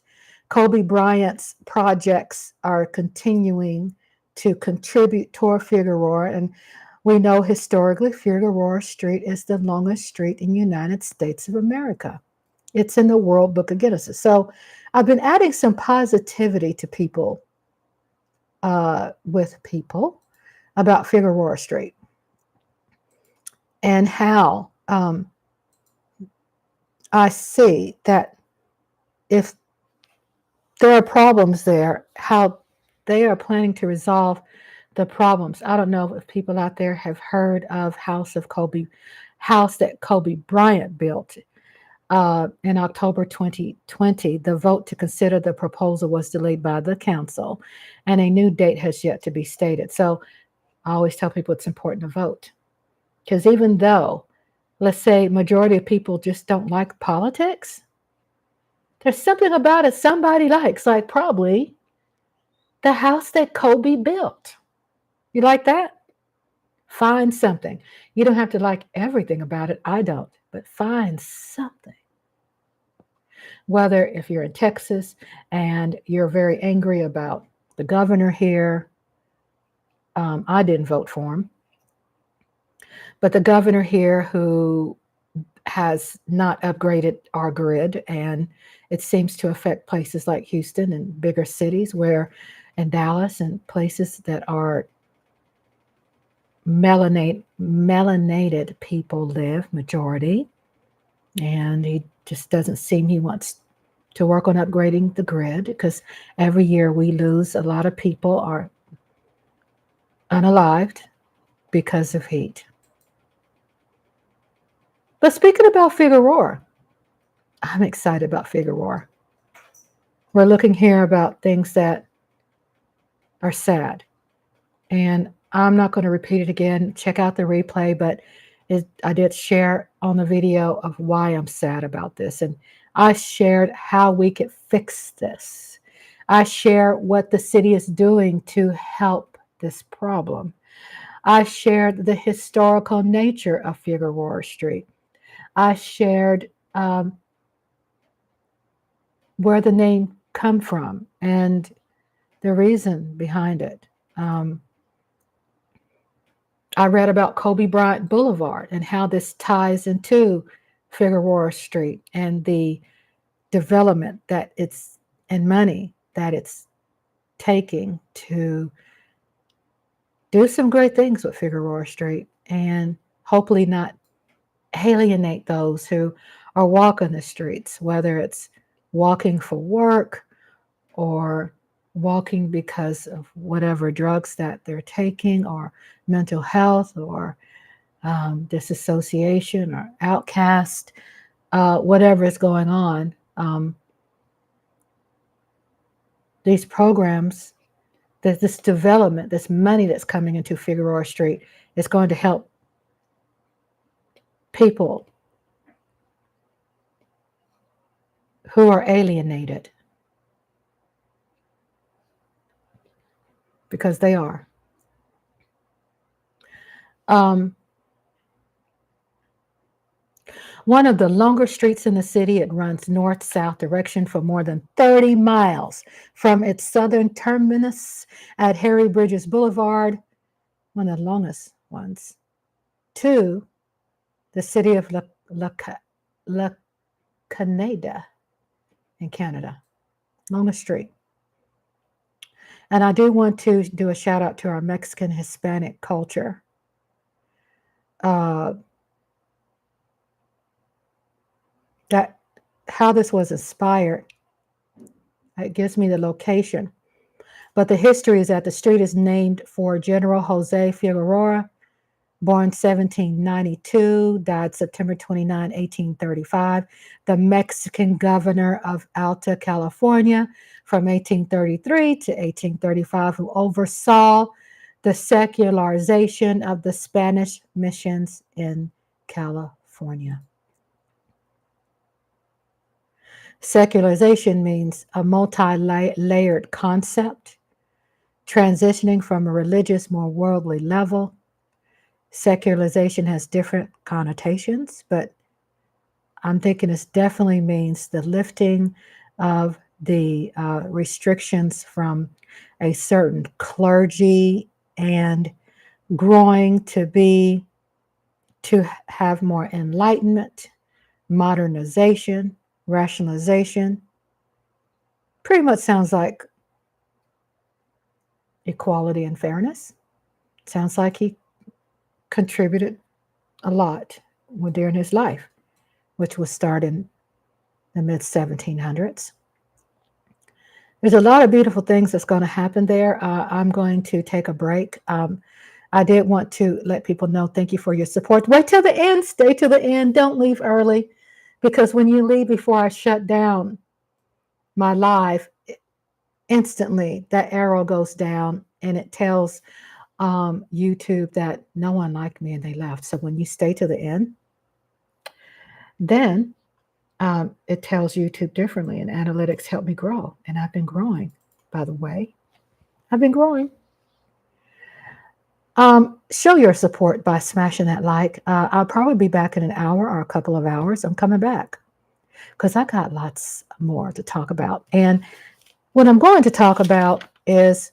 Kobe Bryant's projects are continuing to contribute toward Figueroa. And we know historically Figueroa Street is the longest street in the United States of America. It's in the World Book of Guinesis. So I've been adding some positivity to people, with people about Figueroa Street and how I see that if there are problems there, how they are planning to resolve the problems. I don't know if people out there have heard of house that Kobe Bryant built in October 2020. The vote to consider the proposal was delayed by the council, and a new date has yet to be stated. So I always tell people it's important to vote, because even though, let's say, majority of people just don't like politics, there's something about it somebody likes, like probably the house that Kobe built. You like that? Find something. You don't have to like everything about it. I don't, but find something. Whether if you're in Texas and you're very angry about the governor here, I didn't vote for him, but the governor here who has not upgraded our grid, and it seems to affect places like Houston and bigger cities and Dallas and places that are melanated people live, majority, and he just doesn't seem he wants to work on upgrading the grid, because every year we lose a lot of people are unalived because of heat. But speaking about Figueroa, I'm excited about Figueroa. We're looking here about things that are sad. And I'm not going to repeat it again. Check out the replay, but I did share on the video of why I'm sad about this. And I shared how we could fix this. I share what the city is doing to help this problem. I shared the historical nature of Figueroa Street. I shared where the name come from and the reason behind it. I read about Kobe Bryant Boulevard and how this ties into Figueroa Street and the development that it's and money that it's taking to do some great things with Figueroa Street, and hopefully not alienate those who are walking the streets, whether it's walking for work or walking because of whatever drugs that they're taking, or mental health, or disassociation, or outcast, whatever is going on. These programs, this development, this money that's coming into Figueroa Street is going to help people who are alienated, because they are. One of the longer streets in the city, it runs north-south direction for more than 30 miles from its southern terminus at Harry Bridges Boulevard, one of the longest ones, to the city of La Canada in Canada. Longest street. And I do want to do a shout out to our Mexican Hispanic culture. That how this was inspired. It gives me the location. But the history is that the street is named for General Jose Figueroa, born 1792, died September 29, 1835, the Mexican governor of Alta California from 1833 to 1835, who oversaw the secularization of the Spanish missions in California. Secularization means a multi-layered concept, transitioning from a religious, more worldly level. Secularization has different connotations, but I'm thinking it definitely means the lifting of the restrictions from a certain clergy and growing to have more enlightenment, modernization, rationalization. Pretty much sounds like equality and fairness. Sounds like he contributed a lot during his life, which was started in the mid 1700s. There's a lot of beautiful things that's going to happen there. I'm going to take a break. I did want to let people know, thank you for your support. Wait till the end. Stay to the end. Don't leave early, because when you leave before I shut down my live, instantly that arrow goes down and it tells YouTube that no one liked me and they left. So when you stay to the end, then it tells YouTube differently, and analytics help me grow. And I've been growing, by the way. I've been growing. Show your support by smashing that like. I'll probably be back in an hour or a couple of hours. I'm coming back because I got lots more to talk about. And what I'm going to talk about is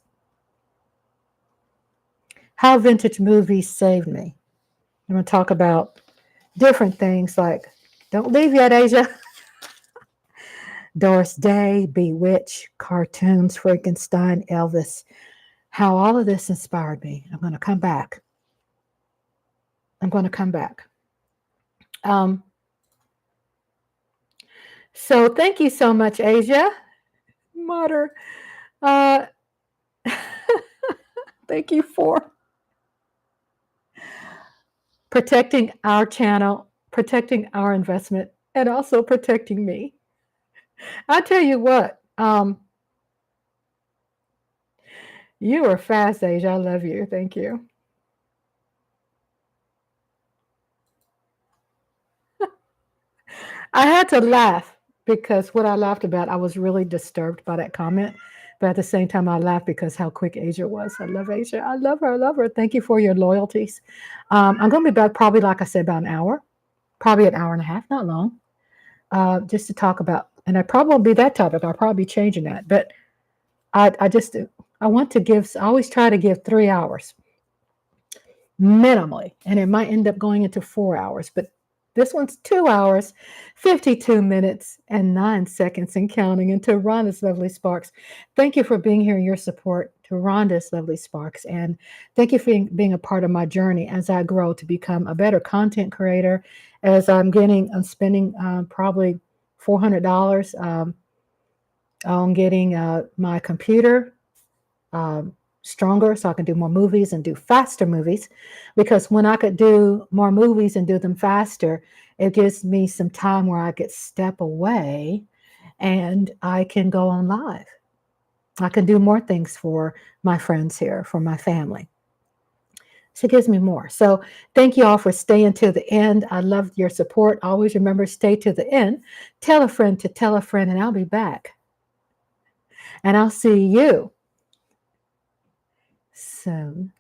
how vintage movies saved me. I'm going to talk about different things like, don't leave yet, Asia. Doris Day, Bewitched, cartoons, Frankenstein, Elvis, how all of this inspired me. I'm going to come back. So thank you so much, Asia. Mother, thank you for protecting our channel, protecting our investment, and also protecting me. I tell you what, you are fast, Asia. I love you. Thank you. I had to laugh because what I laughed about, I was really disturbed by that comment. But at the same time, I laughed because how quick Asia was. I love Asia. I love her. I love her. Thank you for your loyalties. I'm going to be back probably, like I said, about an hour, probably an hour and a half, not long, just to talk about, and I probably won't be that topic. I'll probably be changing that. But I want to give, I always try to give 3 hours minimally, and it might end up going into 4 hours, but this one's 2 hours, 52 minutes, and 9 seconds and counting. And to Rhonda's Lovely Sparks, thank you for being here and your support to Rhonda's Lovely Sparks. And thank you for being a part of my journey as I grow to become a better content creator, as I'm spending probably $400 on getting my computer stronger so I can do more movies and do faster movies, because when I could do more movies and do them faster, it gives me some time where I could step away and I can go on live. I can do more things for my friends here, for my family. So it gives me more. So thank you all for staying to the end. I love your support. Always remember, stay to the end. Tell a friend to tell a friend, and I'll be back. And I'll see you soon.